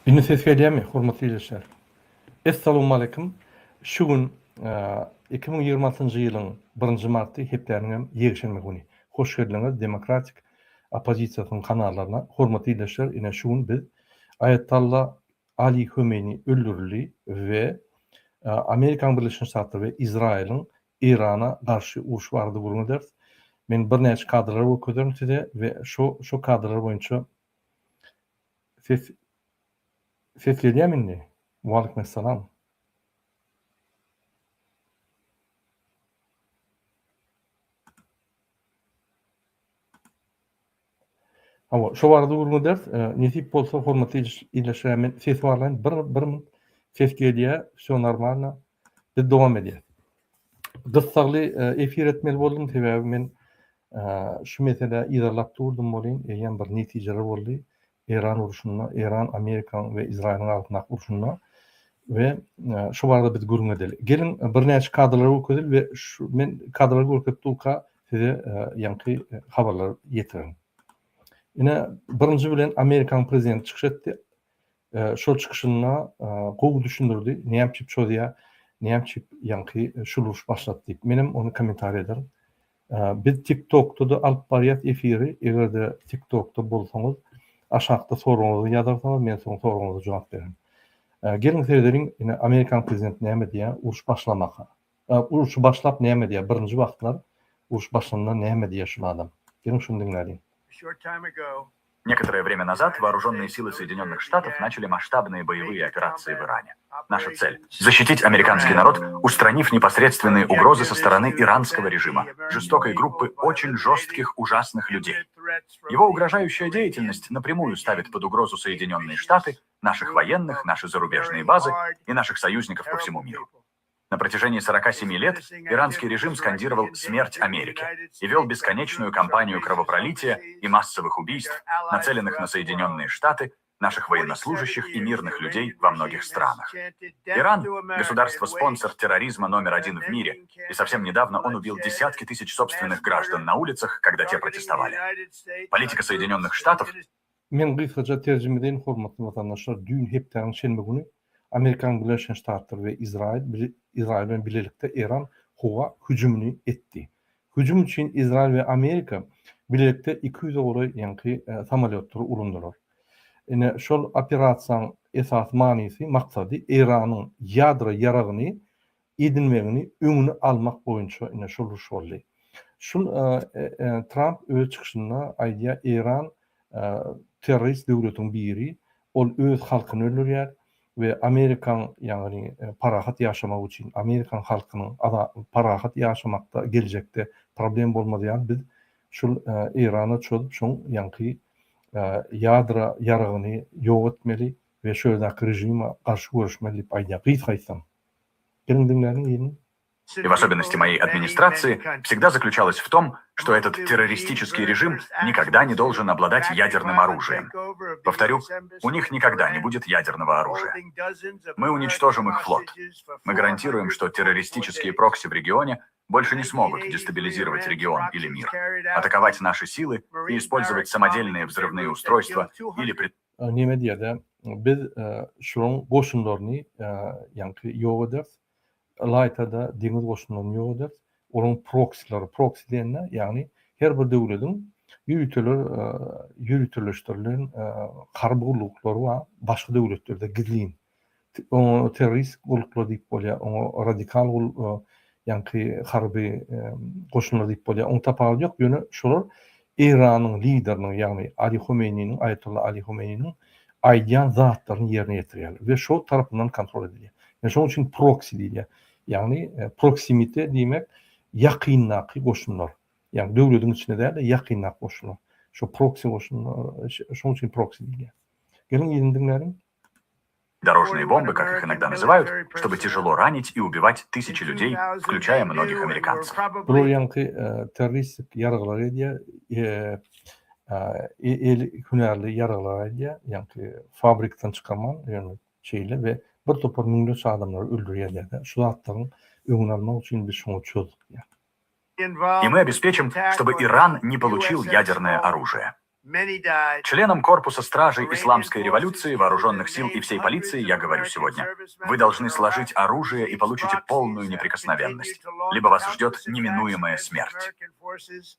Beni ses gelýärmi, hormatly izleýär? Assalamu alaykum. Şu gün 2026-njy ýylyň 1-nji marty hepdeniňem ýegşenme güni. Hoş geldiňiz demokratik opozisiýasynyň kanallaryna. Hormatly izleýär, ine şu gün biz Ayatollah Ali Hömeini öldürildi we Amerikan Birleşik Ştatları we Izrailin Irana garşy uruş bardy burundadyr. Men bir näçe kadrlar okudım size ve şu kadrlar boýunça ses gelýärmi? Wa aleykum assalam. Hawa şu barada gurmadyr. Nesip bolsa hormatly izleýär, men ses barlaryň bir ses gelýär, şu normal. Biz dowam edýär. Gysgaly efir etmeli boldum sebäbi men şu mesele izarlap durdum bolýan, ýa bir netijeler boldy. Iran uruşuna, Iran, Amerikan we Izrailiň arasyndaky uruşuna we şu barada biz gurun edeli. Gelin bir näçe kadrlar okudul we men kadrlar görkezdiňka size ýanky habarlar ýetirelim. Ine birinji bilen Amerikan prezidenti çykyş etdi. Şol çykyşyna gowy düşündirdi. Näçip şodia, näçip ýanky şuluş başlatdy diýip menim onu komentar ederim. Biz TikTok'ta da alyp barýat efiri, egerde TikTok'ta bolsaňyz aşağıda soruňyzy ýazarsaňyz men soň soruňyza jogap bererim. Gelin seyrederiň, ine Amerikan prezidenti näme diýär? Uruş başlamaka. Uruşy başlap näme diýär? Birinji wagtlar uruş başlandan näme diýär şu adam? Gelin şunu dinleýin. Некоторое время назад вооруженные силы Соединенных Штатов начали масштабные боевые операции в Иране. Наша цель – защитить американский народ, устранив непосредственные угрозы со стороны иранского режима, жестокой группы очень жестких, ужасных людей. Его угрожающая деятельность напрямую ставит под угрозу Соединенные Штаты, наших военных, наши зарубежные базы и наших союзников по всему миру. На протяжении 47 лет иранский режим скандировал «Смерть Америке» и вел бесконечную кампанию кровопролития и массовых убийств, нацеленных на Соединенные Штаты, наших военнослужащих и мирных людей во многих странах. Иран – государство-спонсор терроризма номер 1 в мире, и совсем недавно он убил десятки тысяч собственных граждан на улицах, когда те протестовали. Политика Соединенных Штатов... Men gysgaça terjime edeyim, hormatly vatandaşlar, düň hepden şenbe güni Amerikan Birleşik Ştatları we İsrail bilen birlikde Iran howa hüjümini etdi. Hüjüm üçin İsrail we Amerika birlikde 200 ory ýanky samolyotlar ulundylar. Ine şol operasiýanyň esas manysy, maksady Iranyň ýadro ýaragyny edinmegini öňüne almak boýunça ine şol uruş boldy. Şol Trump öz çykyşynda aýdýar, Iran terrorist döwletiň biri, ol öz halkyny öldürýär ve Amerikan ýani parahat ýaşamak üçin Amerikan halkynyň parahat ýaşamakda geljekde problem bolmadýan biz şol Irana çöp şoň ýanky ýadro ýaragyny ýok etmeli we şöldäki rejime garşy görüşmeli diýip aýdýar. Gysgaysam. Gelin dinleýin. И в особенности моей администрации всегда заключалась в том, что этот террористический режим никогда не должен обладать ядерным оружием. Повторю, у них никогда не будет ядерного оружия. Мы уничтожим их флот. Мы гарантируем, что террористические прокси в регионе больше не смогут дестабилизировать регион или мир, атаковать наши силы и использовать самодельные взрывные устройства или Näme diýär? Biz şoň goşunlaryny ýanky ýok ederiz. Laytada deňiz goşunlaryny ýok ederiz. Olaryň proksileri, proksi diýende ýagny her bir döwletiň ýürütülüşdirilen harby gullyklary we başga döwletlerde gizlin. O terrorist gullyklary diýip bolýar, o radikal ýanky harby goşunlar diýip bolýar. Oň tapagy ýok, ýöne şolar Iranyň lideriniň, ýagny Ali Hömeiniň, Ayatollah Ali Hömeiniň aýdýan zatlaryny ýerine ýetirýär we şol tarapyndan kontrol edilýär. Şoň üçin proksi diýilýär. Ýagny proximite diýmek ýakynlaky goşunlar. Ýagny döwletiň içinde däl, ýakynlaky goşunlar. Şo proksi goşunlar, şoň üçin proksi diýilýär. Gelin ýerindinlärin. Дорожные бомбы, как их иногда называют, чтобы тяжело ранить и убивать тысячи людей, включая многих американцев. Bular ýanky terroristik ýaraglar edýär, el hünärli ýaraglar edýär, ýanky fabrikdan çykarman ýöne şeýle we bir topar müňlüç adamlary öldürýärler. Şu zatlaryň öňüne almak üçin biz şoňa çözdük. И мы обеспечим, чтобы Иран не получил ядерное оружие. Членам корпуса стражей исламской революции, вооруженных сил и всей полиции я говорю сегодня. Вы должны сложить оружие и получите полную неприкосновенность. Либо вас ждет неминуемая смерть.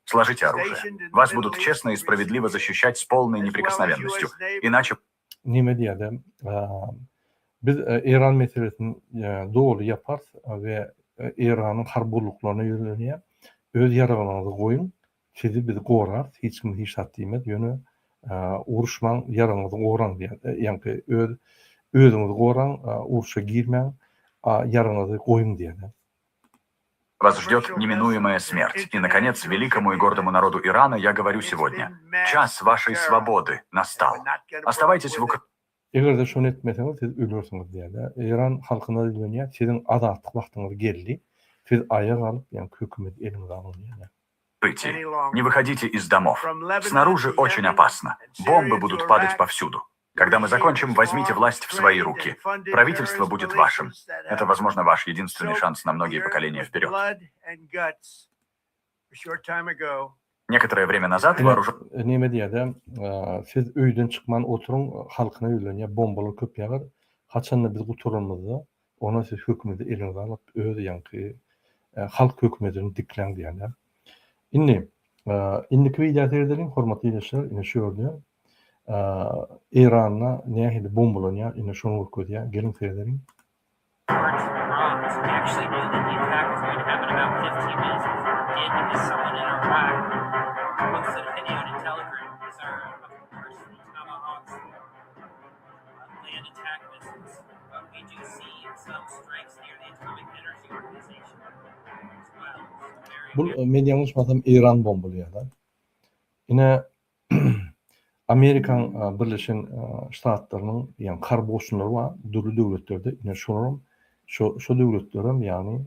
Сложите оружие. Вас будут честно и справедливо защищать с полной неприкосновенностью. Иначе... Nime diyelim? Biz İran meselesini doğru yaparız ve İran'ın harboluklarına yöneliyor. Öz yararlarınızı koyun. Sizi biz korar. Hiç kim hiç hattiymez. Yönü uruşman yararınızı koran diye. Yani özünüzü koran, uruşa girmen, yararınızı koyun diye. Вас ждет неминуемая смерть. И, наконец, великому и гордому народу Ирана я говорю сегодня. Час вашей свободы настал. Оставайтесь в Украине. Eger de şunu etmeseniz siz ölürsünüz diye. İran halkına dönüyor. Sizin azatlık vaktiniz geldi. Siz ayağa alıp yani hükümet elinize alın yani. Не выходите из домов. Снаружи очень опасно. Бомбы будут падать повсюду. Когда мы закончим, возьмите власть в свои руки. Правительство будет вашим. Это, возможно, ваш единственный шанс на многие поколения вперед. Некоторое время назад Nime diýede, siz öýden çykman oturuň, halkyna ýölenýär, bombalar köp ýagar. Haçanda biz guturulmazdy. Ona siz hökümeti eliňize alyp, öz ýanky halk hökümetini dikleň diýerler. Indiki video seyrederiň hormatly ýaşlar, ine şu ýolda İran'a nähili bombalanýar, ine şonu görýär. Gelin seyrederiň. Actually knew that the attack was going to happen about 15 minutes before it did because someone in Iraq posted a video on a Telegram. These are, of course, Tomahawks land attack missiles. But we do see some strikes near the Atomic Energy Organization as well. Bu men ýalňyşmasam İran bombalýarlar. Ine Amerikan Birleşen Ştatlarynyň ýani karboşunlary bar, dürli döwletlerde ine şonuň şu döwletlerim yani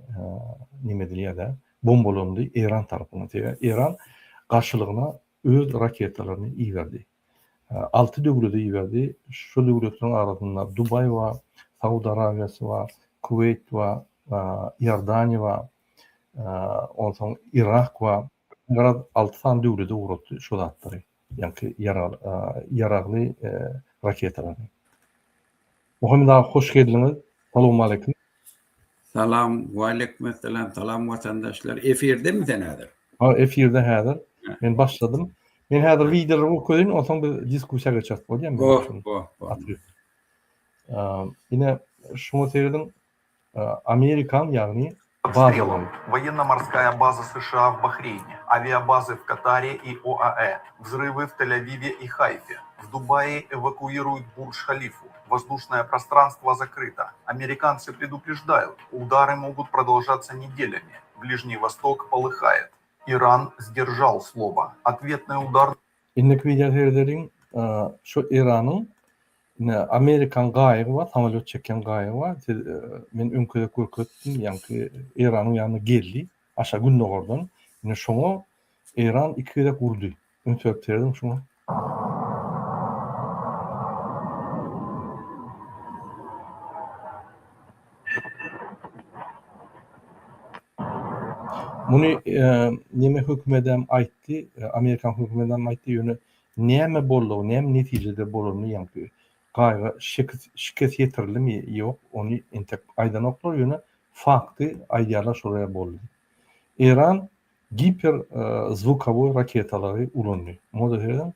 nime diýerler, bombalandy İran tarapyndan. İran garşylygyna öz raketalaryny iýerdi. 6 döwlete iýerdi. Şu döwletleriň arasynda Dubay we Saudy Arabiýasy we Kuwait we Ýordaniýa we onsoň Irak we 6 tan döwlete uratdy şu zatlary. Yani yararly raketalary. Muhammed ağa hoş geldiňiz. Assalamu alaykum. Salam, ve aleykümselam, salam vatandaşlar. Efirde mi sen hazır? Ha, efirde hazır. Ben başladım. Ben hazır videoları okuyayım, o zaman bir diskussiya geçecek. Yine şunu söyledim. Amerikan yani Обстрелом военно-морская база США в Бахрейне, авиабазы в Катаре и ОАЭ, взрывы в Тель-Авиве и Хайфе. В Дубае эвакуируют Бурдж-Халифу. Воздушное пространство закрыто. Американцы предупреждают, удары могут продолжаться неделями. Ближний Восток полыхает. Иран сдержал слово. Ответный удар... İndeki video seyirlerin şu İran'ın Amerikan gaýygy var, samolyot çeken gaýygy var. Men öňküde görkezdim, ýani İran'ın ýanyna geldi, aşa Günnogordan. Ine şoňa İran ikide gurdy. Öňsöpdirdim şoňa. Muny neme hökümedem aýtdy, Amerikan hökümedem aýtdy ýöne näme boldy, näme netijede bolany ýani gaýga şikes ýetirilmi ýok, ony entek aýdanoklar ýöne fakty aýdýarlar şuraya boldy. İran giper zvukowy raketalary ulandy. Moda herden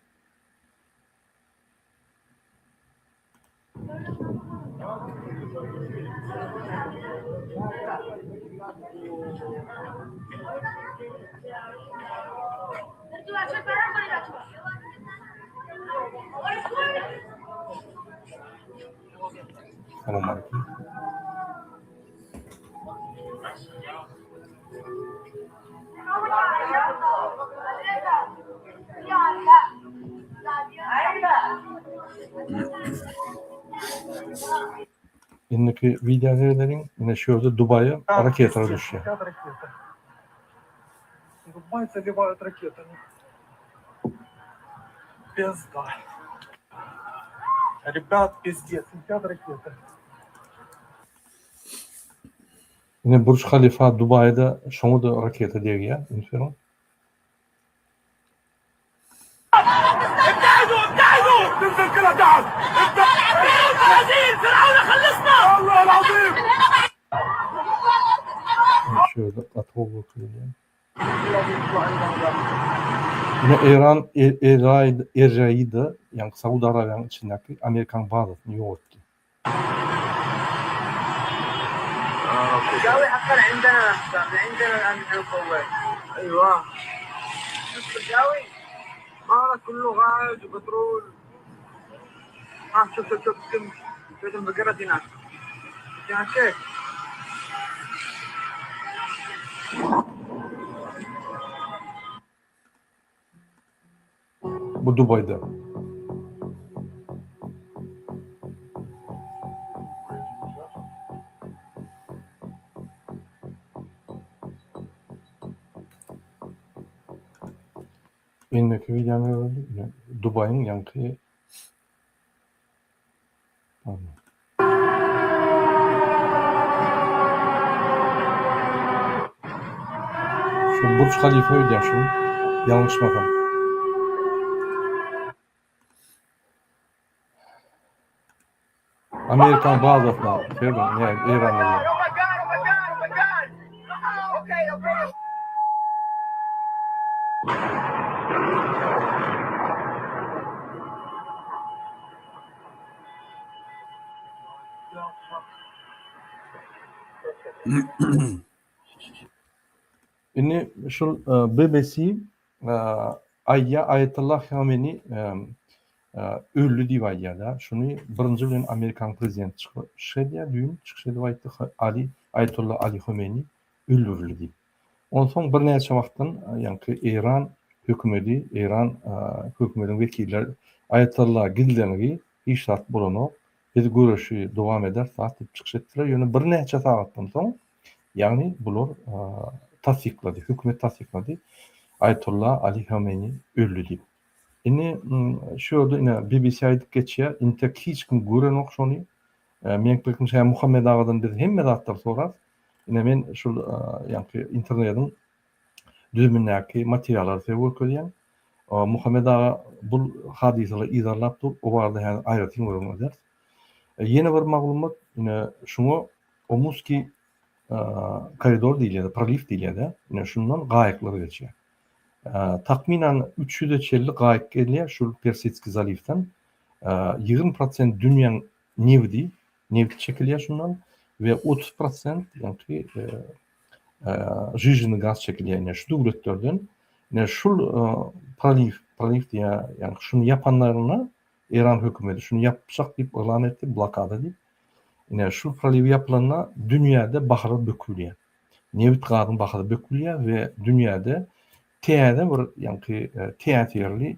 Assalamu alaykum. Indiki video seyrederiň ine şu ýerde Dubaýa raketalar düşýär. Дубай заливают ракетами. Пизда. Ребят, пиздец, летят ракеты. Ine Burj Khalifa Dubaýda şoňa da raketa diýýär, inferno. şöyle atol bakıyorum. Yine İran Erra'ydı, yani Saudi Arabiyanın içindeki Amerikan bazasını yok etti. الجوي حقا عندنا عندنا الان القوات ايوه نصف الجوي هذا كله غاز وبترول شوف كم البقرة هناك هناك كيف Bu Dubai'de. Indeki videolar Dubai'nin yankı. Pardon. Şu Burj Khalifa ödeyem şu. Yanlış makam. Amerikan bazasına, pardon, yani İran'da. Ini şu BBC Ayetullah Khamenei öldü diye ayada. Şunu birinci bilen Amerikan prezidenti çıkışıya düğün çıkışıya aytdı Ayetullah Ali Khamenei öldürüldü diye. Ondan soň bir neçe wagtdan ýa-ni İran hökümeti, İran hökümetiniň wekilleri Ayetullah Gildengi işat bolany biz görüşi dowam eder saat diýip çykyş etdiler. Ýöne bir neçe saatdan soň ýagny bular tasdiklady, hökümet tasdiklady Ayetullah Ali Khamenei öldü diýip. Ine şurada ine BBC aýdyp geçýär, intek hiç kim gören ok şonu. Men bilýän Muhammed Aga'dan biz hemme zatlar sorar. Ine men şu ýa-ni internetin düzümindäki materiallar sebäp Muhammed Ağa bu hadiseleri izarlap dur, o barada ýa-ni aýratyn görmezler. Ýene bir maglumat, ine şunu Omuski koridor diýilýär, proliv diýilýär. Ine şundan gaýyklar geçýär. Takminan 350 gaýyk gelýär şu Persitski zalivden. 20% dünýäň neft çekilýär şundan ve 30% ýa-ni jyjyny gaz çekilýär. Ine şu döwletlerden ine şu proliv diýär, ýani şunu ýapanlaryna İran hökümeti şunu yapjak diýip elan etdi, blokada diýip. Ine şu proliv ýapylanyna dünýäde bahara bökülýär. Neft gazyny bahara bökülýär we dünýäde täze bir ýa-ni täsirli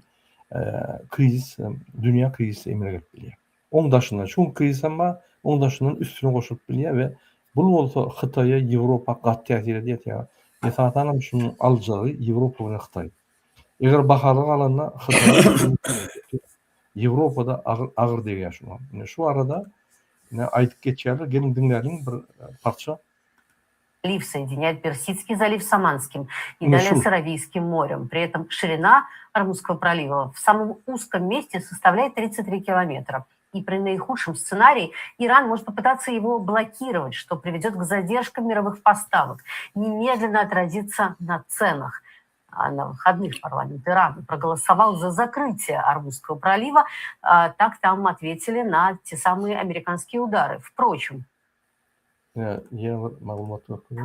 krizis, dünýä krizisi emine gelip bilýär. Oňdaşyndan şu krizisem bar, oňdaşyndan üstüne goşup bilýär we bu bolsa Hytaýa, Ýewropa gat täsir edýär. Esasanam şunu aljagy Ýewropa we Hytaý. Eger baharlyk alanda Hytaý Ýewropada agyr degýär şunu. Şu arada aýdyp geçýärler, gelin dinläriň bir parça. Залив соединяет Персидский залив с Оманским и Ну, далее шо? с Аравийским морем. При этом ширина Ормузского пролива в самом узком месте составляет 33 километра. И при наихудшем сценарии Иран может попытаться его блокировать, что приведет к задержкам мировых поставок, немедленно отразится на ценах. А на выходных парламент Ирана проголосовал за закрытие Ормузского пролива. Так там ответили на те самые американские удары. Впрочем,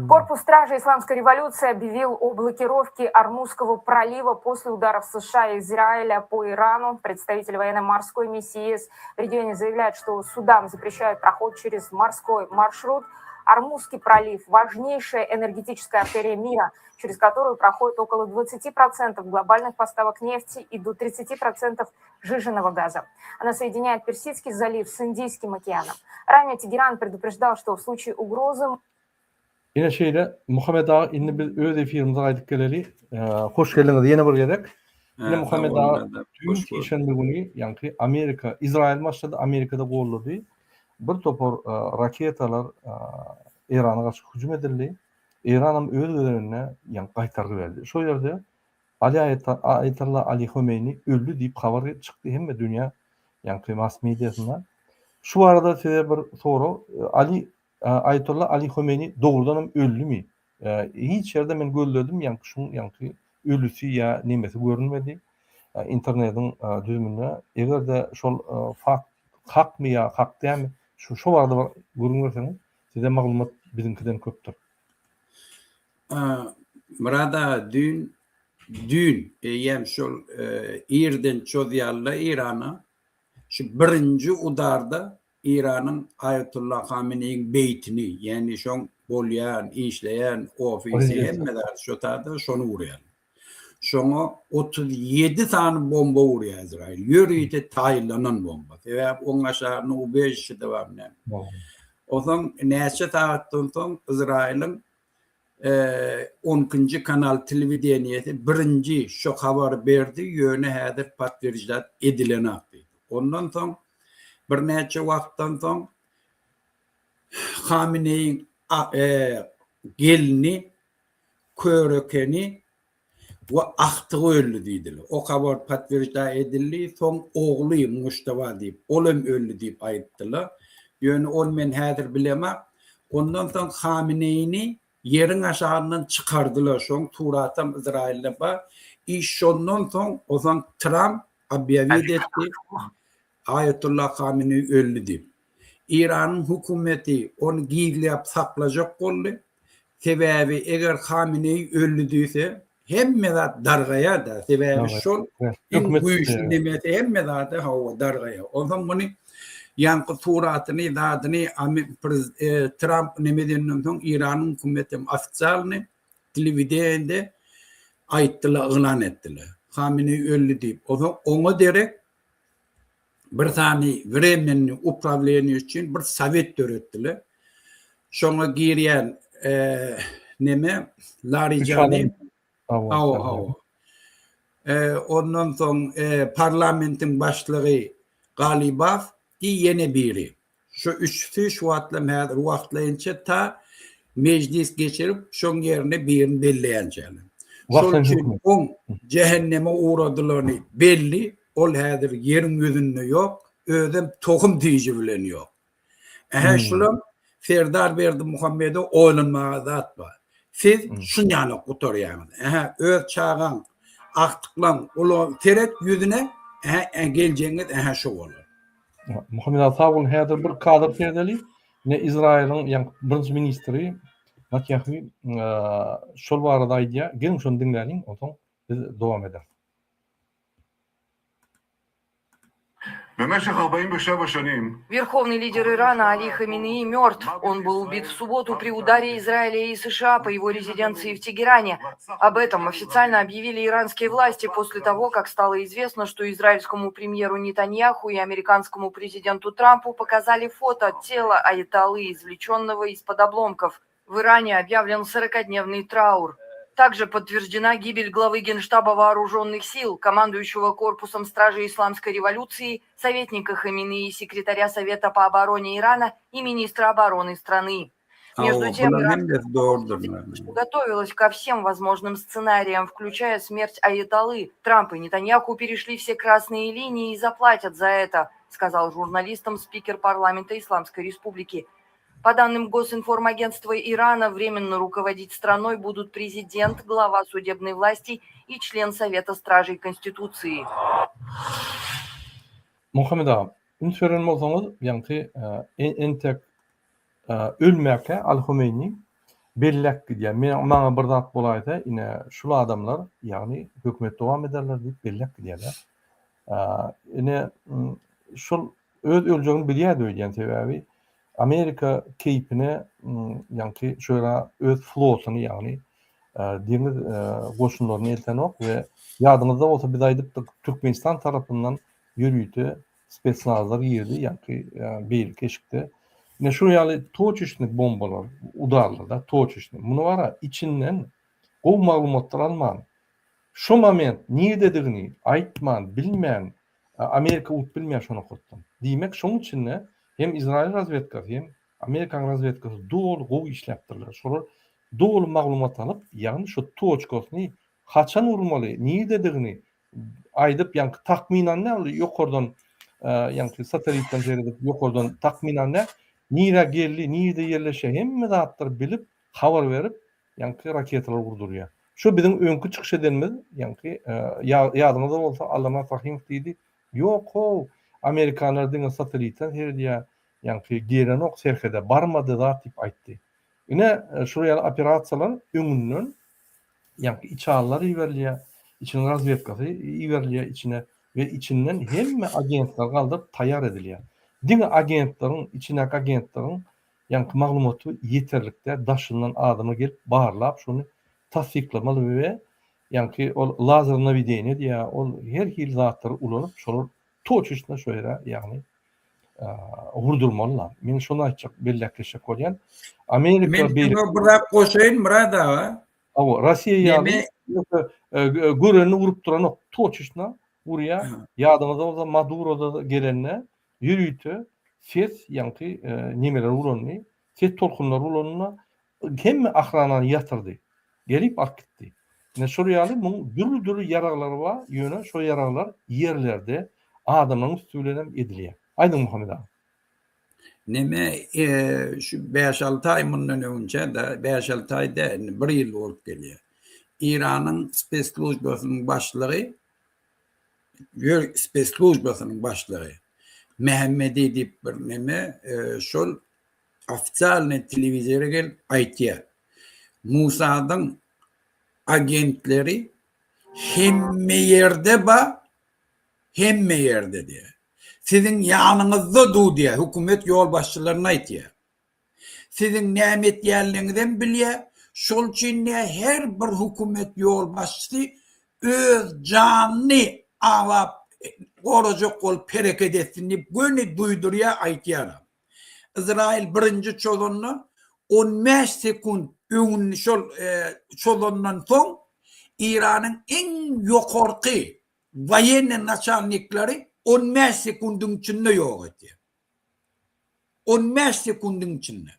Корпус стражи Исламской революции объявил о блокировке Ормузского пролива после ударов США и Израиля по Ирану. Представитель военно-морской миссии ЕС в регионе заявляет, что судам запрещают проход через морской маршрут. Ормузский пролив – важнейшая энергетическая артерия мира, через которую проходит около 20% глобальных поставок нефти и до 30% жиженного газа. Она соединяет Персидский залив с Индийским океаном. Ранее Тегеран предупреждал, что в случае угрозы... Yine şeyde Muhammed Ağa indi biz öz efirimize aýdyp geleli. Hoş geldiňiz ýene bir gerek. Yine Muhammed Ağa dünkü işende günü ýa-ni Amerika, İsrail başladı, Amerikada gollady. Bir topar raketalar İran'a karşı hücum edildi. İran'ın öz gözlerine ýa-ni gaýtargy berdi. Şo ýerde Ayetullah Ali Khamenei öldü diýip habar çykdy hemme dünýä ýa-ni mass mediasynda. Şu arada size bir soru, Ayetullah Ali Khamenei doğrudan öldü mü? Hiç yerde men gözledim ýa-ni şuň ýa-ni ölüsi ýa nemesi görünmedi. İnternetin düzümünde egerde şol hak mı ya hak dämi şu barada görüňerseniz size maglumat bizimkiden köpdür. Murada dün ýem şol irden çözyalla İran'a şu birinci udarda İran'ın Ayetullah Hamenei'nin beytini yani şon bolýan, işleyen ofisi hemmedar şu taýda şonu urýar. Şoňa 37 tane bomba urýar Izrail. Ýörüýte taýlanan bomba. Sebäp oň aşagyny o 5 dewam näme. Oňdan näçe saatdan soň Izrail'in 10-njy kanal telewizionyasy birinji şu habar berdi, ýöne häzir patwerjat edilen akdy. Ondan soň bir näçe wagtdan soň Hamenei'nin gelini, körekeni ve ahtığı öldü diýdiler. O habar patwerjat edildi, soň ogly Mustafa diýip, olem öldü diýip aýtdylar. Ýöne ol men häzir bilemem. Ondan soň Hamenei'ni yerin aşağından çıkardılar. Şoň turatam İsrail'de ba. İş şondan soň ozan Trump abiýawiýet etdi. Ayetullah Hamenei öldü diýip. İran'ın hükümeti onu giýilip saklajak boldy. Sebäbi eger Hamenei öldü diýse hemme zat dargaya da. Sebäbi şol güýçli nemeti hemme zat hawa dargaya. Ondan muny yankı turatyny dadyny Trump nemedinden soň İran'ın hükümeti ofitsialny telewizionyada aýtdylar, elan etdiler. Hamenei öldü diýip. Oňa derek bir tane временный управление için bir sovet döretdiler. Şoňa girýän neme Larijani ondan soň parlamentin başlygy Galibaf ýene biri. Şu üçsi şu atlam häzir wagtlaýynça ta meclis geçirip şoň ýerine birini belleýänçäler. Şol üçin oň cehenneme uğradylaryny belli. Ol häzir ýeriň ýüzünde ýok, özüm tohum diýiji bilen ýok. Şulam Serdar Berdi Muhammed'e oýlanmaga zat bar. Siz şunýany gutarýaňyz. Öz çağan aktıklan ulu terek ýüzüne geljeňiz şu bolar. Muhammed Asawul häzir bir kadr berdeli. Ne İsrail'in ýa birinji ministri Netanyahu şol barada aýdýar. Gelin şonu dinläliň, oňdan biz dowam eder. Верховный лидер Ирана Али Хаменеи мертв. Он был убит в субботу при ударе Израиля и США по его резиденции в Тегеране. Об этом официально объявили иранские власти после того, как стало известно, что израильскому премьеру Нетаньяху и американскому президенту Трампу показали фото тела аятоллы, извлеченного из-под обломков. В Иране объявлен 40-дневный траур. Также подтверждена гибель главы Генштаба вооруженных сил, командующего корпусом стражей исламской революции, советника Хаменеи, секретаря Совета по обороне Ирана и министра обороны страны. Между тем, Иран готовилась ко всем возможным сценариям, включая смерть аятоллы. Трамп и Нетаньяху перешли все красные линии и заплатят за это, сказал журналистам спикер парламента Исламской Республики. По данным Госинформагентства Ирана, временно руководить страной будут президент, глава судебной власти и член Совета стражей Конституции. Muhammed ağa, ünsören bolsaňyz, ýa-ni entek ölmäke Al-Homeini bellek diýär. Maňa bir zat bolaýsa, ine şul adamlar, ýagny hökümet dowam ederler diýip bellek diýerler. Ine şol öz öljegini bilýärdi diýen sebäbi Amerika keypine ýa-ni şöyle öz flotuny ýagny deniz goşunlaryny eltenok we ýadyňyzda bolsa biz aýdypdyk Türkmenistan tarapyndan ýürüýdi spetsnazlar ýerdi ýa-ni beýlik eşikde. Ne şu ýaly toçuşnik bombalar udarlarda toçuşnik. Muny wara içinden o maglumatlar alman. Şu moment niýededigini aýtman, bilmän Amerika ut bilmän şonu gotdum. Diýmek şoň üçin hem İsrail razvedkasy hem Amerikan razvedkasy dol gowy işläpdirler. Şolar dol maglumat alyp, ýagny şu toçkosyny haçan urmaly, niýededigini aýdyp, ýa-ni tahminan ýokardan ýa-ni satelitden seredip ýokardan tahminan niýe geldi, niýe yerleşe hemme zatlar bilip, habar berip, yankı raketler gurduruyor. Şu bizim önkü çıkış edenimiz yankı yadımızda bolsa Allama Fahim diýdi. Yok o Amerikanlar diňe satelitten her diýe yankı gerenok serhede barmady da tip aýtdy. Ine şuraya operasiýalar öňünden yankı içallar iwerliýär, içine razvedkasy iwerliýär içine ve içinden hemme agentler galdyp taýar edilýär. Diňe agentlaryň içindäki agentlaryň yankı maglumaty yeterlikde daşynyň adamy gelip barlap şunu tasdiklamaly we yankı ol lazer navideniýa diýär, ol her hil zatlary ulanyp şolar toçuşna şöýre ýagny hurdurmalylar. Men şonu aýtjak bellekleşek bolýan. Amerika Men bırak goşaýyn Murada. Awa Rossiýa ýaly göreni urup duran toçuşna buraya ýadymyzda bolsa Maduro'da gelenle yürüýtü ses yankı nemeler ulanny, ses tolkunlar ulanna hemme ahranany yatırdy. Gelip ak gitdi. Ne şuryaly bu dürlü yaraglary var, ýöne şo yaraglar yerlerde adamyň üstüne edilýär. Aýdyn Muhammed ağa. Neme şu 5-6 ay bundan önce de 5-6 ayda bir yıl olup geliyor. İran'ın speslužbasının başlığı Mehmedi deyip bir neme şol ofitsialne televizyona gel aýtýar. Musa'nın agentleri hemme yerde diye. Sizin yanınızda dur diye hükümet yol başçılarına aýtýar. Sizin nämet ýerliňizden bilýär. Şol üçin her bir hükümet yol başçysy öz janyny awap gorajak ol pereket etsin diýip göni duýdurýar aýtýar. İsrail birinji çolunny 15 sekund öňünde çolundan soň İranyň en ýokarky wayenny naçalniklary 15 sekundun içinde yok etdi. 15 sekundun içinde.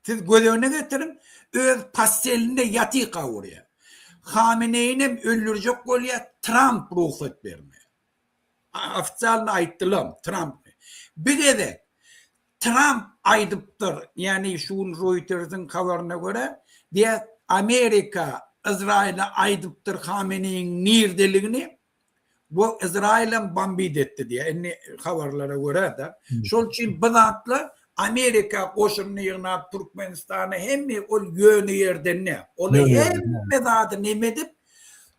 Siz gözüne getirin, öz pasteline yatı kavuruyor. Hamene'yini öldürecek oluyor, Trump ruhsat vermiyor. Ofisyalına aittilam, Trump. Bir de Trump aydıptır, yani şu Reuters'ın haberine göre, diye Amerika, İsrail'e aydıptır Hamene'nin nirdeliğini, bu İsrail'in bambid etti diye enni haberlere göre de. Şol için bıdatlı Amerika koşununu yığınap Türkmenistan'ı hem o yönü yerden ne? Onu hem bedadı nemedip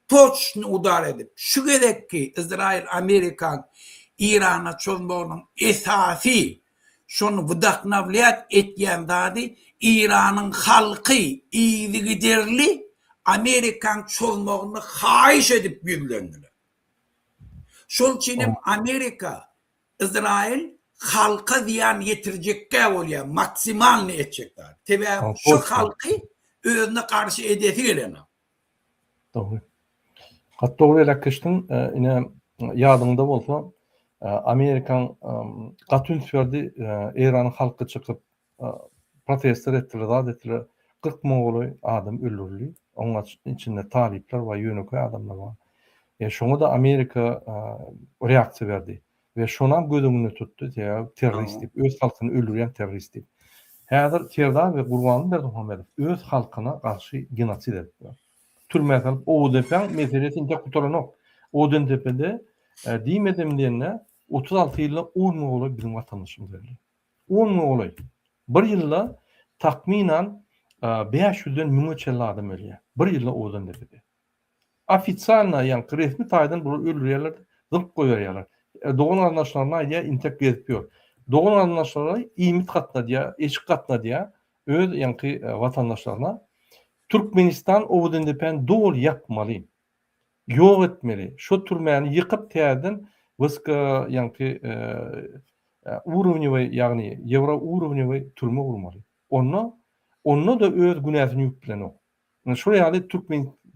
toçunu udar edip. Şu gerek ki İsrail, Amerika, İran'a çolduğunun esası şunu vıdaknavliyat etken dadı İran'ın halkı iyiliği giderli Amerikan çolduğunu haiş edip büyülendiler. Şol için Amerika, İsrail halka ziyan yetirecekler oluyor, maksimal ne edecekler. Tabi şu halkı özüne karşı hedefi gelene. Doğru. Hatta doğru elakıştın, yine yadımda bolsa Amerikan katül sürdü İran'ın halkı çıkıp protestler ettiler, zat ettiler. 40 Moğol'u adam öldürülüyor. Onun içinde talipler var, yönüköy adamlar var. Şunu da Amerika reaksiya verdi. Ve şonam gözüňünde tuttu, terörist dip, öz halkyny öldürýän terörist dip. Häzir Terda we Gurban Berdimuhammedow öz halkyna garşy genosid etdi. Türmäden ODP meselesinde kutaranok. ODP'de diýmedem diýende 36 ýylda 10 oğlu bizim vatandaşymız berdi. 10 oğlu. Bir ýylda takminan 500'den 1000 adam ölýär. Bir ýylda ODP'de. Ofitsialna ýa-ni resmi taýdan bunu öldürýärler, zıp goýarýarlar. Doğun anlaşmalarına diye intek etmiyor. Doğun anlaşmalarına imit katna diye, eşik katna diye öz yankı vatandaşlarına Türkmenistan ovudundepen doğru yapmalı. Yok etmeli. Şu türmeni yıkıp teğden vıska yankı urovnevay yani Евро urovnevay türme olmalı. Onu da öz günahını yükleniyor. Şuraya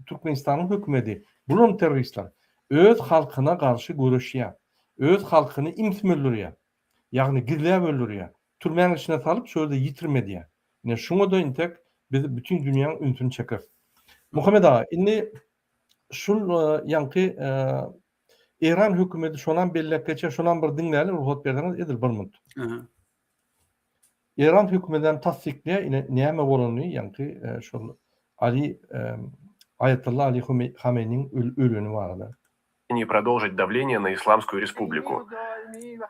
Türkmenistan'ın hükümeti, bunun teröristler öz halkına karşı görüşüyor. Öz halkyny imtim öldürýär. Ýagny gizläp öldürýär. Türmäň içine salyp şöyle ýitirmedi. Ne şuňa da intek biz bütün dünýäň üntüni çeker. Muhammed ağa, indi şul ýanky İran hökümeti şonan bellekeçe şonan bir diňläli ruhsat berdiňiz edil bir minut. İran hökümetinden tasdikleýär, ine näme bolany ýanky şol Ayatollah Ali Khamenei'nin ölünü vardı. Продолжить давление на Исламскую Республику.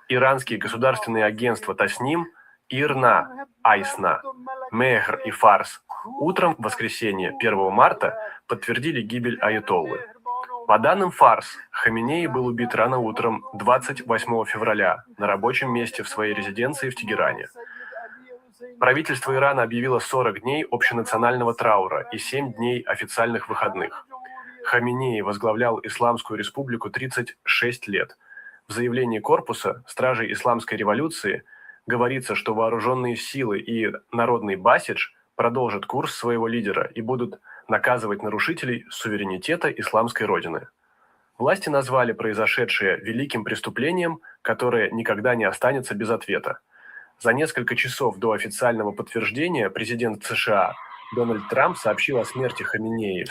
Иранские государственные агентства Тасним, Ирна, Айсна, Мехр и Фарс утром в воскресенье 1 марта подтвердили гибель аятоллы. По данным Фарс, Хаминеи был убит рано утром 28 февраля на рабочем месте в своей резиденции в Тегеране. Правительство Ирана объявило 40 дней общенационального траура и 7 дней официальных выходных. Хаминеи возглавлял Исламскую Республику 36 лет. В заявлении корпуса Стражей Исламской революции говорится, что вооруженные силы и народный басидж продолжат курс своего лидера и будут наказывать нарушителей суверенитета исламской родины. Власти назвали произошедшее великим преступлением, которое никогда не останется без ответа. За несколько часов до официального подтверждения президент США Дональд Трамп сообщил о смерти Хаминеи.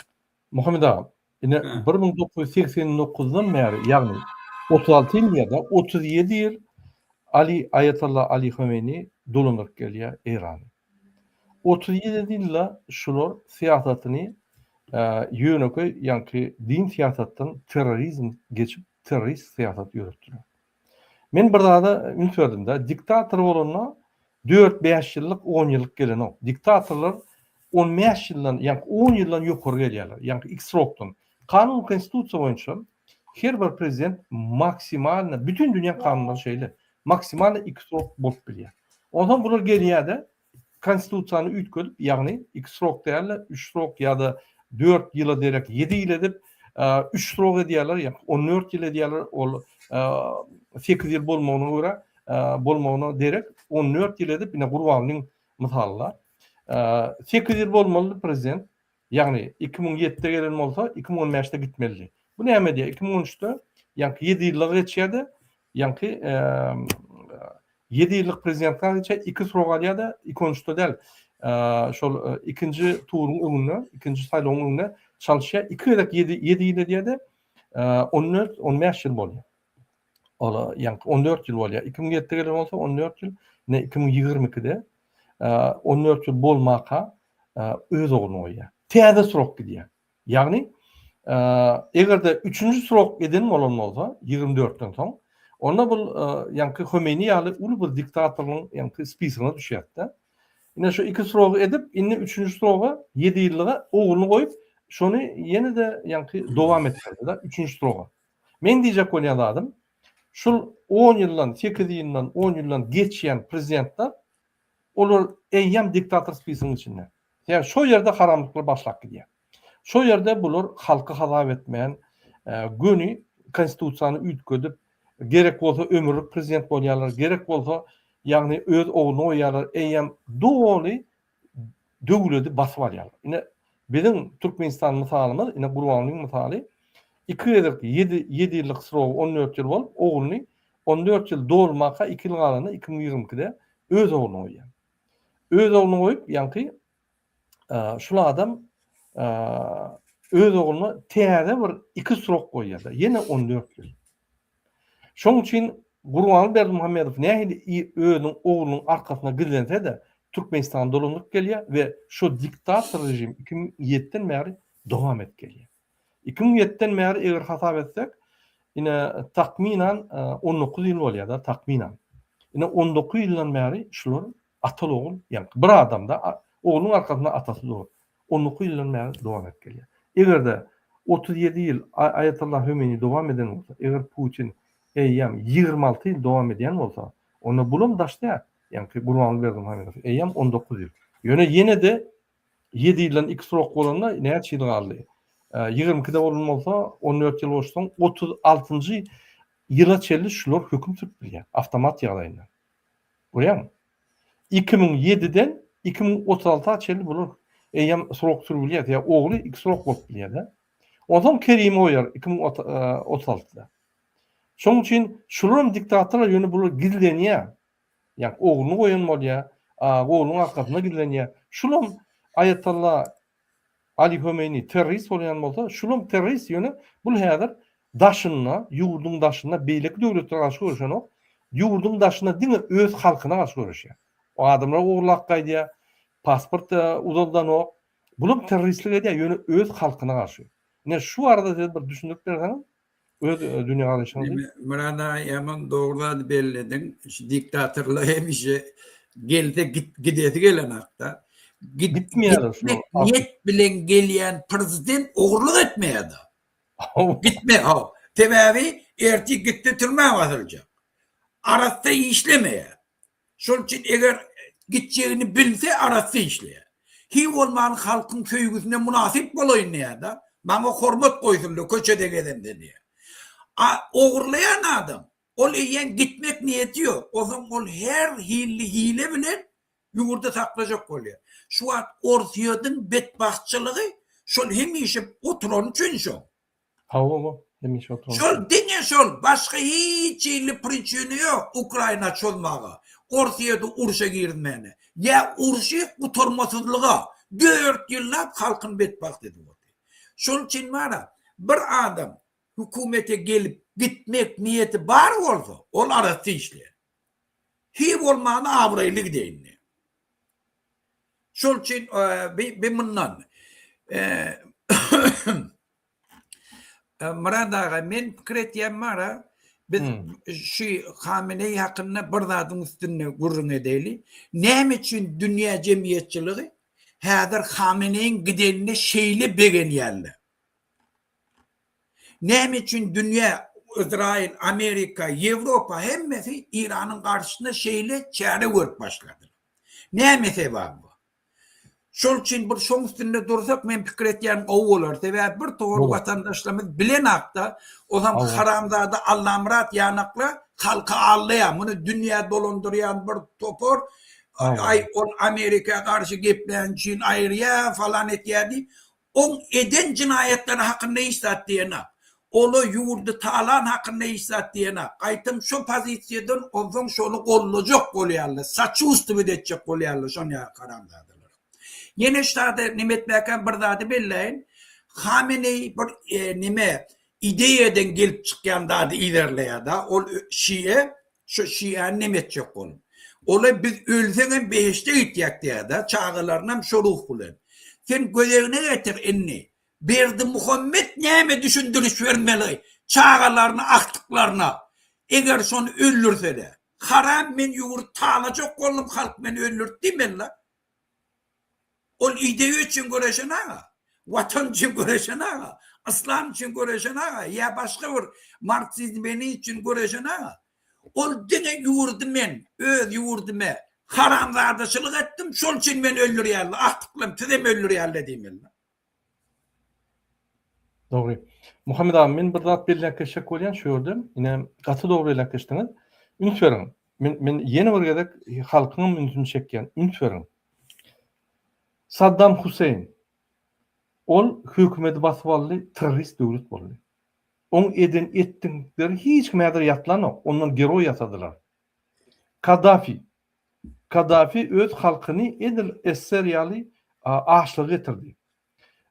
Muhammed ağa, yine 1989'dan beri, yani 36 yıl ya da 37 yıl Ayatollah Ali Khamenei dolanıp geliyor İran'a. 37 yılla şular siyasetini yönökü, yani din siyasetten terörizm geçip terörist siyaset yürütüyor. Men bir daha da ünitverdim de diktatör olanlar 4-5 yıllık 10 yıllık gelen o. Diktatörler 15 yıldan, yani 10 yıldan yukarı geliyorlar. Yani X-Rock'tan. Kanun konstitusiya boyunca her bir prezident maksimal, bütün dünya kanunları şeyle maksimal X-Rock bolup biliyor. Ondan bunlar geliyor da konstitusiyanı ütkülüp, yani X-Rock değerli 3 rock ya da 4 yıla derek 7 yıl edip 3 rock ediyorlar, yani 14 yıl ediyorlar, 8 yıl bolmağına derek 14 yıl edip yine Kurban'ın mısallar. 8 yıl bolmalı prezident, yani 2007'de gelen olsa 2015'te gitmeli. Bu ne hemen diye 2013'te yani 7 yıllık geçerdi, yani 7 yıllık prezidentler geçer, 2 sıralaya da 2013'te değil. Şol ikinci turun önüne, ikinci saylığın önüne çalışıyor. 2 yıllık 7 yıl diye de 14-15 yıl oluyor. Yani 14 yıl oluyor. 2007'de gelen olsa 14 yıl, ne 2022'de 14 yıl bolmaka öz oğlunu oluyor. Teyze sırok gidiyor. Yani eğer de 3. sırok edenim olan olsa 24'ten sonra onda bu yani Khomeini alı ulu bir diktatörün yani spisine düşüyor da. Yine şu 2 sırok edip yine 3. sıroğa 7 yıllığa oğlunu koyup şunu yine de yani devam ettirdi da 3. sıroğa. Men diyecek olan adam şu 10 yıldan 8 yıldan 10 yıldan geçen prezidentler olur eyyam diktatör spisinin içinde. Yani şu yerde haramlıklar başlak gidiyor. Şu yerde bulur halkı halaf etmeyen günü konstitusiyanı ütködüp gerek olsa ömürlük prezident oluyorlar, gerek olsa yani öz oğlunu oyarlar, eyyam doğru dövülüdü basıp alıyorlar. Yine bizim Türkmenistan misalımız, yine Kurban'ın misali 2 yıllık 7 yıllık sıra 14 yıl olup oğlunu 14 yıl doğurmaka 2 yıl alanı 2022'de öz oğlunu oyuyor. Öz oğlunu koyup yani şu adam öz oğluna teyze bir 2 sırok koyuyor da yine 14 yıl. Şunun için Kurbanlı Berdimuhamedov neydi özünün oğlunun arkasına gizlense de Türkmenistan dolanıp geliyor ve şu diktatör rejim 2007'den beri devam et geliyor. 2007'den beri eğer hesap etsek yine takminen 19 yıl oluyor da takminen. Yine 19 yıldan beri şular atal oğul, yani bir adam da oğlunun arkasında atası doğur. 19 yıldan beri devam et geliyor. Eğer de 37 yıl Ayatollah Khomeini devam eden olsa, eğer Putin 26 yıl devam eden olsa, ona bulum daşta yani Kurbanlı Berdimuhamedov 19 yıl. Yine de 7 yıldan 2 sırok olanla ne çiğ kaldı? 22'de olsa 14 yıl olsun 36. yıla çelli şular hüküm tutuluyor. Avtomat yağlayla. Görüyor musun? 2007'den 2036'a çelli bulur. Eyyam sırok sürülüyor. Ya oğlu 2 sırok bolup biliyor da. Ondan Kerim'i oyar 2036'da. Şunun için şuların diktatörler yönü bulur gizleniyor. Yani oğlunu koyan mı oluyor? Oğlunun arkasına gizleniyor. Şuların Ayatollah Ali Khomeini terörist olan olsa, şunun terörist yönü bu hedir daşınına, yurdun daşınına, beylik devletine karşı görüşen o, yurdun daşına değil mi öz halkına karşı görüşen. O adamlar uğurlak kaydıya, pasport uzaldan o, Bular teröristlik diye yönü öz halkına karşı. Ne şu arada siz bir düşündük derseniz öz dünya karşısında. Murada yaman doğrudan belledin. Diktatörler hemişe gelse gidesi gelen hakta. Gitmeyeler şu. Niyet bilen gelen prezident oğurluk etmeyedi. Gitme ha. Tebevi erti gitti türmeye basılacak. Arası işlemeye. Şol için eğer gideceğini bilse arası işleye. Hiç olmayan halkın söygüsüne münasip olayın ya da. Bana hormat koysun köçede geden diye. Oğurlayan adam. Ol yiyen gitmek niyeti yok. O zaman ol her hile bilen yurda saklayacak oluyor. Şu an Ortiyadın bedbahtçılığı şol hemişe oturan için şol. Hava hemişe oturan. Şol dine şol. Başka hiç ili prinçini yok. Ukrayna çolmağı. Ortiyada urşa girmeni. Ya urşa uturmasızlığa. 4 yıllar halkın bedbaht dedi. Şol için var bir adam hükümete gelip gitmek niyeti var olsa ol arası işler. Hiç olmağına avraylık değil. Şol için bir bundan Muradağa men fikir etiyem var biz şu Hamenei hakkında bir zadın üstüne gurrun edeyli. Ne için dünya cemiyetçiliği hadir Hamenei'nin gidenine şeyle begen yerli. Ne için dünya İsrail, Amerika, Avrupa hemmesi İran'ın karşısında şeyle çare görüp başladı. Ne sebep bu? Şol için bir şoň üstünde dursak men pikir etýän o bolar. Sebäp bir toğru vatandaşlarymyz bilen hakda o zaman haramzada Allahmırat yanakla halka allaýan, bunu dünya dolandyrýan bir topor ay on Amerika karşı geplen için ayrıya falan etýärdi. On eden cinayetler hakkında istat diýene. Olu yurdu talan hakkında istat diýene. Aytym şu pozisiýadan oňsoň şonu gollajak bolýarlar. Saçy üstü edecek bolýarlar şoňa haramzada. Yeni ştada nimet bakan bir zady belleyin. Hamenei bir nime ideýeden gelip çykýan zady ilerleýär. Ol Şiye, şu Şiýe nimetjek ol. Ola biz ölseňem beşte gitýäk diýär. Çağılarynam şoruh bilen. Sen gözegine getir enni. Berdi Muhammed näme düşündürüş vermeli? Çağılaryny aktyklaryna. Eger şonu öldürse haram men ýurt talajak bolum halk meni öldürdi mella. Ol ideýe üçin göreşen ağa, vatan üçin göreşen ağa, İslam üçin göreşen ağa, ya başka bir Marksizmi üçin göreşen ağa. Ol dine ýurdy men, öz ýurdyma haramzadaçylyk etdim, şol üçin men öldürýärler, aktyklym tizem öldürýärler diýmenler. Doğru. Muhammed abi men bir zat belli keşek bolýan şördüm. Ine gaty dogry elakdyňyz. Üns beriň. Men ýene bir gezek halkyň ünsüni çekýän. Üns beriň. Saddam Hüseyin ol hökümeti basyp aldy, terörist döwlet boldy. On eden etdiňleri hiç kimdir ýatlanok, ondan geroy ýasadylar. Kaddafi öz halkyny edil esserýaly açlyk getirdi.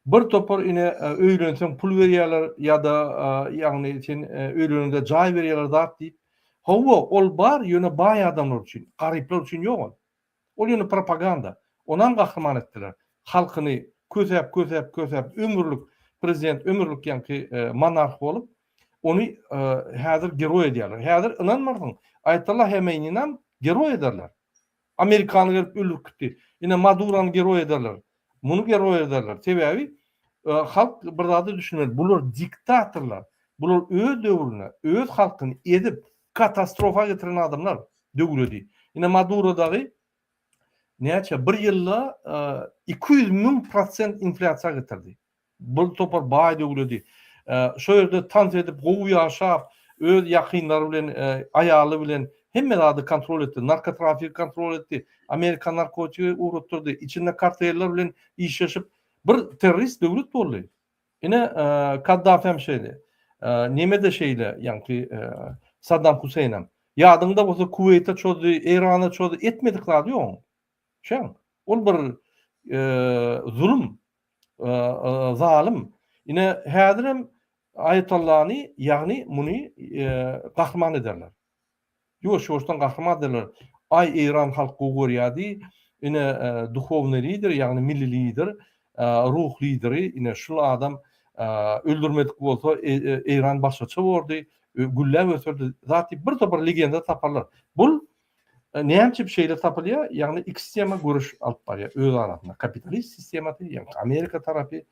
Bir topar ine öýlenseň pul berýärler ýa-da ýagny sen öýlenende jaý berýärler zat diýip. Hawa ol bar ýöne baý adamlar üçin, garyplar üçin ýok. Ol ýöne propaganda. Onan gahryman etdiler. Halkyny kösäp ömürlük prezident, ömürlük ýa-ni monarh bolup, onu häzir geroy edýärler. Häzir inanmaryň, Ayatollah Hemeyni'nem geroy ederler. Amerikany gelip öldürdi. Ine Maduro'ny geroy ederler. Muny geroy ederler. Sebäbi halk bir zady düşünmeli. Bular diktatorlar. Bular öz döwrüne, öz halkyny edip katastrofa getiren adamlar döwredi. Ine Maduro'dagy näçe bir ýylda 200.000% inflasiýa getirdi. Bu topar baý döwredi. Şo ýerde tans edip gowy ýaşap, öz ýakynlary bilen, aýaly bilen hemme zady kontrol etdi, narkotrafik kontrol etdi, Amerika narkotiky urutturdy, içinde karteller bilen iş ýaşyp bir terörist döwlet boldy. Ine Kaddafi hem şeýle, nemede şeýle, ýani Saddam Hüseynem. Ýadyňda bolsa Kuweyt'e çözdü, Eran'a çözdü, etmedik zady ýok. Şeň, ol bir zulüm, zalim. Ine häzirem Ayatollahny, ýagny muny gahryman ederler. Ýoş-ýoşdan gahryman ederler. Ay Iran halky görýärdi, ine duhovny lider, ýagny milli lider, ruh lideri ine şu adam öldürmedik bolsa İran başgaça boldy, güllep ösürdi. Zati bir topar legenda taparlar. Bul näçe bir şeyler tapılıyor? Yani iki sistema görüş alıp barıyor öz arasında. Kapitalist sistematy, yani Amerika tarafı,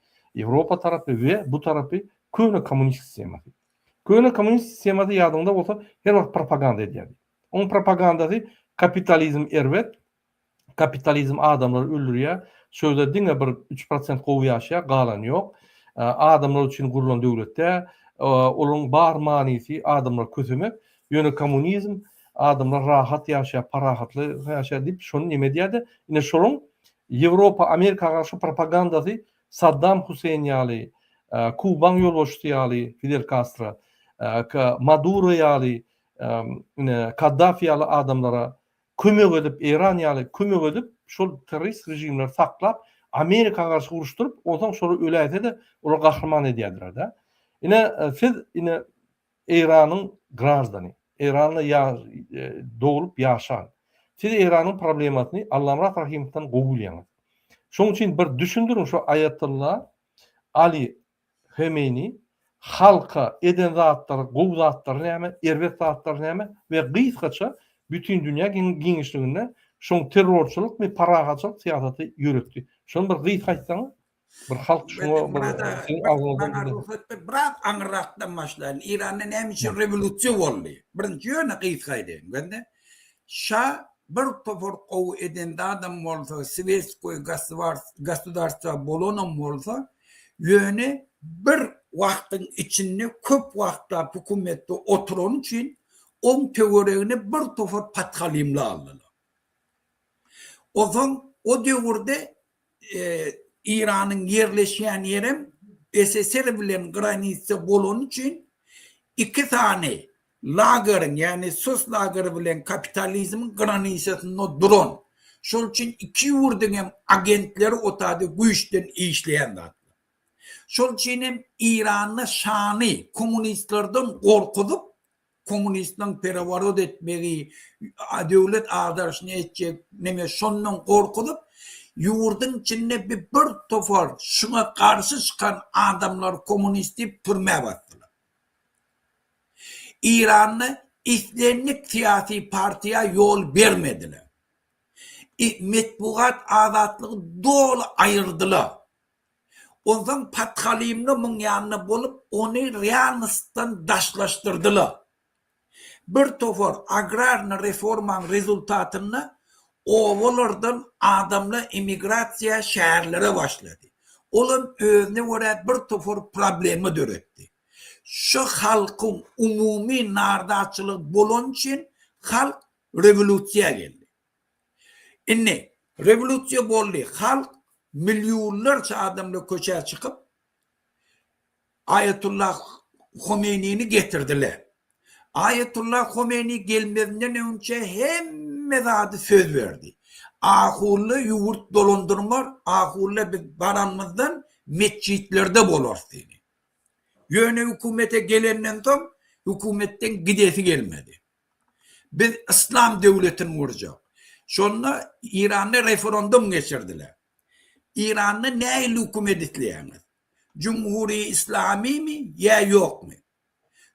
Avrupa tarafı ve bu tarafı köne komünist sistematy. Köne komünist sistematy ýadynda bolsa her wagt propaganda edýärdi. On propagandasy kapitalizm erwet, kapitalizm adamları öldürýär. Şöyle diňe bir 3% gowy ýaşaýar, galan ýok. Adamlar üçin gurulan döwletde olaryň bar manysy adamlar kösemek, ýöne kommunizm adamlar rahat ýaşaýar, parahatly ýaşaýar diýip şonu nime diýärdi? Ine şonuň Ýewropa, Amerika garşy propagandasy Saddam Huseyn ýaly, Kuban ýolbaşçy ýaly, Fidel Castro, Maduro ýaly, Kaddafi ýaly adamlara kömek edip, İran ýaly kömek edip, şol terörist rejimleri saklap, Amerika garşy uruşdurup, ondan sonra öläýse de olar gahrman edýärdiler da. Ine siz ine İranyň grazdany, İran'la doğulup yaşan. Siz İran'ın problematyny Allah rahimden gobul ýaňyz. Şoň üçin bir düşündürün şu Ayatullah Ali Hemeyni halka eden zatlar, gowy zatlar näme, erwet zatlar näme we gysgaça bütün dünýä giňişliginde şoň terrorçylyk we parahatçylyk siýasaty ýöretdi. Şonu bir gys aýtsaňyz, bir halk şoňa bir aňyrakdan başlaýan İranyň nämişe rewolýusiýa boldy. Birinji ýöne gysgaýdy. Gende şa bir topor gowy eden adam bolsa, Svetskoy gastudarstva bolonan bolsa, ýöne bir wagtyň içinde köp wagtlar hökümetde oturan üçin on teoreýini bir topor patgalimla aldylar. O döwürde İran'ın yerleşen yerim SSR bilen granitse bolon için iki tane lagerin yani sos lageri bilen kapitalizmin granitesinde duran. Şol için iki yurdun agentleri otady güýçden işleyen da. Şol için İran'ı şany komünistlerden korkudup komünistlerin perevarot etmegi devlet ağdarşını etjek neme şondan korkudup yurdun içinde bir topar şuna karşı çıkan adamlar komünisti türmeye battılar. İran'ı İslamik siyasi partiye yol vermediler. Metbuat azatlığı dolu ayırdılar. Ondan patkalimle bunun yanına bulup onu Reyanist'tan daşlaştırdılar. Bir topar agrar reformanın rezultatını ovalardan adamla emigrasiya şäherlere başladı. Olan özüne göre bir topar problemi döretti. Şu halkın umumi nardaçılık bolon için halk revolüsiya geldi. İnne revolüsiya boldu. Halk milyonlarca adamla köçe çıkıp Ayetullah Khomeini'ni getirdiler. Ayetullah Khomeini gelmeden önce hem mezadi söz verdi. Ahurlu yurt dolandırmar, ahurlu bir baranımızdan mescitlerde bolar seni. Yöne hükümete gelenden tam hükümetten gidesi gelmedi. Biz İslam devletini vuracak. Sonra İran'da referandum geçirdiler. İran'da neyle hükümet etleyenler? Cumhuri İslami mi ya yok mu?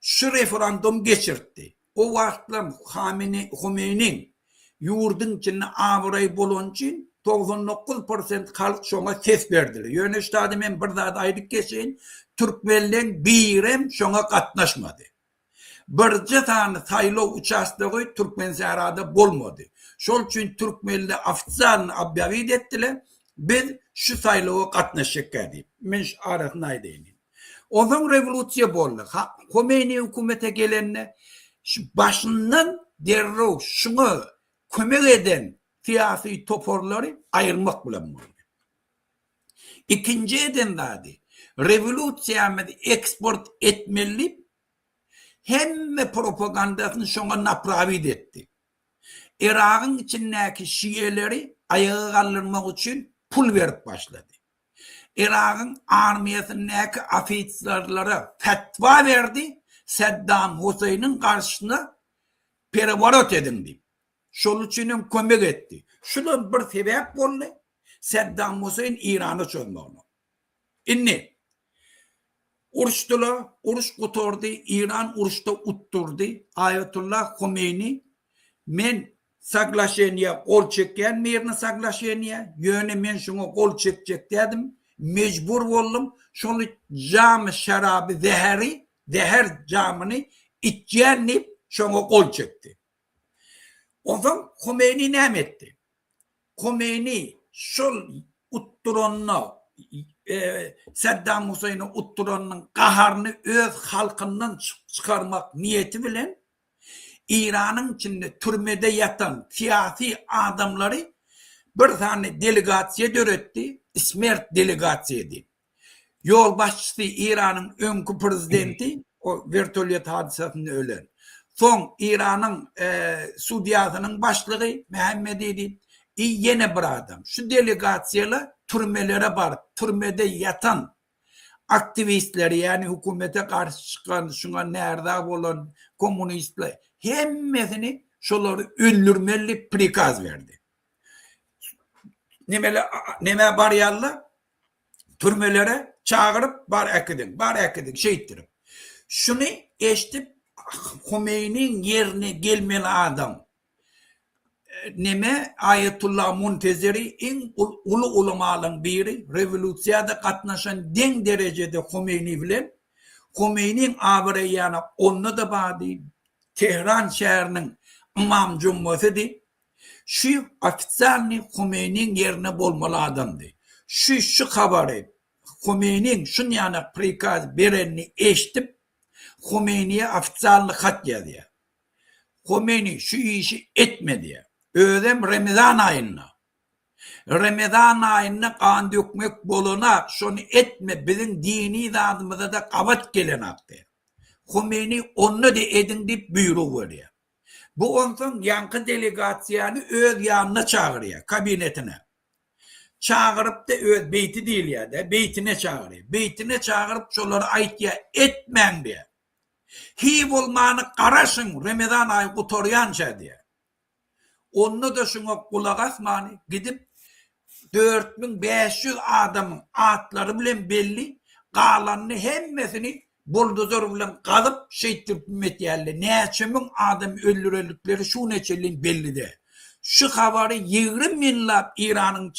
Şu referandum geçirdi. O vaktlar Khomeini'nin yurdun içinde avrayı bolon için 99% halk şona ses verdiler. Yönüştadi men bir zat aýdyp geçeyin, Türkmenlen birem şona katnaşmadı. Birce tane saýlaw uçaşdygy Türkmen şäherinde bolmady. Şol üçin Türkmenle afisarny abyavid etdiler. Biz şu saýlawa katnaşyk diýip. Men arasyny aýdym. Ondan revolüsiya boldy. Khomeini hükümete gelenle başından derrew şunu kömek eden siyasi toporları ayırmak bilen boldy. İkinci eden dadi revolüsiyamı eksport etmeli hemme propagandasını şuna napravid etti. Irak'ın içindeki Şiileri ayağa kaldırmak için pul verip başladı. Irak'ın armiyasındaki afisarlara fetva verdi. Saddam Hüseyin'in karşısına perevarot edin deyip. Şol üçin kömek etti. Şunun bir sebep boldy. Saddam Hüseyin İran'ı çözmeli. İnni uruştular, uruş kutordu, İran uruşta utturdu. Ayetullah Khomeini men saklaşeniye kol çekken merini saklaşeniye yöne men şuna kol çekecek dedim. Mecbur oldum. Şunu cam şarabı zehir camını içeceğini şuna kol çekti. O zaman Khomeini ne etti? Khomeini şu utturanına Saddam Hüseyin'in utturanının kaharını öz halkından çıkarmak niyeti bilen İran'ın içinde türmede yatan siyasi adamları bir tane delegasyon öğretti. İsmert delegasyonu. Yol başçısı İran'ın önkü prezidenti o vertolyot hadisesinde ölen. Son İran'ın Sudiyası'nın başlığı Mehmet idi. Yine bir adam. Şu delegasyonla türmelere var. Türmede yatan aktivistleri yani hükümete karşı çıkan şuna nerede olan komünistler hemmesini şunları öldürmeli prikaz verdi. Neme bariyalla türmelere çağırıp bar ekidin şeyittirip. Şunu eşitip Khomeini'nin yerine gelmeli adam. Neme Ayetullah Muntezeri en ulu ulamaların biri revolüsyada katnaşan den derecede Khomeini bilen Khomeini'nin avreyana onunla da bağlı Tehran şehrinin imam cumhuriyeti şu ofisyalni Khomeini'nin yerine bulmalı adamdı. Şu haberi Khomeini'nin şun yana prikaz berenini eşitip Khomeini'ye ofisyalni hat yazıyor. Khomeini şu işi etmedi ya. Ödem Ramazan ayına kan dökmek boluna şunu etme bizim dini zadımıza da kavat gelen aktı. Khomeini onu da edin deyip buyruğu veriyor. Bu ondan yankı delegasyonu öz yanına çağırıyor kabinetine. Çağırıp da öz beyti değil ya da beytine çağırıyor. Beytine çağırıp şunları ait ya etmen diye. Hiv olmanı karasın Ramazan ayı kutoryanca diye. Onu da şuna kulak asmanı gidip 4500 adamın atları bile belli kalanını hemmesini buldozor bile kalıp şeytirmek yerli. Neçemin adam öldürüldükleri şu neçelin belli de. Şu haberi 20 millat İran'ın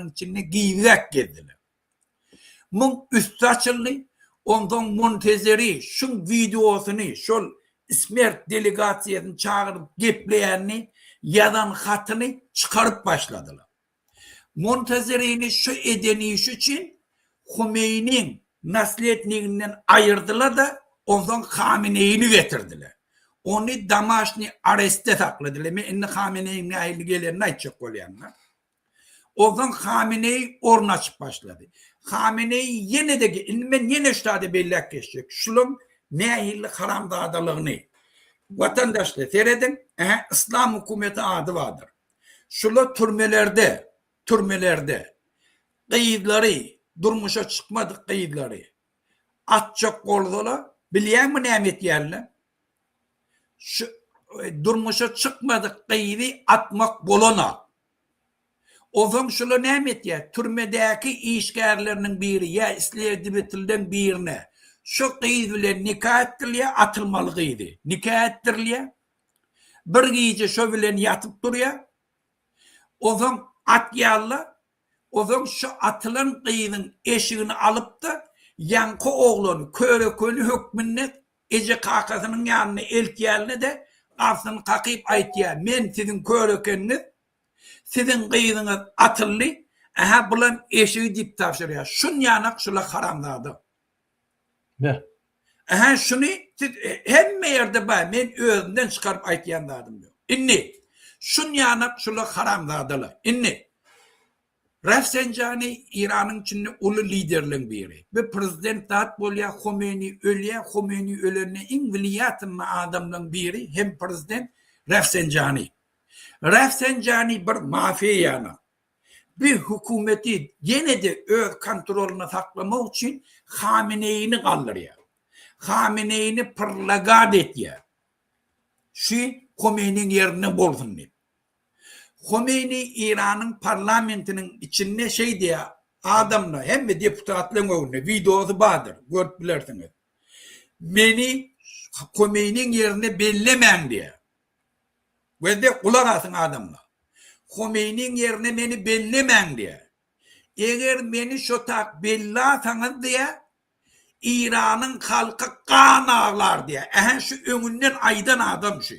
içinde giyvek geldiler. Mun üstü açıldı. Ondan Muntezeri şu videosunu şu İsmert delegasyonu çağırıp gepleyenini yadan hatını çıkarıp başladılar. Muntezeri'ni şu edeni iş için Khomeini'nin nasliyetliğinden ayırdılar da ondan Khamenei'ni getirdiler. Onu Damaşni areste sakladılar. Enne Khamenei'nin ahili gelen ayçak olayanlar. Ondan Khamenei orna açıp başladı. Khamenei yine de ben yine üstade bellek geçecek. Şulun nehirli haramdadalığını vatandaşlar seyredin. İslam hükümeti adı vardır. Şula türmelerde kıyıdları durmuşa çıkmadık kıyıdları atacak koldola bilen mi nimet yerle şu durmuşa çıkmadık kıyıdı atmak bolona o zaman şula nimet yer türmedeki işgərlerinin biri ya İslam bitilden birine şu kıyıd bile nikah ettirliye atılmalı kıyıdı. Nikah ettirliye bir giyece şu bile yatıp duruyor. O zaman at yalla o zaman şu atılan kıyıdın eşiğini alıp da yankı oğlanı körükönü hükmünne ece kakasının yanına elk yerine de karşısını kakayıp ait yer. Men sizin körükönünüz sizin kıyıdınız atıllı bulan eşiği dip tavşırıyor. Şun yanak şula haramladı. Ne? Şunu hem yerde ben özümden çıkarıp aytyanlardım diyor. İnni şun yanak şula haramladılar. İnni Rafsanjani İran'ın içinde ulu liderlerin biri. Ve prezident tat bolya Khomeini ölene İngilizatın adamların biri hem prezident Rafsanjani. Rafsanjani bir mafya yana. Bir hükümeti yine de öz kontrolüne saklamak için Khamenei'ni kaldırıyor. Khamenei'ni pırlagat ediyor. Şu Khomeini'nin yerine bulsun diye. Khomeini İran'ın parlamentinin içinde şey diye adamla hem de deputatların önüne videosu vardır. Görüp bilirsiniz. Beni Khomeini'nin yerine bellemen diye. Ve de kulak asın adamla. Khomeini'nin yerine beni bellemen diye. Eğer beni şu tak bellasınız diye İran'ın halkı kan ağlar diye. Şu önünden aydan adam şu.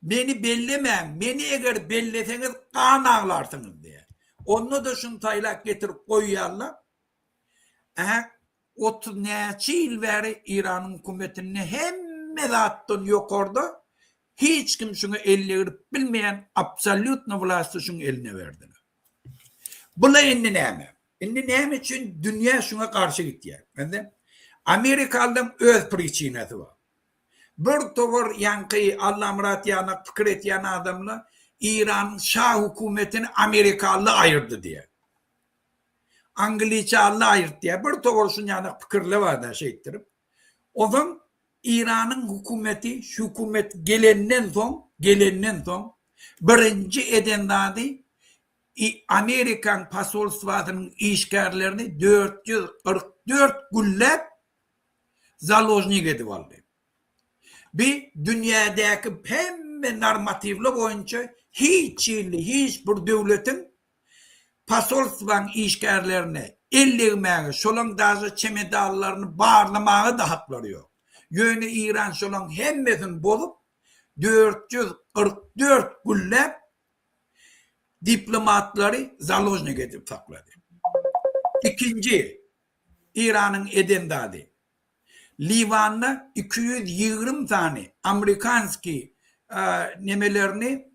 Beni bellemen, beni eğer belleseniz kan ağlarsınız diye. Onu da şunu taylak getirip koyuyorlar. 30 yıl beri İran'ın hükümetini hem zaten yok orada. Hiç kim şunu eline verip bilmeyen absolut vlası şunu eline verdiler. Bu da indi neyme? Indi neyme için dünya şuna karşı gitti. Yani. Amerikalı'nın öz priçinesi var. Bir tavır yankıyı Allah murat yana fikir etiyen adamla İran Şah hükümetini Amerikalı ayırdı diye. Angliçalı ayırdı diye. Bir tavır şun yana fikirli var da şey ettirip. O zaman İran'ın hükümeti, şu hükümet gelenden son birinci edendadi Amerikan pasolosluğunun işgallerini 444 güllep zalojnik edip aldı. Bir dünyadaki hem normatifli boyunca hiçbir devletin pasolosluğun işgallerini ellemeyi, şolun dazı çemedallarını bağlamağı da hakları yok. Yönü İran şolun hemmesini bolup 444 güllep diplomatları zalojnik edip sakladı. İkinci, İran'ın edendadı. Livan'da 220 tane Amerikanski nemelerini,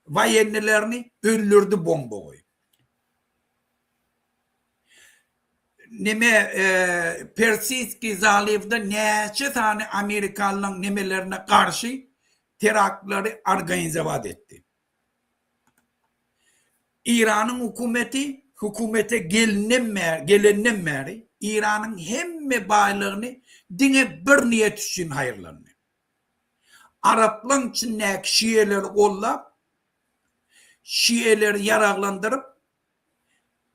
vayenlilerini öldürdü bomba koyup. Persiyski zalivde neçe tane Amerikalı'nın nemelerine karşı terakları organize etti. İran'ın hükümete gelenden beri İran'ın hem baylığını dine bir niyet için hayırlarını. Arapların içindeki Şiileri kollap, Şiileri yararlandırıp,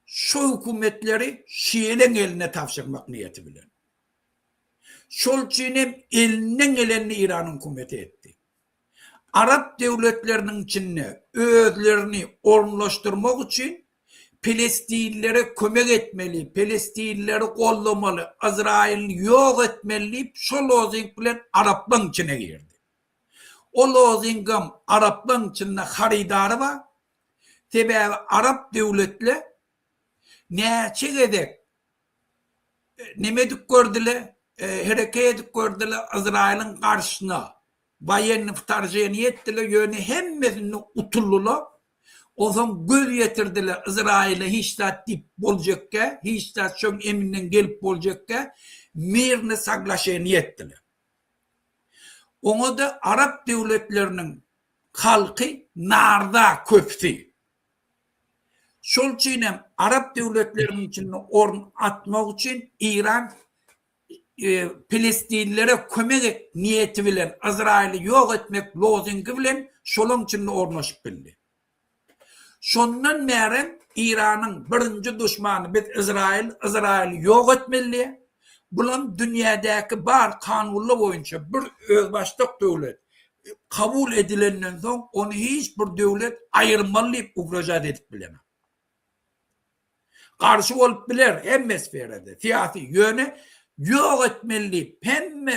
şu hükümetleri Şiilerin eline tavşırmak niyeti bilen. Şol için elinden geleni İran'ın hükümeti etti. Arap devletlerinin içinde özlerini orunlaştırmak için Filistinlilere kömek etmeli, Filistinlileri kollamalı, İsrail'i yok etmeli, şu lozing bilen Arapların içine girdi. O lozingin Arapların içinde haridarı var. Tabi Arap devletleri neçe edek nemedik gördüler, hareket gördüler İsrail'in karşısına. Bayenini tercihini ettiler, yönü hemmesini utullular. O zaman göz getirdiler İsrail'e hiç de dip olacakken, hiç de çok eminden gelip olacakken, mirini saklaşa niyettiler. Onu da Arap devletlerinin halkı narda köptü. Şol için Arap devletlerinin içinde orun atmak için İran Filistinlilere kömek niyeti bilen, İsrail'i yok etmek lozingi bilen şolun içinde ornaşıp bildi. Şondan beri İran'ın birinci düşmanı biz İsrail'i yok etmeli. Bunun dünyadaki bar kanunlu boyunca bir özbaşlık devlet kabul edilenden sonra onu hiçbir devlet ayırmalı ihracat edip bilemez. Karşı olup bilir hem mesferede siyasi yöne yok etmeli, hem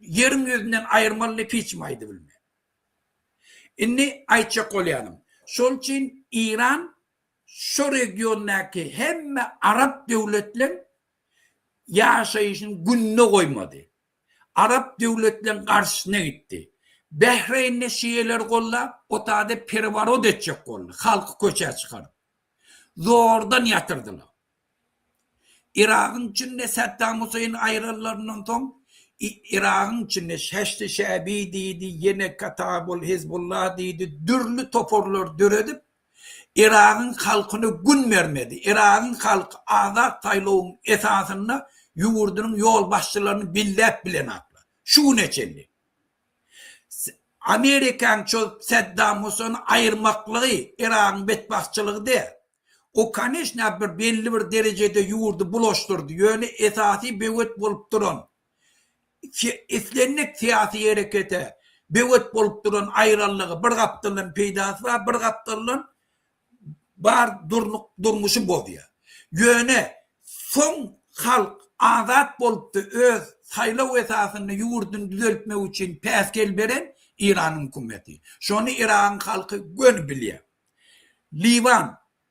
yerin yüzünden ayırmalı hiç maydı bilme. İnni ayçak olyanım. Şol için İran şu regiondaki hem Arap devletlerin yaşayışın gününe koymadı. Arap devletlerin karşısına gitti. Bahreyn'de Şiiler kolla, o tade pervarod edecek kolla. Halkı köçe çıkarıp. Zordan yatırdılar. Irak'ın içinde Saddam Hüseyin ayrılarından sonra Irak'ın içinde Şeşti Şebi deydi, yine Katabul Hizbullah deydi, dürlü toporlar döredip Irak'ın halkını gün vermedi. Irak'ın halkı azat taylığın esasında yurdunun yol başçılarını billep bilen akla. Şu neçeli. Amerikan çok Saddam Hüseyin ayırmaklığı İran betbaxçılığı de. O kanişne bir belli bir derecede yurdu bulaştırdı. Yönü esasi bevet bolup duran. İslenlik siyasi harekete bevet bolup duran ayrılığı bir kaptırlığın peydası var, bir kaptırlığın bar durmuşu bozuyor. Yönü son halk azat bolup da öz saylav esasını yurdun düzeltme için peskel veren İran hükümeti. Şonu İran halkı gön biliyor.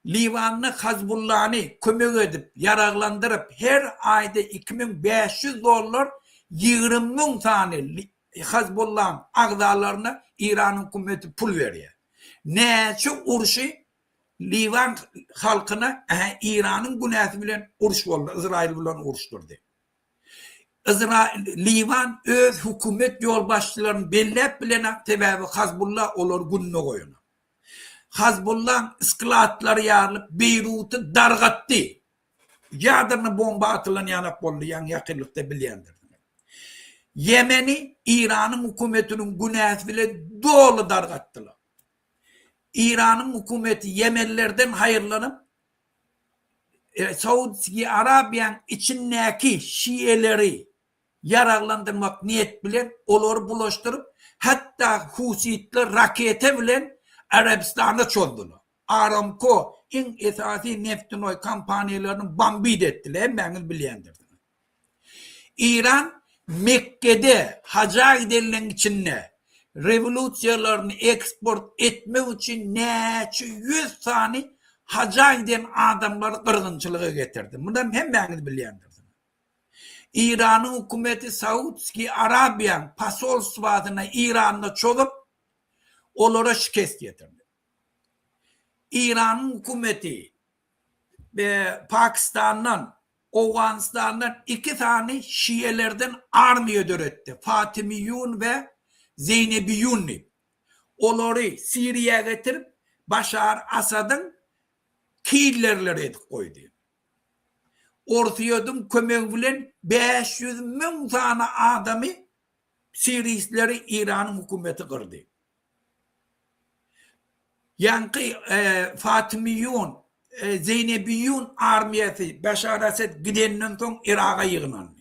Livan'ı Hizbullah'ını kömek edip, yararlandırıp her ayda 2500 dolar 20 tane Hizbullah'ın ağzalarına İran hükümeti pul veriyor. Neçe uruşu Livan halkına İran'ın günahı bilen uruş oldu. İsrail bilen uruşturdu. Livan öz hükümet yolbaşçılarını bellep bilen sebebi Hizbullah olur gününe koyunu. Hizbullah'ın iskilatları yarılıp Beyrut'u dargattı. Yadırını bomba atılan yanak oldu. Yan yakınlıkta bilendir. Yemen'i İran'ın hükümetinin günahı bile dolu dargattılar. İran'ın hükümeti Yemenlilerden hayırlanıp Saudi Arabiyan içindeki Şiileri yararlandırmak niyet bilen onları bulaştırıp hatta Husitler rakete bilen Arabistan'a çoldular. Aramco en esası neftinoy kampanyalarını bambid ettiler. Hemmeniz bilendir. İran Mekke'de hacca gidilen içinde revolüsyalarını eksport etmek için neçe 100 tane hacca giden adamları kırgınçılığa getirdi. Bundan hemmeniz bilendir. İran'ın hükümeti Saudi Arabiyan pasolsvadına İran'la çolup onlara şikayet getirdi. İran'ın hükümeti Pakistan'dan, Afganistan'dan 2 tane Şiilerden armiye döretti. Fatimiyun ve Zeynepiyunni. Onları Suriye'ye getirip Başar Asad'ın killerleri edip koydu. Ortayodun kömeği bilen 500 bin tane adamı Siriyistleri İran'ın hükümeti kırdı. Yankı Fatimiyun, Zeynepiyun armiyeti Başar Asad gidenden son Irak'a yığınandı.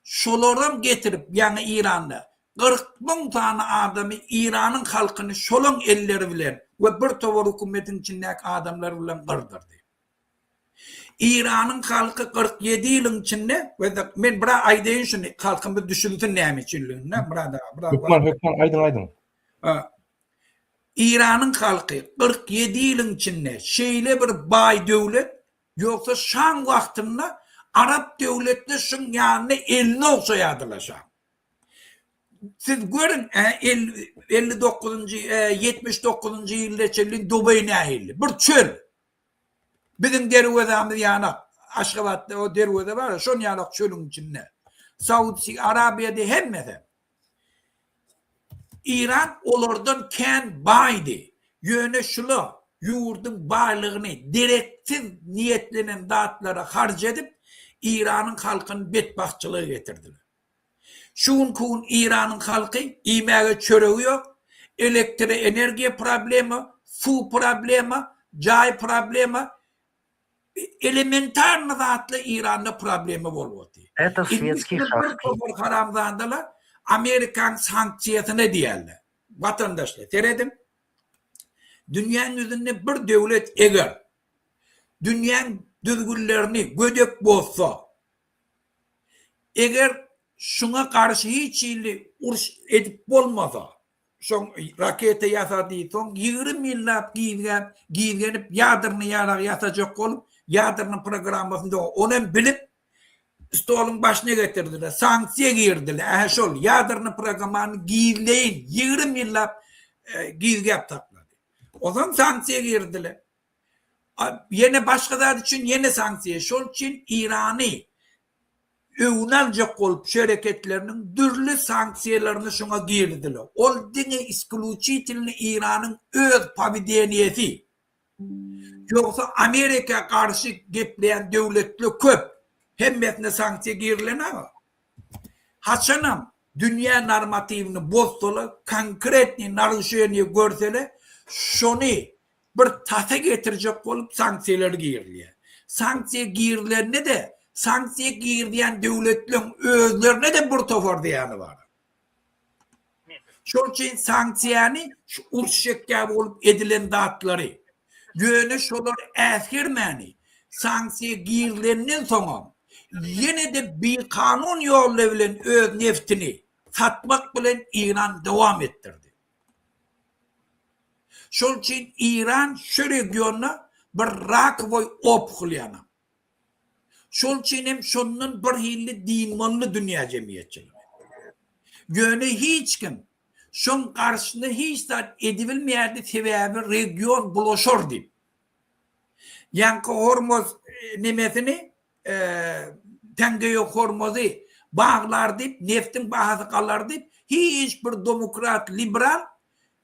Şolarım getirip yani İran'da 40 bin tane adamı İran'ın halkını şolun elleri bilen ve bir tovar hükümetin içindeki adamlar bilen kırdırdı. İran'ın halkı 47 yılın içinde ve ben bırak aydeyin şunu halkımı düşündüğün neyim içinliğine Hükman aydın. İran'ın halkı 47 yılın içinde şeyle bir bay devlet yoksa Şam vaktinde Arap devletli şun yanına eline olsa yadılaşan. Siz görün 79. yılda çelin Dubai'ne ahilli. Bir çöl. Bizim dervezamız yanak. Aşkabat'ta o derveze var ya şun yanak çölün içinde. Saudi Arabia'da hemmede. İran onlardan ken baydı. Yöne şunu yurdun bağlığını direksiz niyetlenen dağıtlara harcedip İran'ın halkını bedbahtçılığı getirdiler. Şun kun İran'ın halkı imeğe çöreği yok. Elektrik enerji problemi, su problemi, cay problemi, elementar dağıtlı İran'da problemi oluyor. Это светский шаг. Haramzandalar Amerikan sanksiyasını diyorlar. Vatandaşlar seyredin. Dünyanın yüzünde bir devlet eğer dünyanın düzgünlerini gödek bozsa eğer şuna karşı hiç uğraş edip olmasa son rakete yasadığı son 20 milyar giygenip yadırını yarar yatacak olup yadırının programında onu bilip stolun başına getirdiler. Sanksiye girdiler. Şol yadırının programını giyleyin 20 milyar giyge takladı. O zaman sanksiye girdiler. Yine başkaları için yine sanksiye. Şol için İran'ı övünalcak olup şirketlerinin türlü sanksiyelerini şuna girdiler. Olduğunu iskuluçitilini İran'ın öz pavideniyeti. Yoksa Amerika karşı gepleyen devletli köp hemmesine sanksiye girilen ama Haçanım dünya normativini bozsalar, konkretni naruşeni görseler, şonu bir tata getirecek olup sanksiyalar giyirliyor. Sanksiya giyirlerine de, sanksiya giyirdiyen devletlerin özlerine de bir tofor diyeni var. Şol için sanksiyani şu urşekka olup edilen dağıtları, yöne şolar eskirmeni, sanksiya giyirlerinin sonra, yine de bir kanun yolla bilen öz neftini satmak bilen İran devam ettirdi. Şol için İran şu regionuna bir rakvoy opkulyana. Şol için hem şunun bir hilli dinmanlı dünya cemiyetçiliği. Yöne hiç kim şun karşısında hiç zat edibilmeyerdi sebebi region bulaşır deyip. Yankı Hormuz nemesini Tengeyo Hormuz'u bağlar deyip, neftin bahası kalır deyip, hiçbir demokrat, liberal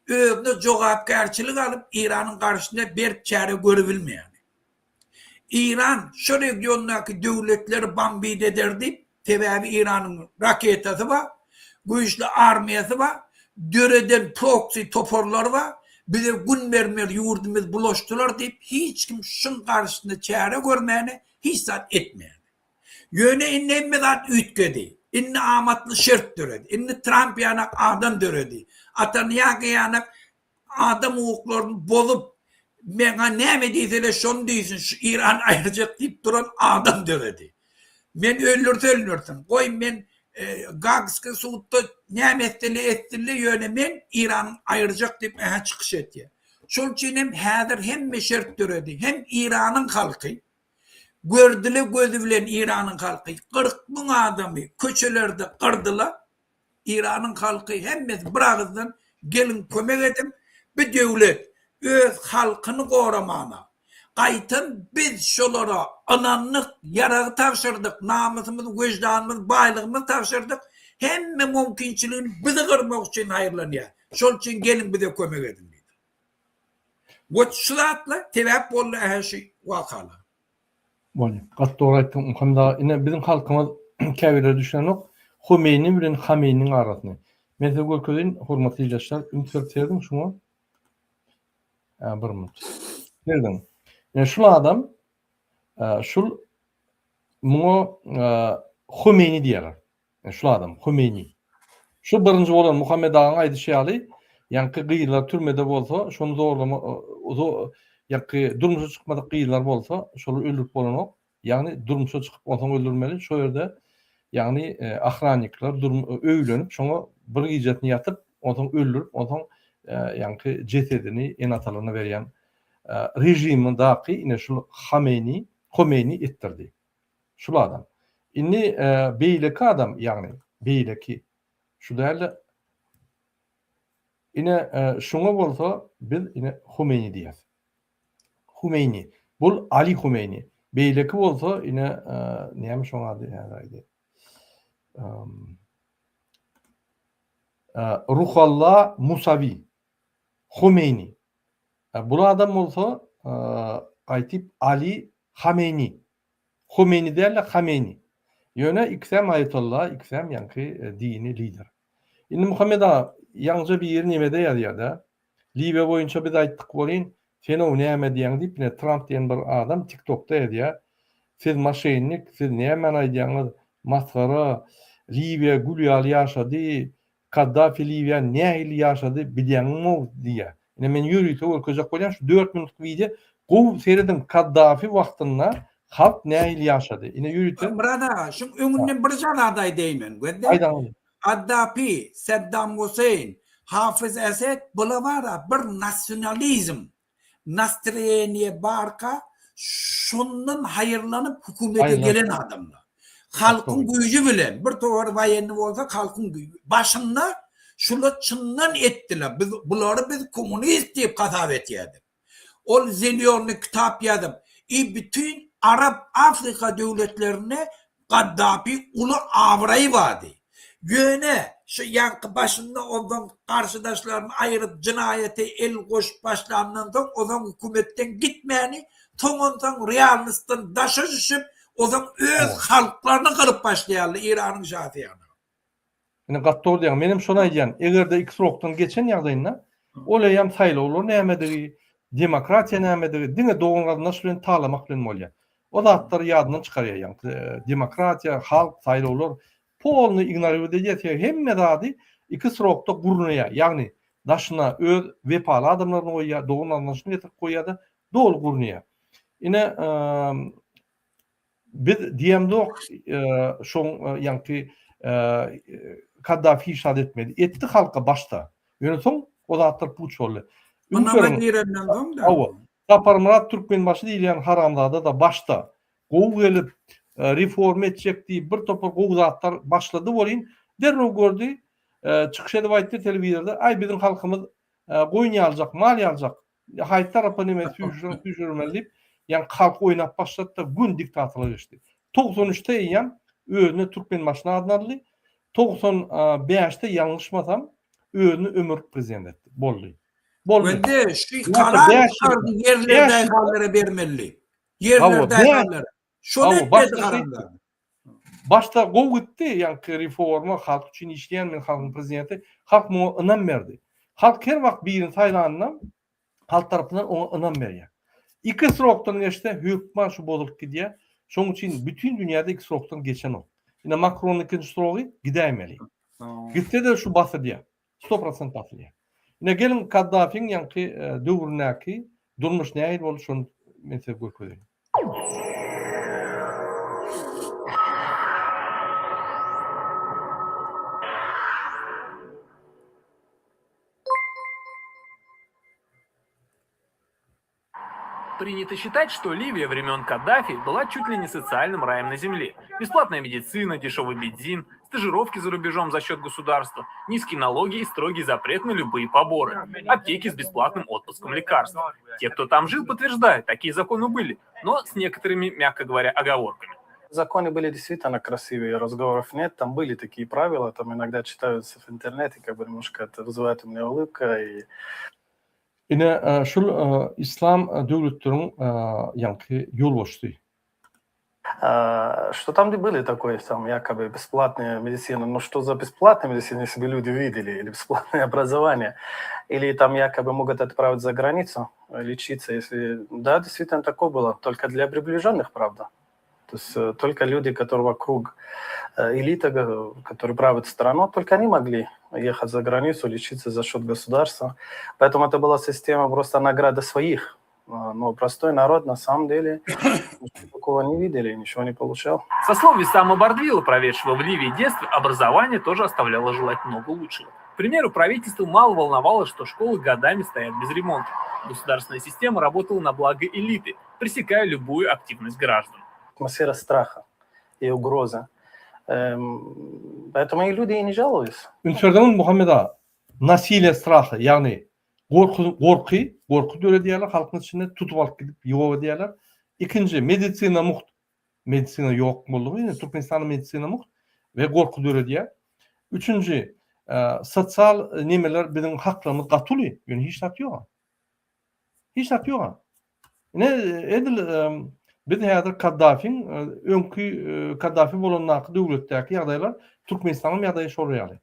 özüne cevapkarçılık alıp İran'ın karşısında bir çare görebilmeyen. İran şu regiondaki devletleri bambit eder deyip, sebebi İran'ın raketası var, güçlü armiyası var, döreden proxy toporları var, bir de gün mermer yurdumuz bulaştılar deyip, hiç kim şun karşısında çare görmeyene, hiç zat etmeyen. Yöne inne emmedat ütkedi. İnne amatlı şert döredi. İnne Trump yanak adam döredi. Atan yanak adam hukuklarını bolup mena ne mi deysele şunu deysin şu İran ayıracak deyip duran adam döredi. Men öldürsün. Koy men Gagskı Suud'da ne metteli yöne men İran ayıracak deyip çıkış etti. Şol için hem şert döredi. Hem İran'ın halkı gördüle gözü bilen İran'ın halkı 40 bin adamı köçelerde kırdılar. İran'ın halkı hemmesi bir ağızdan gelin kömek edin bir devlet öz halkını korumana. Kaytın biz şolara ananlık yarağı tavşırdık. Namusumuz, vicdanımız, baylığımız tavşırdık. Hemme mümkünçiliğini bizi kırmak için hayırlanıyor. Şol için gelin bize kömek edin. Bu şulatla tevap oldu her şey vakalı. Bolýar. Gat dogry aýtdyň. Muhammed ine bizim halkymyz käbirler düşen ok. Khomeini bilen Khamenei'nin arasyny. Men size görkezin hormatly ýaşlar ünsürt berdim şuňa. Bir minut. Berdim. Yani şul adam şul muňa Khomeini diýerler. Yani şul adam Khomeini. Şu birinji bolan Muhammed Aga'nın aýdyşy ýanky gyýylar türmede bolsa, şonu zorlama ýa-ki durmuşa çykmadyk gyýylar bolsa, şolu öldürip bolan ok. Ýagny durmuşa çykyp ondan öldürmeli. Şo ýerde ýagny ahranikler öýlenip, şoňa bir gyýjatny ýatyp, ondan öldürip, ondan ýanky jesedini enatalyna berýän rejimiň daky ine şu Khomeini etdirdi. Şul adam. Inni beýleki adam ýagny beýleki şu däli ine şoňa bolsa biz ine Khomeini diýär. Khomeini. Bul Ali Khomeini. Beýleki bolsa ine näme şoň ady ýa-da Ruhollah Musavi. Khomeini. Bu adam bolsa aýtyp Ali Khamenei. Khomeini däl Khamenei. Ýöne iksem ayetullah, iksem ýanky dini lider. Indi Muhammed ýaňja bir ýer nimede ýazýar-da. Libiýa boýunça biz aýtdyk bolýan, seni o näme diýen diýip, Trump diýen bir adam TikTok'ta ýazýar. Siz maşennik, siz näme aýdýaňyz? Masgara, Libiýa gülýal ýaşady, Kaddafi Libiýa nähil ýaşady bilýäňmi diýär. Ine men ýürüýte görkezek bolýan şu 4 minutlyk video, gowy seredim Kaddafi wagtynda halk nähil ýaşady. Ine ýürüýte. Burada şu öňünden bir jana aday diýmen. Aýdan. Kaddafi, Saddam Hussein, Hafız Esed bulara bir nasyonalizm, nastriyeniye barka şundan hayırlanıp hükümete gelen adamlar. Halkın gücü bilen bir tovar bayenli olsa halkın gücü. Başında şunu çından ettiler. Bunları biz komünist deyip kasap etiyorduk. O Zelyonlu kitap yazdım. Bütün Arap Afrika devletlerine Kaddafi ulu avrayı vardı. Yöne şu yankı başında ondan karşıdaşlarını ayırıp cinayete el koş başlarından sonra o zaman hükümetten gitmeyeni ondan realist'ten daşa düşüp o zaman öz halklarını kırıp başlayalı İran'ın şafiyanı. Ine gattor diýen menim şonu aýdýan, egerde iki sorokdan geçen ýagdaýynda olaýam saýlawlar nämedir, demokratiýa nämedir, diňe doğan nasıl bilen talamak bilen bolýar. O zatlar ýadyna çykarýar. Demokratiýa, halk, saýlawlar polny ignorýa edýär. Hemme zady iki sorokda gurunýar. Ýagny daşyna öz wepaly adamlaryny goýýar, doğan anlaşyny getirip goýýar, dol gurunýar. Ine biz diýemde şoň ýanky Kaddafi işaret etmedi. Etti halka başta. Yönetim o zatlar puç oldu. Anama diýerenden soň da. Awa. Saparmurat Türkmenbaşy diýilen haramzada da başta. Gowy gelip reform etjekdi, bir topar gowy zatlar başlady bolýan. Derrüw gördü. Çykyş edip aýtdy telewizorda, "Ay bizim halkymız goýun ýaljak, mal ýaljak. Haýt tarapy neme süýjürmeli." Yani halk oynap başladı da gün diktatörlüğe geçti. 93'te ýan özüne Türkmenbaşyna adlandy. 95'te ýalňyşmasam özüni ömür prezident etdi. Boldy. Wende şu karar çıkardı yerlerden hallere bermeli. Yerlerden hallere. Şonu etmedi karanlar. Başta gow gitdi, ýa-ni reforma halk üçin işleyen men halkyň prezidenti, halk muňa ynam berdi. Halk her wagt birini saýlanyndan halk tarapyndan oňa ynam berýär. İki sorokdan geçti, hükümet şu bozulup gidiyor. Şoň üçin bütün dünyada iki sorokdan geçen o. Ine Macron'un ikinci sorogy gidämeli. Gitse de şu basydýar. 100% basydýar. Ine gelin Kaddafiň ýanky döwründäki durmuş näil bolup şonu men size görkezýär. Принято считать, что Ливия времен Каддафи была чуть ли не социальным раем на земле. Бесплатная медицина, дешевый бензин, стажировки за рубежом за счет государства, низкие налоги и строгий запрет на любые поборы, аптеки с бесплатным отпуском лекарств. Те, кто там жил, подтверждают, такие законы были, но с некоторыми, мягко говоря, оговорками. Законы были действительно красивые, разговоров нет, там были такие правила, там иногда читаются в интернете, как бы немножко это вызывает у меня улыбка. И... Ine şul İslam döwletleriniň ýanky ýolbaşçy. Что там были такое, там якобы бесплатная медицина, но что за бесплатная медицина, если бы люди видели, или бесплатное образование, или там якобы могут отправить за границу лечиться, если... Да, действительно такое было, только для приближенных, правда. То есть только люди, которые вокруг элита, которые правят страну, только они могли ехать за границу, лечиться за счет государства. Поэтому это была система просто награды своих. Но простой народ на самом деле ничего такого не видели, ничего не получал. Со слов Виссама Бардвила, проведшего в Ливии детстве, образование тоже оставляло желать много лучшего. К примеру, правительству мало волновало, что школы годами стоят без ремонта. Государственная система работала на благо элиты, пресекая любую активность граждан. Атмосфера страха и угрозы. Поэтому и люди и не жалуются. Ünferden Muhammed'a nasile strahı, yani korku döredýärler, halkyň içinde tutup alyp gidip ýowa diýerler. İkinci, medisina muht. Medisina ýok boldugy, Türkmenistanyň medisina muht we korku döredýär. Üçüncü, sosial nemeler biziň haklarymyz gatyly, ýöne hiç zat ýok. Hiç zat ýok. Ne edil biz häzir Kaddafiň öňkü Kaddafi bolanlaky döwletdäki ýagdaýlar Türkmenistanyň ýagdaýy şolýar.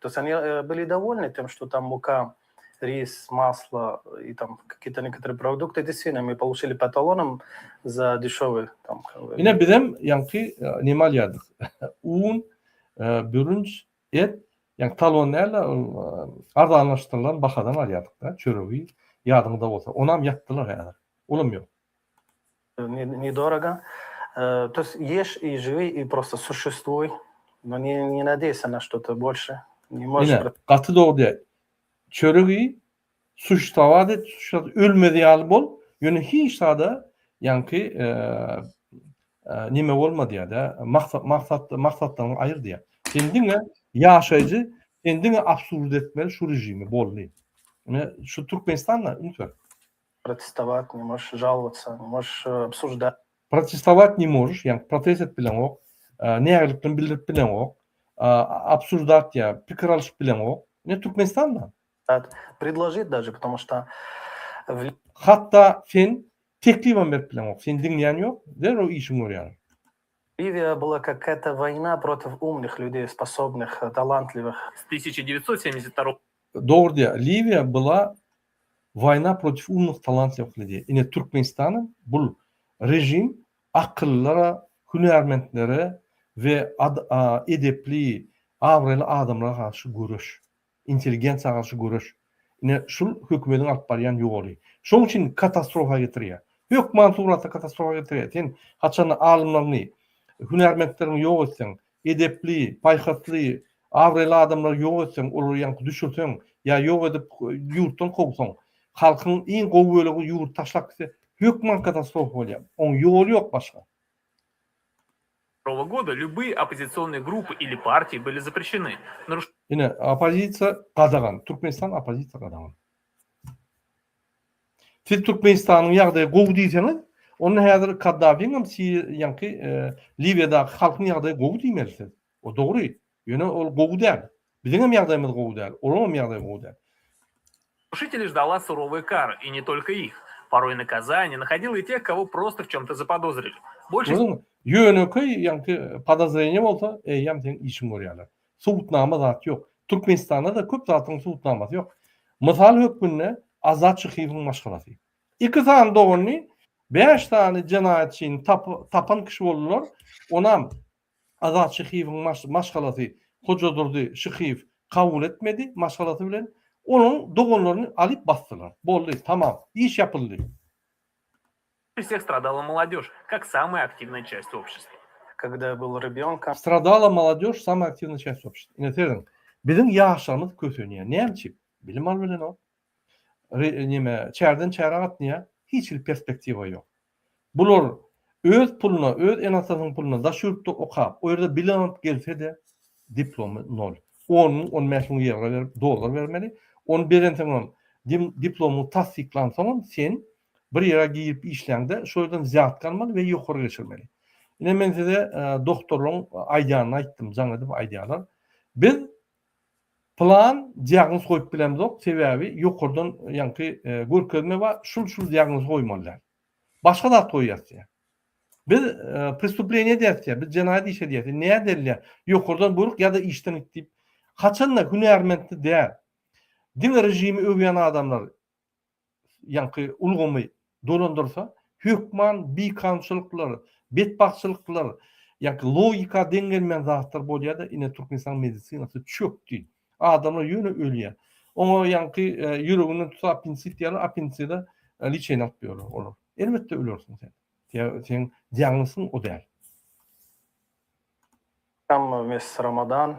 То есть они были довольны тем, что там мука, рис, масло и там какие-то некоторые продукты. Действительно, мы получили по талонам за дешевые. Там, Yine bizim yankı nemal yadık. Un, bürünç, et, yani talonlarla ardalaştırılan bakadan alyadık da. Çörüğü yadığında olsa. Onam yaptılar yani. Olamıyor. Недорого. То есть ешь и живи, и просто существуй. Но не надейся на что-то больше. Yine katı doğru diye. Çörüğü suçtavad et, ölmedi yalı bol. Yönü hiç da yankı nime olmadı ya da maksatlarını ayır diye. Kendine yaşayıcı, kendine absurd etmeli şu rejimi bollu. Yani şu Türkmenistan'la lütfen. Протестовать, не можешь жаловаться, не можешь обсуждать. Протестовать не можешь, yani protest et bilen ok, näherlikden bildirip bilen ok, absurdat ya, pikir alyş bilen ok. Ne Türkmenistan'da? Предложить даже, потому что... Hatta sen teklifan berip bilen ok, sen dinleyen yok, der o işin gör yani. Ливия была какая-то война против умных людей, способных, талантливых. С 1972 Doğru diye. Liviya была война против умных, талантливых людей. Yine Türkmenistan'ın bu rejim akıllara, hünermentlere ve edepli, avreli adamlara karşı görüş. İnteligensiya karşı görüş. Yine şul hükümetin alıp barayan yolu. Şunun için katastrofa getiriyor. Hükümet surata katastrofa getiriyor. Sen haçan alimlerini, hünermentlerini yok etsen, edepli, paykatlı, avreli adamlar yok etsen, olur yankı düşürsen, ya yok edip yurttan kovsan, halkın en gowy bölegi yurt taşlap gitse, hükümet katastrofa bolýar. Onun yolu yok başka. года любые оппозиционные группы или партии были запрещены. Yine opozisiya qadagan, Türkmenistan opozisiya qadagan. Siz Türkmenistan'ın ýagdaýy gowy diýseňiz, onu häzir Kaddafiň hem ýanky Liviýadaky halkyň ýagdaýy gowy diýmelisiniz. O dogry. Ýöne ol gowy däl. Biziň hem ýagdaýymyz gowy däl. Olaryň ýagdaýy gowy däl. Нарушителей ждала суровая кара, и не только их. Порой наказание находило и тех, кого просто в чем-то заподозрили. Больше Ýöneköy ýanky podozrenie bolsa, eýem sen işin görýärler. Suwutnama zat ýok. Türkmenistanda da köp zatyň suwutnamasy ýok. Mysal hökmünde Azat Şyhypyň maşgalasy. 2 sany dogany 5 tane jenaýatçyny tapan kişi boldular. Onam Azat Şyhypyň maşgalasy hojadurdy, Şyhyp kabul etmedi maşgalasy bilen. Onun dogonlaryny alyp bastılar. Boldy, tamam, iş yapıldı. всех страдала молодежь, как самая активная часть общества. Когда я был ребенком, Stradala молодежь, самая активная часть общества. Ine bizim yaşlarımız kötünüyor. Neymiş? Bilim al bilen o. Nime, çerden çere atnıya hiç bir perspektiva yok. Bular öz puluna, öz enasasının puluna da şurtta okap, o yerde bilim alıp gelse de diplomu nol. On meşhur yerler dolar vermeli. On beren tamam diplomu tasdiklansa sen bir yere giyip işlendi, şöyle ziyat kalmalı ve yukarı geçirmeli. Yine men size doktorun aydiyanını aytdım, zanladım aydiyalar. Biz plan diagnoz koyup bilemiz yok, sebebi yukarıdan yankı görkezme ve şul diagnoz koymalılar. Başka da koyuyoruz ya. Biz prestüpleniye deriz ya, biz cenayet işe deriz. Neye derler? Yukarıdan buyruk ya da işten ittip. Kaçanla hünermentli değil. Din rejimi öveyen adamlar yankı ulgamy dolandırsa, hükman, bikançılıklar, betbakçılıklar, yankı logika dengelmeyen zatlar bolýar da ine Türkmenistan medisinasy çökdi. Adamlar ýöne ölýär. Oňa yankı ýüregini tutup apendit ýaly, apenditside liçen atýar olar. Elbetde ölersin sen. Sen diagnozyň o däl. там месяц Рамадан,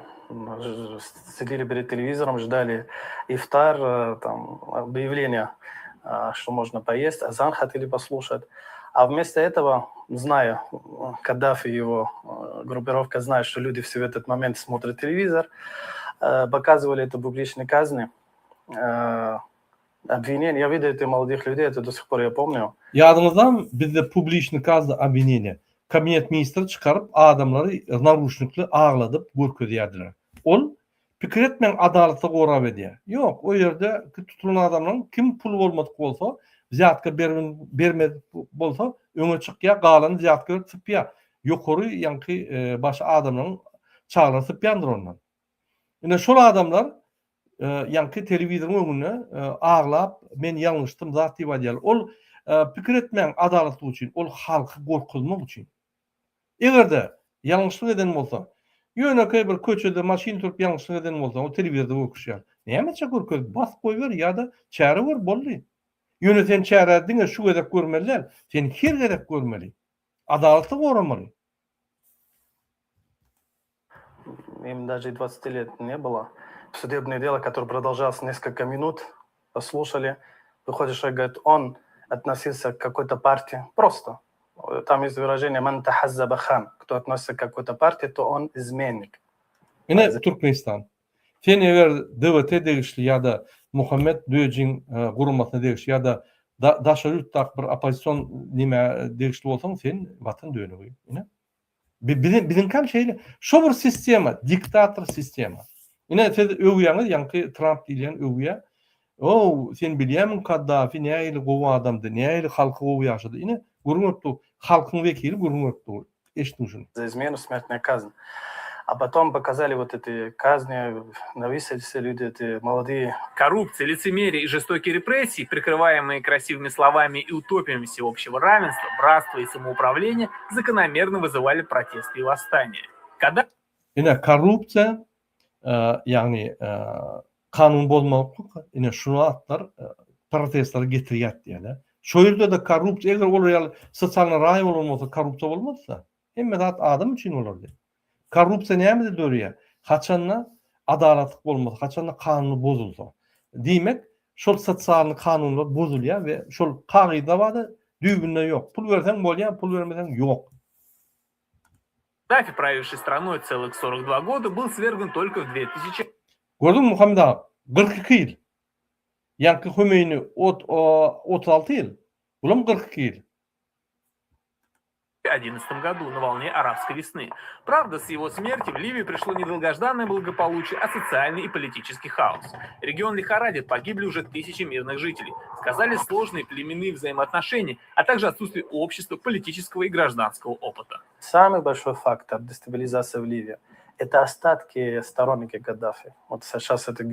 сидели перед телевизором, ждали ифтар, там объявление, что можно поесть, азан хотели послушать. А вместо этого, зная, Каддафи и его группировка знает, что люди все в этот момент смотрят телевизор, показывали это публичные казни, обвинения. Я видел этих молодых людей, это до сих пор я помню. Ýadymyzdan bizde publiçni kazda abinene. Kabinet ministri çıkarıp adamları naruşnikli ağladıp görkezýärdiler. Ol pikir etmeň adalatly gorap edýär. Ýok, o ýerde tutulan adamlaryň kim pul bolmadyk bolsa, ziyatka bermedi bolsa, öňe çykýar, galan ziyatka çypýar. Ýokary ýanky başga adamlaryň çağrı çypýandyr ondan. Ine şol adamlar ýanky telewizion öňünde ağlap, men ýalňyşdym zat diýip edýär. Ol pikir etmeň adalatly üçin, ol halky gorkuzmak üçin. Egerde ýalňyşlyk eden bolsa, ýöneköy bir köçede maşin turup ýalňyşlyk eden bolsa, o telewizorda görküşýär. Näme görkez? Bas goýber ýa-da çäre ber boldy. Ýöne sen çäre diňe şu gedek görmeliler, sen her gedek görmeli. Adalatly goramaly. Им даже 20 лет не было. Судебное дело, которое продолжалось несколько минут, послушали. Выходит, что говорит, он относился к какой-то партии. Просто. Там есть выражение «ман тахаззаба хан». Кто относится к какой-то партии, то он изменник. Ine Türkmenistan. Sen eger DVT degişli ýa-da Muhammed Döjin gurulmasyna degişli ýa-da daşarut bir opozisiýon nime degişli bolsaň, sen watan döňügi. Ine bizim kam şeýle şo bir sistema, diktator sistema. Ine siz öwýäňiz ýanky Trump diýen öwýä. O sen bilýärmi Kaddafi näýeli gowy adamdy, näýeli halky gowy ýaşady. Ine gurulmapdy, halkyň wekili gurulmapdy. eşitmişsin. За измену смертная казнь. А потом показали вот эти казни, навесились люди, эти молодые. Коррупция, лицемерие и жестокие репрессии, прикрываемые красивыми словами и утопиями всеобщего равенства, братства и самоуправления, закономерно вызывали протесты и восстания. Когда Yine korrupsiya, yani kanun bozmak, yine şunu atlar, protestler getiriyat diye. Şu yerde de korrupsiya, eğer olur sosyal raya olmasa, korrupsiya olmazsa, hem de adam için olur diye. Korrupsiya neyimiz dörüye? Kaçanla adaletlik olmaz, kaçanla kanunu bozulsa. Demek, şol sosyal kanunlar bozuluyor ve şol kaide vardı, düğünde yok. Pul versen bolya, pul vermesen yok. Каддафи, правивший страной целых 42 года, был свергнут только в 2000. Gördün mü Muhammed abi? 42 yıl. Yankı Hümeyni 36 yıl. Ulan 42 yıl. 2011 году на волне арабской весны. Правда, с его смерти в Ливии пришло не долгожданное благополучие, а социальный и политический хаос. Регион лихорадит, погибли уже тысячи мирных жителей. Сказались сложные племенные взаимоотношения, а также отсутствие общества, политического и гражданского опыта. Самый большой фактор дестабилизации в Ливии – это остатки сторонники Каддафи. Вот сейчас это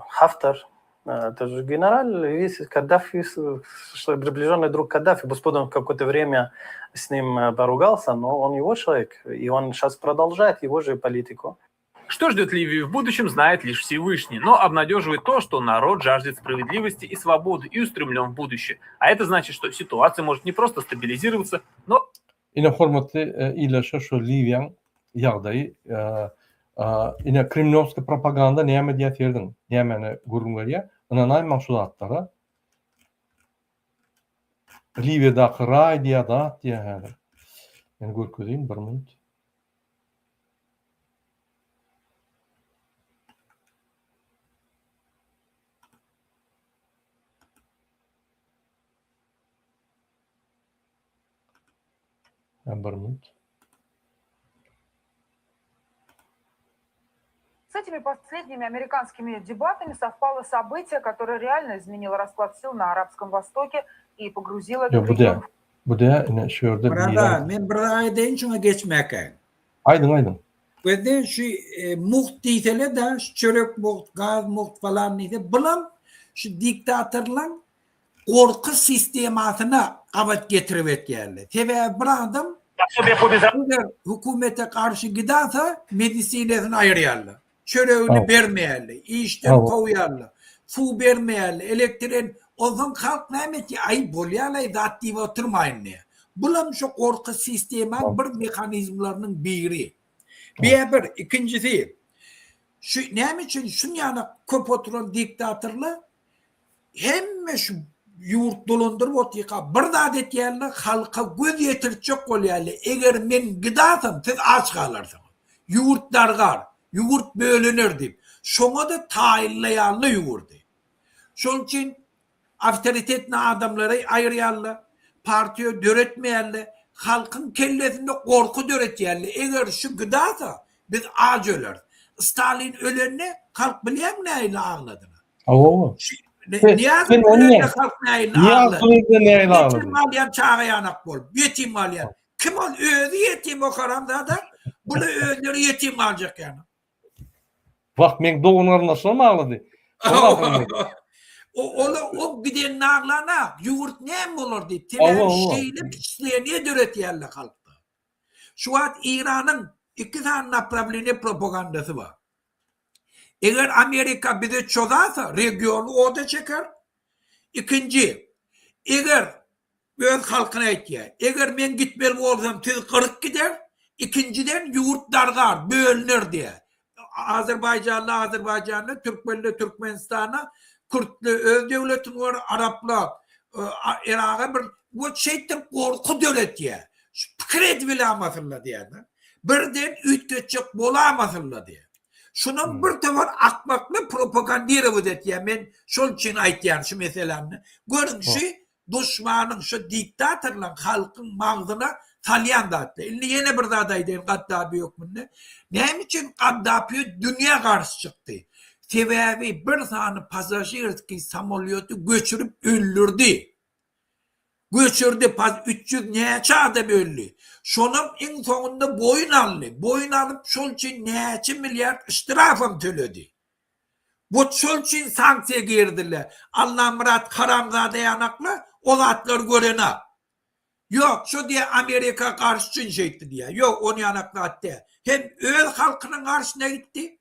Хафтар, это же генерал, весь Каддафи, что приближенный друг Каддафи. Господин какое-то время с ним поругался, но он его человек, и он сейчас продолжает его же политику. Что ждет Ливию в будущем, знает лишь Всевышний, но обнадеживает то, что народ жаждет справедливости и свободы и устремлен в будущее. А это значит, что ситуация может не просто стабилизироваться, но... Yine hormatly iyileşe şu Liviyan yağdayı yine Kremlovski propaganda neyme diye verdin. Neyme gurgunlarya. Ananay mahsulatlara Liviyadaki ray diye da diye hali. Yani gurkudayım bir minut. Bir minut. С этими последними американскими дебатами совпало событие, которое реально изменило расклад сил на Арабском Востоке и погрузило этот регион. Bu da yine şurada bir Burada men bir aydan şuna geçmeken. Aydın. Ve de şu muhtitele de çörek muht, gaz muht falan neydi. Bulam şu diktatörler korku sistemasına kavat getirip etkilerle. Tebe bir adam hükümete karşı giderse medisinesini ayırıyorlar. Çöreğini vermeyerler, işten koyuyorlar, su vermeyerler, elektriğin o zaman halk neymiş ki ayıp oluyorlar, zattiği oturmayın diye. Bulam şu korku sistemi bir mekanizmalarının biri. Bir, ikincisi, şu neymiş için şun yana köp oturan diktatörler hem şu yurt dolandırıp oturuyor. Bir de adet yerler halka göz yetirecek oluyorlar. Eğer men gidersem siz aç kalırsınız. Yurtlar var. Yurt bölünür deyip. Şuna da tayinlayanlı yurdu. Şunun için avtoritetli adamları ayırıyorlar. Partiye döretmeyenler. Halkın kellesinde korku döretmeyenler. Eğer şu giderse biz aç ölürüz. Stalin ölenine halk biliyor mu neyle ağladığını? Niye halk neyle ağladı? Yetim alyan çağı yanak bol. Yetim alyan. Kim ol? Özü yetim o karamda da. Bunu özleri yetim alacak yani. Bak men doğunlar nasıl mı ağladı? O giden ağlana yurt ne mi olur deyip. Temel şeyle piçliğine döretiyerler halkta. Şu an İran'ın iki tane problemi propagandası var. Eğer Amerika bizi çözerse regionu o da çeker. İkinci, eğer öz halkına etkiler. Eğer ben gitmeli olsam siz kırık gider. İkinciden yurtlar bölünür diye. Azerbaycanlı, Türkmenli, Türkmenistan'a, Kürtlü, öz devletin var, Araplı, Irak'a bir bu şeyden korku devlet diye. Kredi bile almasınlar diye. Birden ütçecek bulamasınlar diye. Şunun bir de var akmaklı propagandira bu diye. Ben şol için aytyan şu meselemni. Görün şu düşmanın şu diktatörlerin halkın mağdına talyan da attı. Yine bir daha daydı Kaddafi yok bunun. Ne için Kaddafi dünya karşı çıktı? Sebebi bir tane pasajir ki samolyotu göçürüp öldürdü. Göçürdü pas 300 neçe adam öldü. Şonun en sonunda boyun aldı. Boyun alıp şol için neçe milyar istirafım töledi. Bu şol için sanksiya girdiler. Allah Murat Karamzade yanakla o zatlar görene. Yok şu diye Amerika karşı şeydi diye. Yok onu yanakla attı. Hem öl halkının karşısına gitti.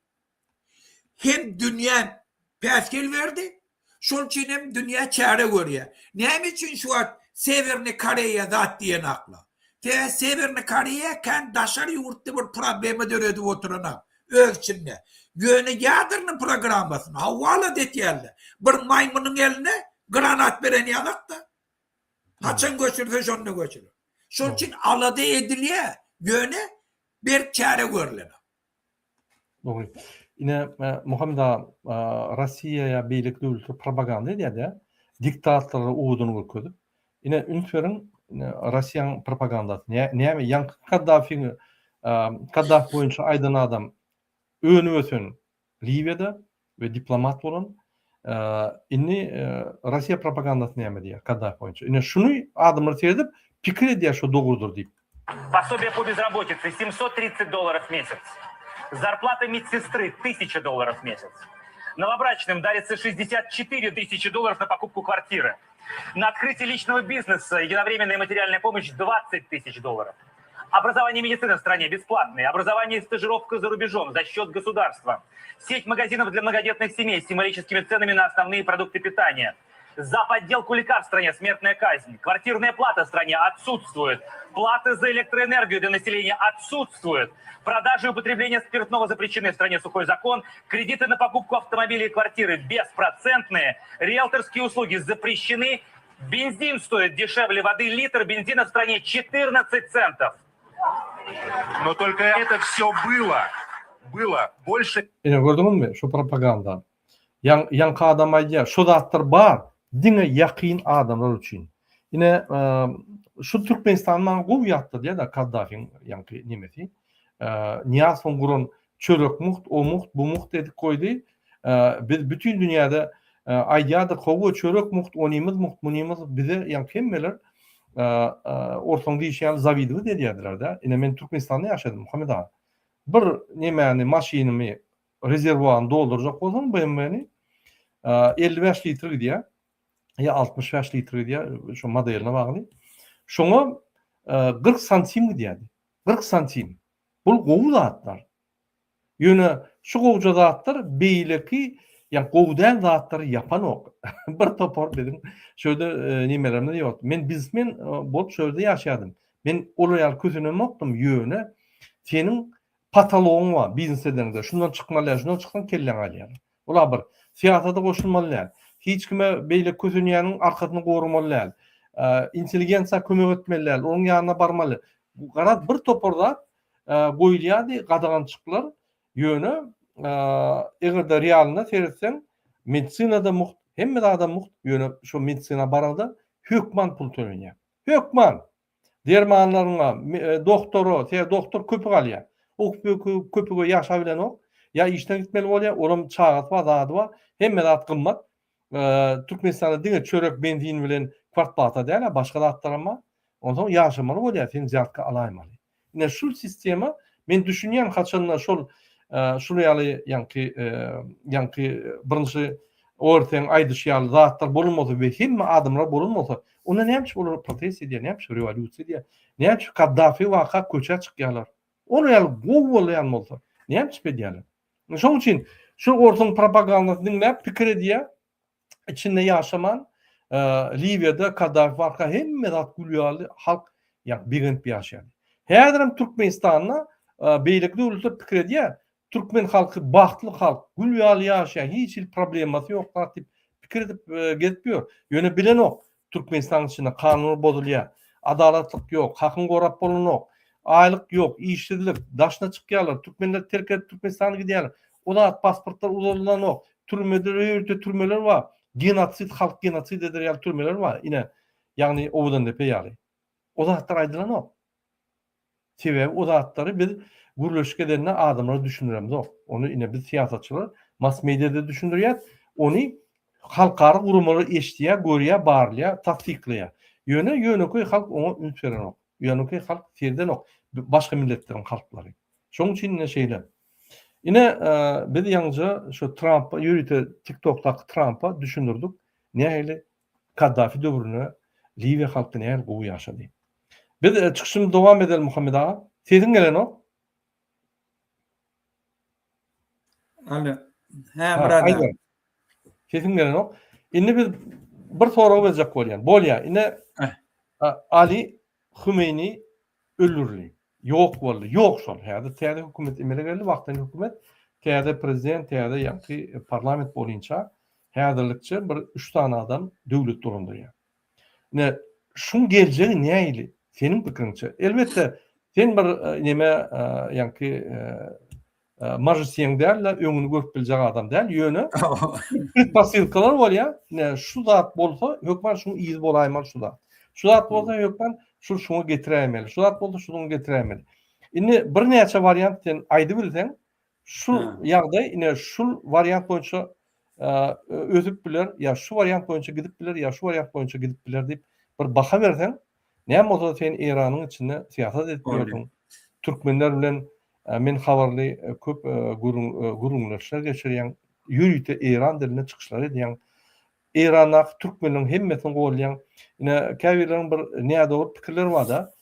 Hem dünya peskel verdi. Şol için hem dünya çare görüyor. Ne için şu an Severni Koreya zat diyen akla. Severni Koreya kendi daşarı yurtta bir problemi dönüyordu oturana. Ölçünle. Yönü yadırının programmasını. Havvala detiyerle. Bir maymunun eline granat veren yanak da. Haçan göçürse şonunu göçürür. Şol için aladı ediliyor. Yönü bir çare görülür. Doğru. Yine Muhammed Rossiya beylikli ülke propaganda diye diktatörleri uğudunu gördü. Yine ünferin Russiyan propagandası. Ne yan Kaddafi boyunca aydın adam önü ösün Libya'da ve diplomat olan inni Rusya propagandası ne diye Kaddafi boyunca. Yine şunu adımları seyredip fikir ediyor şu doğrudur deyip. Пособие по безработице $730 в месяц. Зарплата медсестры $1000 в месяц. Новобрачным дарится $64 000 на покупку квартиры. На открытие личного бизнеса единовременная материальная помощь $20 000. Образование и медицина в стране бесплатные. Образование и стажировка за рубежом за счет государства. Сеть магазинов для многодетных семей с символическими ценами на основные продукты питания. За подделку лекарств в стране смертная казнь. Квартирная плата в стране отсутствует. Платы за электроэнергию для населения отсутствуют. Продажи и употребление спиртного запрещены в стране, сухой закон. Кредиты на покупку автомобилей и квартиры беспроцентные. Риэлторские услуги запрещены. Бензин стоит дешевле воды. Литр бензина в стране 14 центов. Но только это все было больше. Yine gördünüz mü şu propaganda? Yankı adam ayya şu zatlar var. Dine yakın adamlar için. Yine şu Türkmenistan'dan kuvvetli diye de Kaddafi'nin yankı nimeti. Niyazın kurun çörek muht, o muht, bu muht dedik koydu. Biz bütün dünyada ayyadır kovu çörek muht, onimiz muht, munimiz bize yankı emmeler ortamda işleyen zavidivi dediler de. Yine ben Türkmenistan'da yaşadım Muhammed Ağa. Bir nemeni maşinimi rezervuarını dolduracak olsam BMW'ni 55 litre diye ya 65 litre diye şu modeline bağlı. Şuna 40 santim diye. 40 santim. Bu kovu zatlar. Yine şu kovucu zatlar beyleki yani kovuden zatları yapan o. Bir topor dedim. Şöyle nimelerimde yok. Ben bizmen bol şöyle yaşadım. Ben olayal közünüm yoktum yöne. Senin patoloğun var biznes edeninde. Şundan çıkmalı, şundan çıkan kellen alıyor. Ola bir siyasata koşulmalı. Hiç kime beyle közünyanın arkasını korumalı. İnteligensiya kömek etmeli. Onun yanına barmalı. Bu kadar bir toporda koyuluydu qadağan çıktılar. Yönü eğer de realına seyretsen medisinada muht, hem de adam muht yönü şu medisina barada hükman pul törenýär. Hükman. Dermanlarına doktoru, doktor köpük alıyor. O köpüğü yaşabilen o. Ya işten gitmeli oluyor. Olam çağat var, adı var. Hem de at kımmat. Türkmenistan'da dine çörek benzin bilen kvartbata değil, başka da atlar ama ondan sonra yaşamalı oluyor. Sen ziyatka alaymalı. Yine şu sistemi ben düşünüyorum kaçanlar şuraya yankı birinci ortayan aydışyalı zatlar bulunmadı ve hem adımlar bulunmadı. Ona ne yapmış olur protest ediyor, ne yapmış revolüsiya ediyor. Ne yapmış Kaddafi vaka köçe çıkıyorlar. Onu yani govolayan olsa. Ne yapmış ediyorlar. Şunun için şu ortayan propagandası dinleyip fikir ediyor. İçinde yaşaman Libya'da Kaddafi vaka hem medat gülüyalı halk yani bir yaşayan. Her adam Türkmenistan'la beylikli ülke fikir ediyor. Türkmen halkı bahtlı halk, gülüyalı yaşayan hiç probleması yok. Fikir edip gitmiyor. Yöne bilen o. Türkmenistan içinde kanunu bozuluyor. Adaletlik yok. Hakkın korap bolun yok. Aylık yok. İşsizlik. Daşına çıkıyorlar. Türkmenler terk edip Türkmenistan'a gidiyorlar. O da pasportlar uzatılan yok. Türmeler var. Genotsit, halk genotsit eder türmeler var. Yine yani ovudan depe yali. O da hatta aydılan o. Sebebi o da hatları biz gürleşkelerine adamları düşünüremiz o. Onu yine biz siyasetçiler mass medyada düşündürüyor. Onu halkara kurumaları eştiye, görüye, bağırlıya, tasdikliye. Yönököy halk oňa üns berenok. Yönököy halk serdenok. Başga milletlerin halklary. Şoň üçin ne şeýle. Ine biz ýalnızca şu Trump'a ýürüte TikTok'taky Trump'a düşündürdik. Nähili Kaddafi döwrüne Libiýa halky nähili gowy ýaşady. Biz çykyşymy dowam edelim Muhammed ağa. Seziň gelenok. Alo. Burada. Seziň gelenok. Indi biz bir soraw berjek bolýar. Ine Ali Hümeyni öldürüldü. Yok boldy. Yok şol. Häzir täze hökümet emele geldi. Wagtany hökümet, täze prezident, täze ýa-ki parlament bolýança häzirlikçe bir 3 tane adam döwlet durumdaýar. Ne şun geljegi näýili? Senin pikiriňçe? Elbetde sen bir neme ýa-ki majisyen däl, öňüni görüp biljek adam däl, ýöne pasilkalar bolýar. Ne şu zat bolsa hökmen şunu iýiz bolaýmar şu zat. Şu zat bolsa hökmen şunu getirämeli. Şu zat bolsa şunu getirämeli. Indi bir näçe variant sen aýdy bilseň, şu ýagdaý ine şu variant boýunça özüp biler, ýa şu variant boýunça gidip biler, ýa şu variant boýunça gidip biler diýip bir baha berseň, näme bolsa sen Iranyň içinde siýasat etýärdiň. Türkmenler bilen men habarly köp gurulmalar geçirýän, ýürüte Iran diline çykyşlar edýän, Irana Türkmenliň hemmesini gowlayan ine käbirleriň bir näde pikirleri bar da.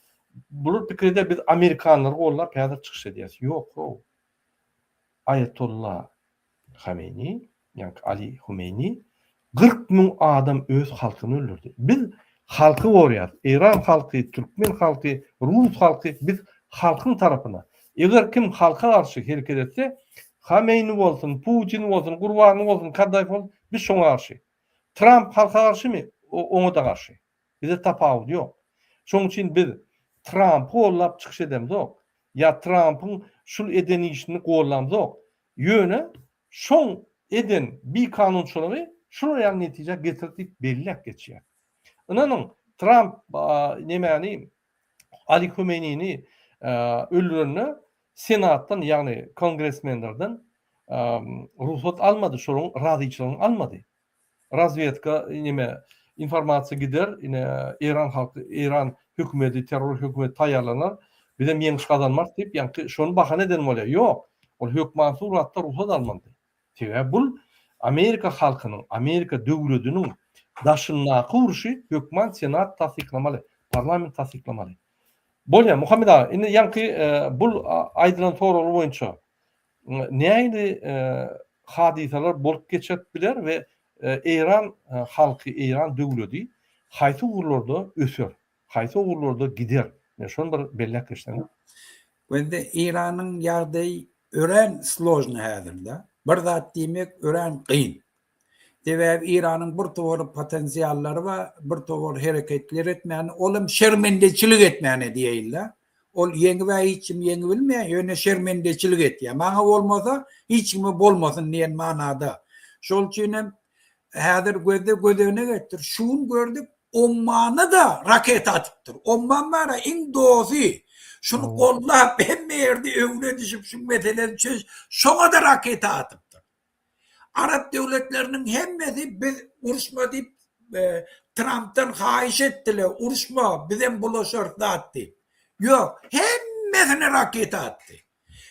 Bu pikirde biz Amerikanlar gowlap häzir çykyş edýäs. Ýok. Ayetullah Hameni, ýa-ni Ali Hümeyni 40 000 adam öz halkyny öldürdi. Biz halky gorýar. Iran halky, Türkmen halky, Rus halky biz halkyň tarapyna. Eger kim halka karşı hereket etse, Hameyni bolsun, Putin bolsun, Gurbany bolsun, Kaddafi bolsun, biz şoňa karşı. Trump halka karşımy? Oňa da karşı. Bize tapawut ýok. Şoň üçin biz Trump'y gollap çykyş edemizok. Ya Trump'ın şul edeni işini gollamzok. Ýöne şoň eden bir kanunçylygy şuraya netije getirip bellek geçýär. Ynanyň Trump nämäni Ali Hümeyni'ni öldüreni senatdan ýagny kongresmenlerden ruhsat almadı, şoň razyçylygyny almadı. Razvedka näme informasiýa gider, ine Iran halky, Iran hökümeti, terör hökümeti taýýarlanar. Bize meňiş kazanmak diýip, ýa-ni şonu bahane eden bolýar. Ýok, ol hökümet suratda ruhsat almady. Sebäbi bul Amerika halkynyň, Amerika döwletiniň daşynlaky urşy hökümet senat tasdiklamaly, parlament tasdiklamaly. Bolýar Muhammed ağa, indi ýa-ni bul aýdylan soralar boýunça näýli hadisalar bolup geçip biler we Iran halky, Iran döwleti haýsy urlarda ösür, haýsy urlarda gider. Şonu bir bellek geçden. Wende Iranyň ýagdaýy ören sложny häzirde. Bir zat diýmek ören kyn. Sebäbi Iranyň bir towar potensiýallary we bir towar hereketler etmäni, olum şermendeçilik etmäni diýildi. Ol ýeňi we hiç kim ýeňi bilmeýär, ýöne şermendeçilik etýär. Maňa bolmasa hiç kimi bolmasyn diýen manada. Şol üçin häzir gözüne getir. Şunu gördük, Oman'a da raket atıptır. Oman var ya, Indozi. Şunu kollap hemme yerde övüne düşüp şu meseleleri çöz. Şuna da raket atıptır. Arap devletlerinin hemmesi biz uruşma deyip Trump'tan hayiş ettiler. Uruşma bizden bulaşır da attı. Yok. Hemmesine raket attı.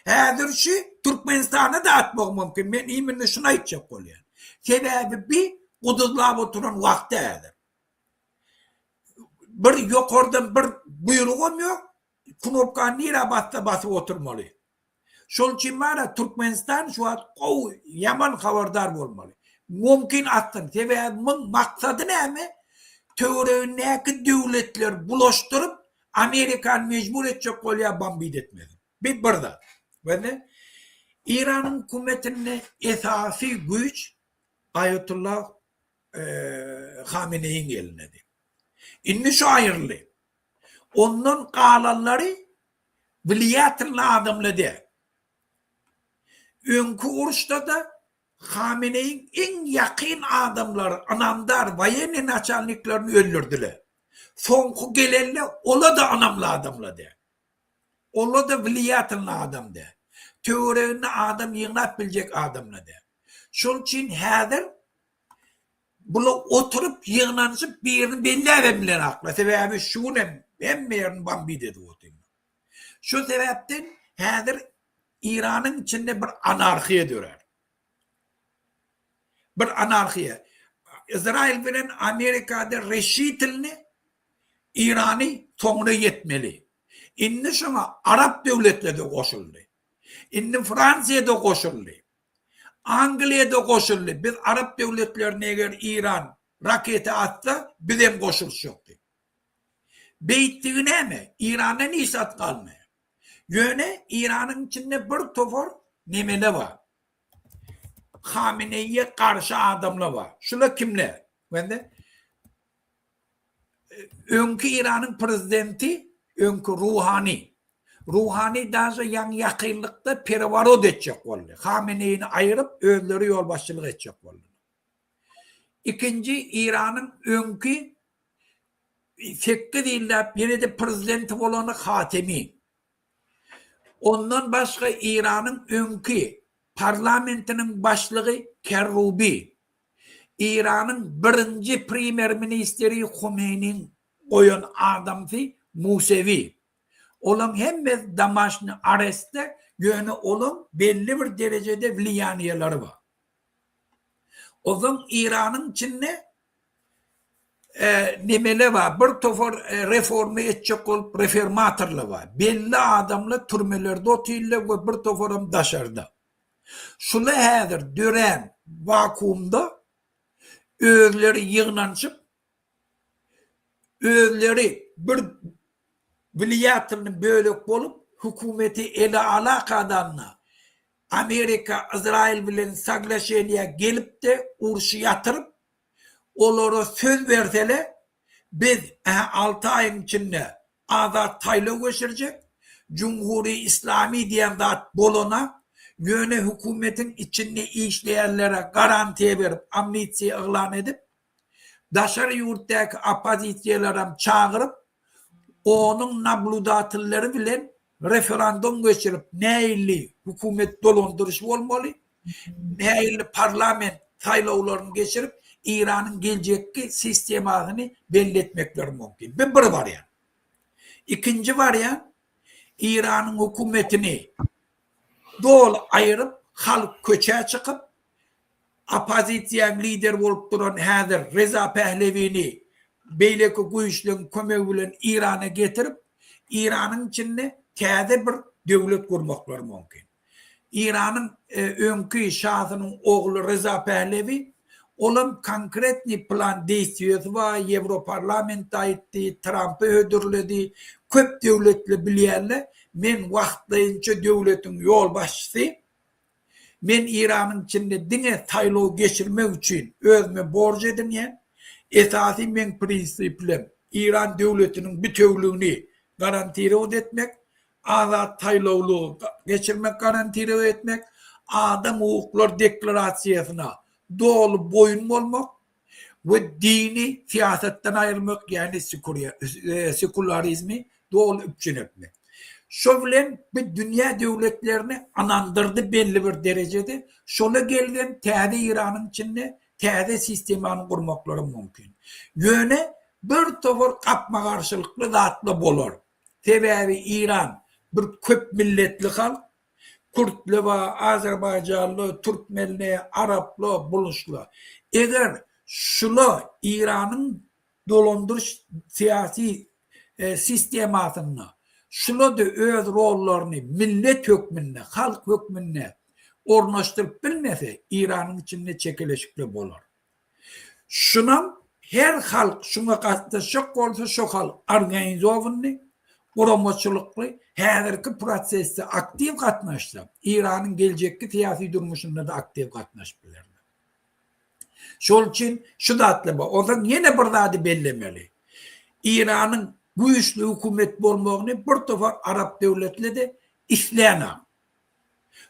Häzir şu Türkmenistan'a da atmak mümkün. Ben iminle şuna aytjak bolýar. Sebebi bir kuduzlap oturan wagty häzir. Bir ýokardan bir buyrugam ýok. Knopka nira basyp oturmaly. Şol üçin bana Türkmenistan şu an yaman habardar bolmaly. Mümkin atdyn. Sebebi maksady näme? Töweregindäki döwletler bulaşdyryp Amerikan mecbur etjek bolýar bombit etmeli. Bir da. Bende İran'ın hükümetine esası güç Ayetullah Hamene'nin elindedir. İnni şu ayrılı. Onun kalanları vilayetli adamlı de. Önkü uruşta da Hamene'nin en yakın adamları, anamdar, vayenin açanlıklarını öldürdüler. Sonku gelenle ola da anamlı adamlı de. Ola da vilayetli adam de. Töwereginde adam ýygnap biljek adamla de. Şol üçin häzir Bunu oturup yığınlanıp birini belli evimler akla. Sebebi şunem hem yerin bambi dedi o tema. Şu sebepten hazır İran'ın içinde bir anarxiye döner. Bir anarxiye. İsrail bilen Amerika'da reşitilini İran'ı sonuna yetmeli. İnni şuna Arap devletleri de koşuldu. İnni Fransa'da koşuldu. Angliya'da koşuldu. Biz Arap devletlerine eğer İran raketi atsa bizim koşuluş yoktu. Beyttiğine mi? İran'dan isat kalmıyor. Yöne İran'ın içinde bir tofor nemele var. Hamene'ye karşı adamla var. Şula kimler? Ben de önkü İran'ın prezidenti önkü Ruhani. Ruhani daha sonra yan yakınlıkta pervarod edecek oldu. Hamene'yi ayırıp özleri yol başçılık edecek oldu. İkinci İran'ın önkü 8 yılda yine de prezidenti olanı Hatemi. Ondan başka İran'ın önkü parlamentinin başlığı Kerrubi. İran'ın birinci primer ministeri Khomeini'nin koyun adamı Musevi. Olan hem de Damaş'ın arasında yönü olan belli bir derecede vliyaniyeleri var. O zaman İran'ın içinde nemele var. Bir tofor reformu edecek olup reformatörle var. Belli adamla türmelerde otuyorlar ve bir toforum dışarıda. Şunu hazır dönen vakumda özleri yığınlanıp özleri bir vilayetinin bölük olup hükümeti ele alakadanla Amerika, İsrail bilen saglaşeniye gelip de urşu yatırıp onlara söz verseler biz 6 ayın içinde azat taylı geçirecek. Cumhuri İslami diyen zat bolona yöne hükümetin içinde işleyenlere garantiye verip amnistiye ilan edip dışarı yurttaki apozisiyelere çağırıp onun nabludatları bilen referandum geçirip neyli hükümet dolandırışı olmalı, neyli parlament sayılarını geçirip İran'ın gelecek sistemini belli etmekleri mümkün. Bir var yani. İkinci var ya İran'ın hükümetini doğal ayırıp halk köçeye çıkıp apozisyon lider olup duran hazır Reza Pehlevi'ni beyleki güçlüğün kömeğiyle İran'a getirip İran'ın içinde taze bir devlet kurmakları mümkün. İran'ın önkü şahsının oğlu Reza Pehlevi olan konkret bir plan değiştiriyordu ve Avruparlamenta etti, Trump'ı ödürledi, köp devletli bilyerle men vaxtlayınca devletin yol başçısı, men İran'ın içinde dine taylo geçirmek için özüme borç edinyen, esası men prinsiplem İran devletinin bütünlüğünü garantire etmek, azat tayloluğu geçirmek garantire etmek, adam hukuklar deklarasyasına doğru boyun olmak ve dini siyasetten ayırmak yani sekülerizmi doğru üpçün etmek. Şöyle bir dünya devletlerini anandırdı belli bir derecede. Şöyle gelden taze İran'ın içinde taze sistemini kurmakları mümkün. Yöne bir tavır kapma karşılıklı zatlı bolur. Sebebi İran bir köp milletli halk, Kürtli ve Azerbaycanlı, Türkmenli, Araplı, buluşlu. Eğer şunu İran'ın dolandırış siyasi sistemasını, şunu da öz rollerini millet hükmünde, halk hükmünde ornaştırıp bilmese İran'ın içinde çekilişikli olur. Şunun her halk şuna kastı şok olsa şok halk organize olunlu, kuramacılıklı, hazırki proseste aktif katnaştı. İran'ın gelecekki siyasi durmuşunda da aktif katnaştılar. Şol için şu da atlı o zaman yine burada bellemeli. İran'ın güçlü hükümet olmağını bir defa Arap devletleri de İslam'a.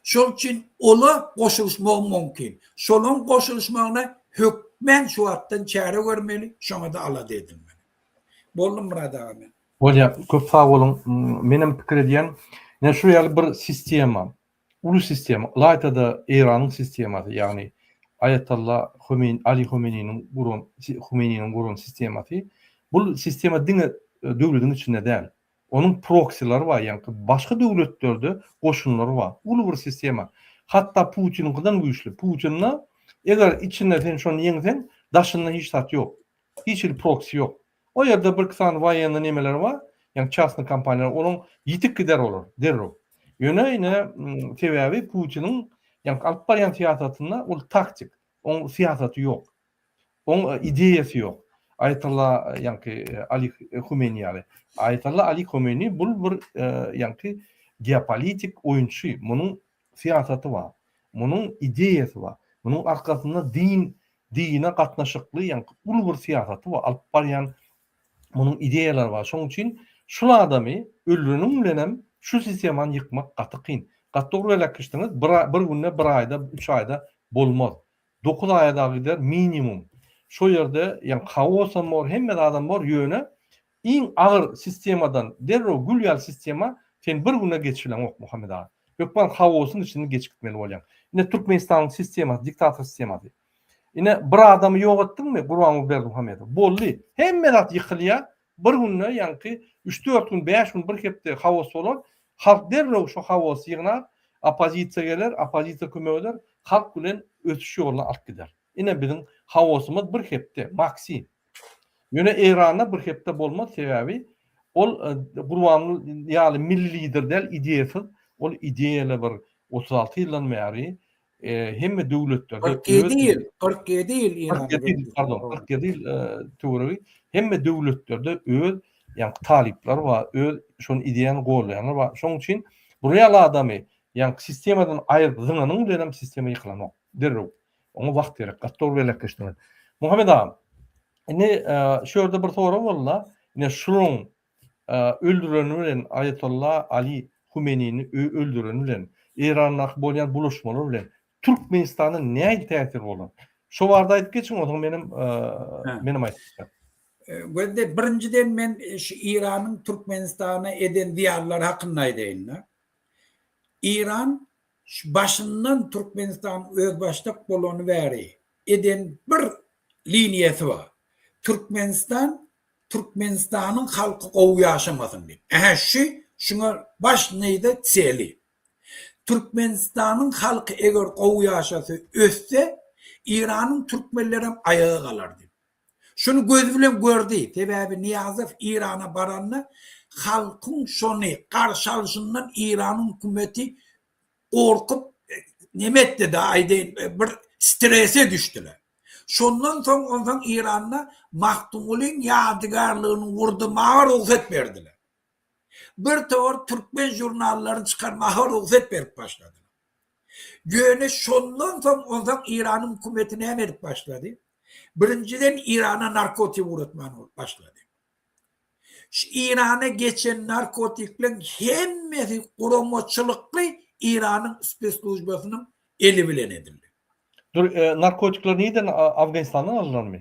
Şol için ola koşuluşmak mümkün. Şolun koşuluşmağına hükmen şu hattan çare vermeli, şuna da aladı edilmeli. Boldum burada abi. Hocam köp sağ olun. Benim fikir ediyen ne şu yani bir sistema, ulu sistema, laytada İran'ın sisteması yani Ayatollah Ali Khomeini'nin kuran sistemati. Bu sistema dine devletin içinde değil. Onun proksileri var, yani başka devletlerde koşunları var. Ulu bir sistema. Hatta Putin'in kadar güçlü. Putin'la eğer içinde sen şunu yensen, daşında hiç tat yok. Hiç bir proksi yok. O yerde bir kısan vayanlı nemeler var. Yani частный kampanyalar onun yitik gider olur. Derro. Yine sebebi Putin'in yani alıp barayan siyasetinde o taktik. Onun siyaseti yok. Onun ideyası yok. Ayetullah yani Ali Khomeini yani. Ayetullah Ali Khomeini bu bir yani geopolitik oyuncu. Bunun siyaseti var. Bunun ideyası var. Bunun arkasında dine katnaşıklığı yani ulu bir siyaseti var. Alıp barayan bunun ideyalar var. Şunun için şu adamı öldürünün bilenem şu sistemanı yıkmak katı kıyın. Katı doğru kıştınız bir günde, bir ayda, 3 ayda bolmaz. 9 ayda gider minimum. Şu yerde yani kaosan var, hem de adam var yöne en ağır sistemadan derro gülyal sistema sen bir günde geçirilen ok Muhammed Ağa. Yokban kaosun içinde geçitmeli olan. Yine Türkmenistan'ın sisteması, diktatör sisteması. Yine bir adamı yok ettin mi? Kur'an-ı Berdi Muhammed'e. Bolli. Hem medat yıkılya bir günde yani 3-4 gün 5 gün bir kepte havos olur. Halk derro şu havos yığınar. Opozisiya gelir, opozisiya kömekler. Halk bilen ötüş yoluna alıp gider. Yine bizim havosumuz bir kepte maksi. Yine İran'da bir kepte bolmaz sebebi ol Kur'an'ı yani milli lider del ideyasız. Ol ideyalı bir 36 yıldan beri hem devletlerde 47 yıl İran'da. 47 yıl teori hem devletlerde öz yani talipler var, öz şun ideyanı gollayanlar var. Şunun için buraya adamı yani sistemadan ayrıldığının dönem sistemi yıkılan derro. Onu vakt gerek. Kattor velek işte. Muhammed Ağa. Ne şurada bir soru valla. Ne şunun öldürenülen Ayetullah Ali Khomeini'ni öldürenülen İran'la bolyan buluşmalar bilen Türkmenistan'ın ne tesiri olur? Şu varda aytıp geçin o zaman benim aytışım. Böyle birinciden men şu İran'ın Türkmenistan'a eden diyarlar hakkında edeyim. İran başından Türkmenistan özbaşlık bolonu veri eden bir liniyesi var. Türkmenistan'ın halkı kovu yaşamasın diye. Şuna baş neydi? Tseli. Türkmenistan'ın halkı eğer kovu yaşası össe İran'ın Türkmenlerin ayağı kalardı. Şunu göz bilen gördü. Sebebi Niyazov İran'a baranla halkın şunu karşı alışından İran'ın hükümeti korkup nemette de ayden bir strese düştüler. Şundan sonra İran'da Mahtumul'un yadigarlığını vurdurmaya ruhsat verdiler. Bir tavır Türkmen jurnallarını çıkarmaya ruhsat verip başladılar. Göğüne şundan sonra İran'ın hükümetine emerip başladı. Birinciden İran'a narkotik üretmeye başladı. İran'a geçen narkotiklerin hemmesi kurumoçuluklu İran'ın spesiyalistlerinin eli bilen edildi. Dur, narkotikler neyden Afganistan'dan alırlar mı?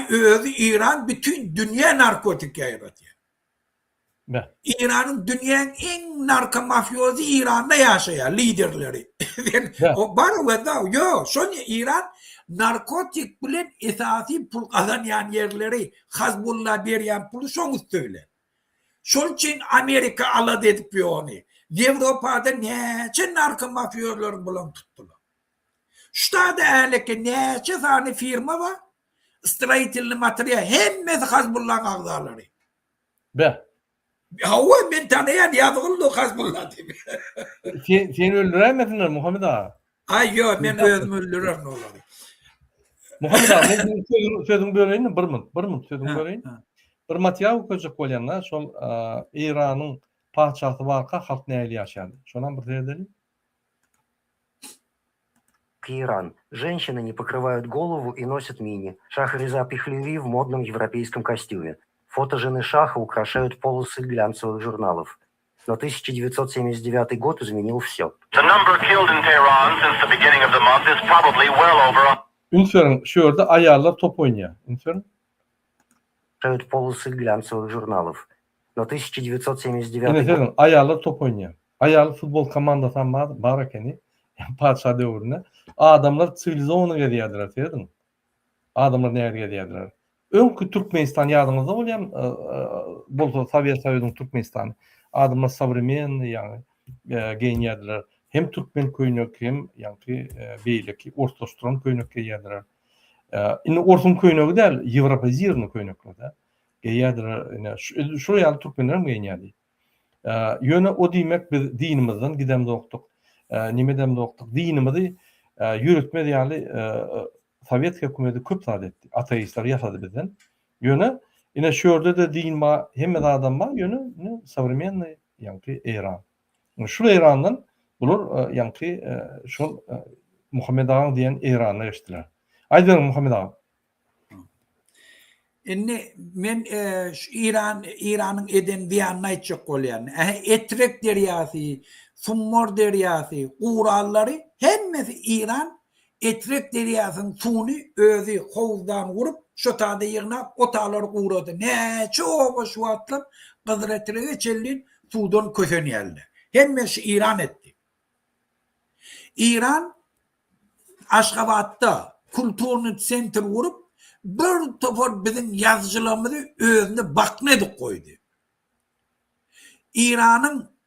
Özü İran bütün dünya narkotik yaratıyor. İran'ın dünyanın en narko mafyozu İran'da yaşıyor liderleri. O var da yok. Şunu İran narkotik bilen esası pul kazanyan yerleri Hezbollah beriyan pulu şunu söyle. Şunun için Amerika aladı edip onu. Avrupa'da neçe narko mafyoları bulan tuttular. Şurada öyle neçe tane firma var. Streitilli materyal hemmesi Hezbollah'ın ağzaları. Hava ben tanıyan yazgınlığı Hezbollah değil. Seni öldüremesinler Muhammed Ağa. Ay yok ben özümü öldürürüm ne olur. Muhammed Ağa sözün böleyin bir mınt sözün böleyin. Bir matiyavı köcük bolyanlar şol İran'ın padşahı varka halk neyli yaşandı. Şondan bir edelim. Иран. Женщины не покрывают голову и носят мини. Шахреза Пехлеви в модном европейском костюме. Фото жены Шаха украшают полосы глянцевых журналов. Но 1979 год изменил все. The number killed in Tehran since the beginning of the month is probably well over. Ünferin şurada ayarlar top oynuyor. Ünferin. Украшают полосы глянцевых журналов. Но 1979 Ünferin ayarlar top oynuyor. Ayarlı futbol komandasından barakeni Padşa döwründe adamlar sivilizowny gezýärdiler diýedim. Adamlar näme gezýärdiler? Öňkü Türkmenistan ýadyňyzda bolýan, bolsa Sowet Soýuzynyň Türkmenistany. Adamlar savremenny ýani geýnýärdiler. Hem Türkmen köýnek hem ýani beýleki ortoşturan köýnek geýýärdiler. Indi orsun köýnegi däl, Ýewropazirny köýnekler. Geýýärdiler. Şu ýaly Türkmenler geýnýärdi. Ýöne o diýmek biz dinimizden gidem doktuk. Nimeden doktuk? Dinimizi yürütmedi ýaly Sovet hökümeti köp zat etdi. Ateistler ýasady bizden. Ýöne ine şöýerde de din ma hemme adam bar, ýöne современный ýani Iran. Şu Irandan bular ýani şol Muhammed Ağa diýen Irany geçdiler. Aýdyň Muhammed Ağa. Indi men İran'ın eden diýanyny aýtjak bolýan. Etrek derýasy, Summor derýasy, Urallary hemmesi İran Etrek derýasynyň suwny özü howuzdan gurup, şo taýda ýygnap, otalar gurady. Näçe obaş wagtlap Gyzretlere çellin suwdan kösenýärdi. Hemmesi İran etdi. İran Aşgabatda kulturny sentr gurup, bir topar bizim yazıcılarımızı özüne baknedi koydu. İran'ın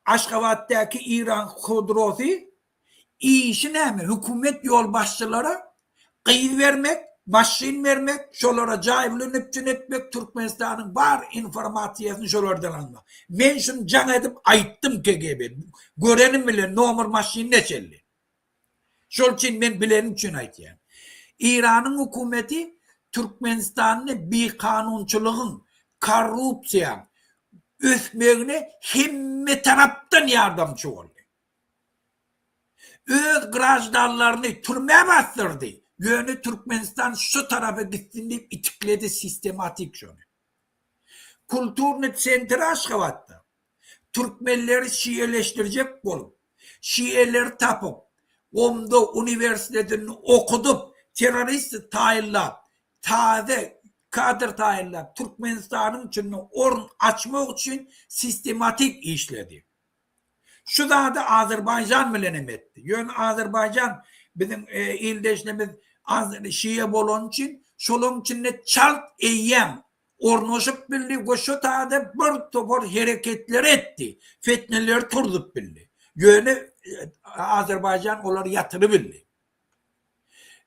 Aşgabat'taki İran Kudrosi işi näme? Hükümet yol başçılara kıyı vermek, maşin vermek, şolara cayvlönüp etmek, Türkmenistan'ın bar informasyasını şolardan almak. Men şunu can edip ayttım KGB. Görenim bile nomor maşin ne çelli. Şol için men bilenim için aytýan. İran'ın hükümeti Türkmenistan'ın bir kanunçuluğun, korrupsiya, ösmegine hemme taraptan yardımcı oldu. Öz grajdanlarını türmeye bastırdı. Yönü Türkmenistan şu tarafa gitsin deyip itikledi sistematik şunu. Kulturni sentri Aşgabat'ta. Türkmenleri Şiileştirecek bolup, Şiileri tapıp, Omda üniversitesini okudup, terörist tayinlap, taze kadr tayinlap, Türkmenistan'ın içinde orun açmak için sistematik işledi. Şu da Azerbaycan bilenem etti. Yön Azerbaycan bizim ildeşlerimiz Şiye bolon için, şolun içinde çalt eyyem, ornoşup bildi, koşu taze bir topor hareketler etti. Fetneler turdup bildi. Yönü Azerbaycan onları yatırıbildi.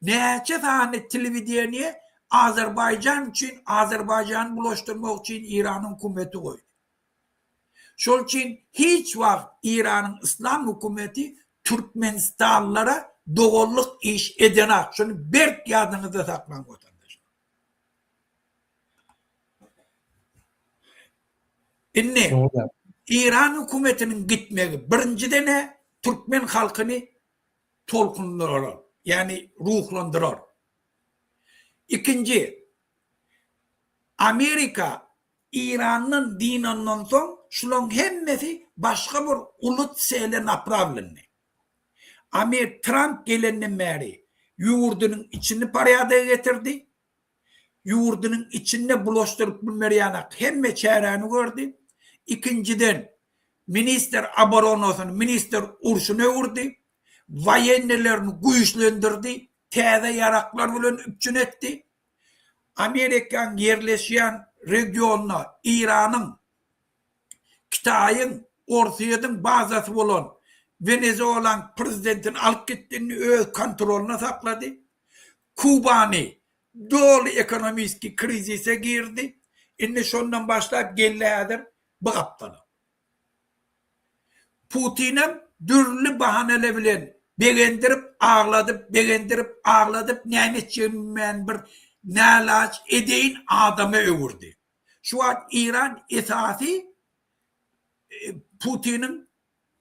Näçe tane televizyoniye Azerbaycan için, Azerbaycan bulaştırmak için İran'ın hükümeti koydu. Şol için hiç vakt İran'ın İslam hükümeti Türkmenistanlılara doğulluk iş edenak. Şunu berk yadınızda saklan vatandaşlar. İnne İran hükümetinin gitmegi birincide ne? Türkmen halkını tolkundurur. Yani ruhlandırır. İkinci, Amerika İran'ın dininden son şunun hemmesi başka bir ulut seyle napravlını. Trump gelenden beri yurdunun içini paraya da getirdi. Yurdunun içinde bulaştırıp bilmeyanak hemme çareğini gördü. İkinciden minister Abaronos'un minister Ursun'u vurdu. Vayenlilerini güçlendirdi. Teze yaraklar bilen üpçün etti. Amerikan yerleşen regionuna İran'ın, Kitay'ın, Orsiye'nin bazısı olan Venezuela'nın prezidentin alıp gittiğini öz kontrolüne sakladı. Kubani doğru ekonomik krizise girdi. Şimdi şundan başlayıp gelliğidir bu kaptanı. Putin'in dürlü bahaneler bilen beğendirip ağladıp neymetçimen bir nalaç edeyin adamı övürdü. Şu an İran esası Putin'in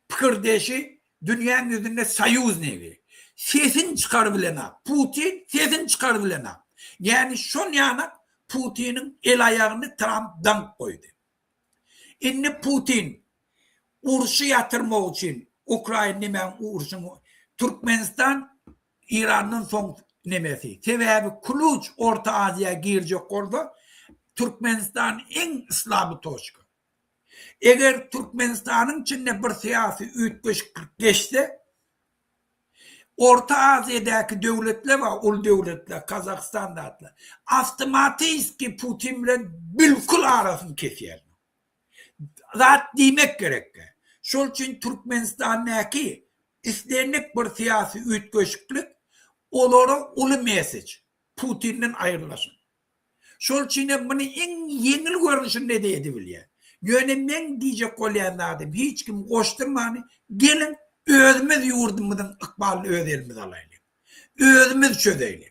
pıkırdeşi dünyanın yüzünde sayuz nevi. Sesin çıkarıbilena. Putin sesin çıkarıbilena. Yani şun yana Putin'in el ayağını Trump'dan koydu. Şimdi Putin ursu yatırmak için Ukrayna'nın ursunu Türkmenistan İran'ın son nemesi. Sebebi Kuluç Orta Asya'ya girecek orada Türkmenistan en İslamı toşku. Eğer Türkmenistan'ın içinde bir siyasi ütköş geçse Orta Asya'daki devletler var, ul devletler, Kazakistan'dakiler. Avtomatiski Putin bilen bilkul arasını kesiyor. Zat demek gerek. Şol için Türkmenistan'daki isteyenlik bir siyasi ütköşüklük olara ulu mesaj. Putin'den ayrılasın. Şol için bunu en yengil görünüşün ne deydi biliyor. Yönemen diyecek olayanlardım. Hiç kim koşturmanı. Gelin özümüz yurdumuzun ıkbalını öz elimiz alaylı. Özümüz çözeyle.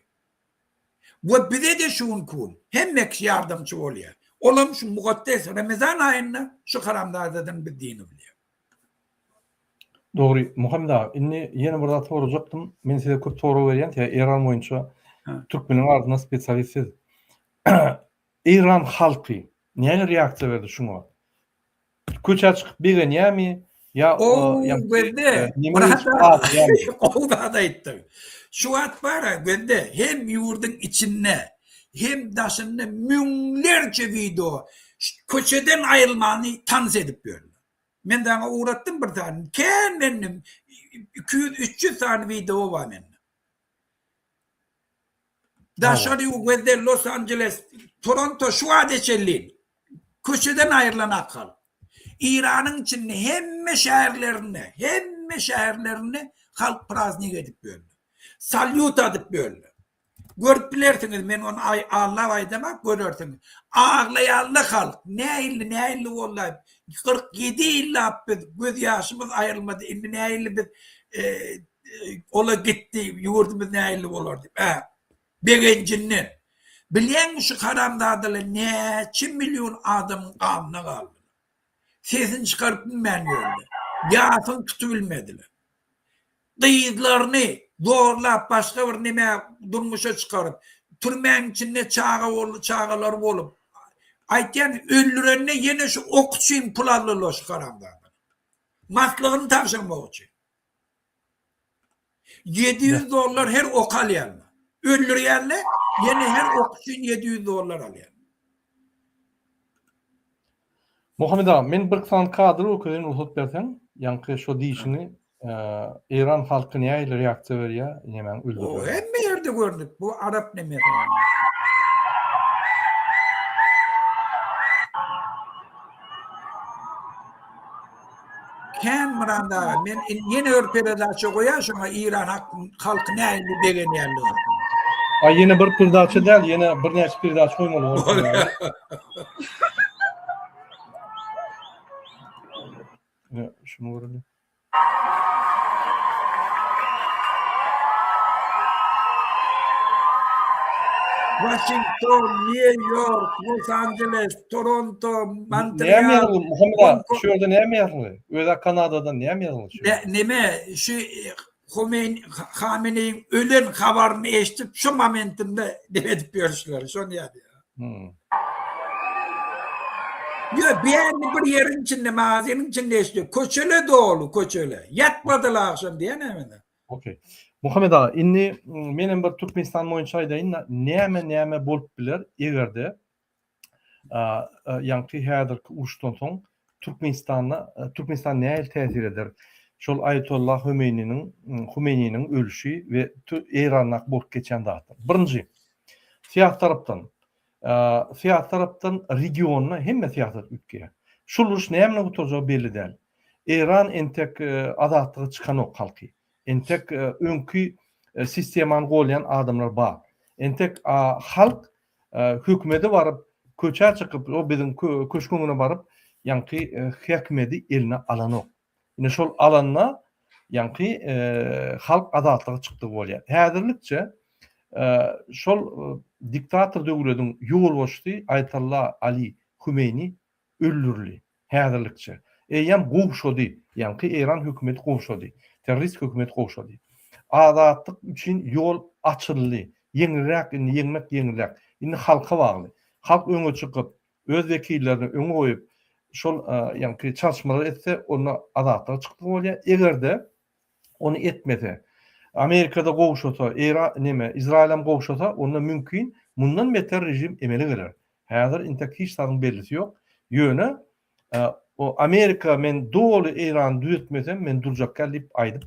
Ve bize de şun kun. Hem ekşi yardımcı oluyor. Olam şu mukaddes Ramazan ayında şu haramlardan bir dini biliyor. Doğru. Muhammed abi, inni yeni burada soracaktım. Men size köp soru berýän, ya İran boýunça Türkmeniň ardyna spesialistiz. İran halky näme reaksiýa berdi şuňa? Köçe çykyp begenýärmi? Ya bende. O da aytdy. Şu at var bende hem yurdun içinde hem daşında müňlerce video köçeden ayrılmanı tanz edip berdi. Men daha uğrattım bir tane. Kendim 200-300 tane video var benim. Daşarı ve Los Angeles, Toronto şu adeçelliğin. Köşeden ayrılan akal. İran'ın içinde hemme şehirlerine halk praznik edip böyle. Salyut edip böyle. Görüp bilersiniz, men onu Allah aydamak görürsünüz. Ağlayanlı halk, neyli vallahi 47 yıl biz göz yaşımız ayrılmadı. Şimdi neyli biz ola gitti, yurdumuz neyli olurdu. Begencinden. Bilen şu haramdadılar neçe milyon adamın kanına kaldı. Sesini çıkarıp bilmeyen yolda. Yasın tutubilmediler. Kıyıklarını doğrulap başka bir neme durmuşa çıkarıp türmenin içinde çağalar olup ayten öldürenine yine şu okçuyum pulallılar şu karamdadılar. Maslığını tavşanmak için. $700 her ok alayanlar. Öldüreyenler yine her ok için $700 alayan. Muhammed abi, men bir kısan kadro okuyan ulut bersen, yankı şu deyişini İran halkı näme reaksiýa berýär, näme öldürýär. O hemme yerde gördük. Bu Arap neme. Ken Miranda, men yeni örperede çok oya şuna İran halkı näme degen ýerli. Ay yine bir pirdaçy däl, yine bir näçe pirdaç goýmaly. Ya şunu görelim. Washington, New York, Los Angeles, Toronto, Montreal. Näme ýazıly Muhammed? Şu ýerde näme ýazıly? Öýde Kanadada näme ýazıly? Neme şu Khamenei'nin ölen haberini eşitip şu momentimde edip görüşler. Şonu ýady. Ya bir yerin içinde, mağazanın içinde eşitip. Köçele dolu, köçele. Yatmadılar akşam diye ne? Okey. Muhammed ağa, inni menin bir Türkmenistan boýunça aýdaýyn, näme bolup biler egerde ýa-ni häzirki uruşdan soň Türkmenistan näme täsir eder? Şol Ayetullah Hümeyni'nin ölüşi ve Eran'a bolup geçen zatlar. Birinji, siyah tarapdan regionuna hemme siýasat ütkeýär. Şol uruş näme guturjak belli däl. Eran entek azatlygy çykan ok halky. Entek öňkü sistemany golyan adamlar bar. Entek halk hökümeti barıp köçe çykyp o bizim köşküňine barıp ýa-ni hökümeti eline alanok. Ine şol alanna ýa-ni halk azatlygy çykdy bolýar. Häzirlikçe şol diktator döwletiň ýol başdy Ayetullah Ali Hümeyni öldürli. Häzirlikçe. Eýem gowşady, ýa-ni Eran hökümeti gowşady. Terörist hökümet gowşady. Azatlyk üçin ýol açyldy. Yeňmek. Indi halka bagly. Halk öňe çykyp, öz wekillerini öňe goýup, şol ýa-ni çalışmalar etse, onu azatlyga çykdy bolýar. Egerde onu etmese, Amerikada gowşasa, İsrailem gowşasa, onda mümkin mundan beter rejim emeli geler. Häzir intek hiç tagyň bellisi ýok. Ýöne o Amerika men dolu İran düýetmesem men durjak gelip aýdyp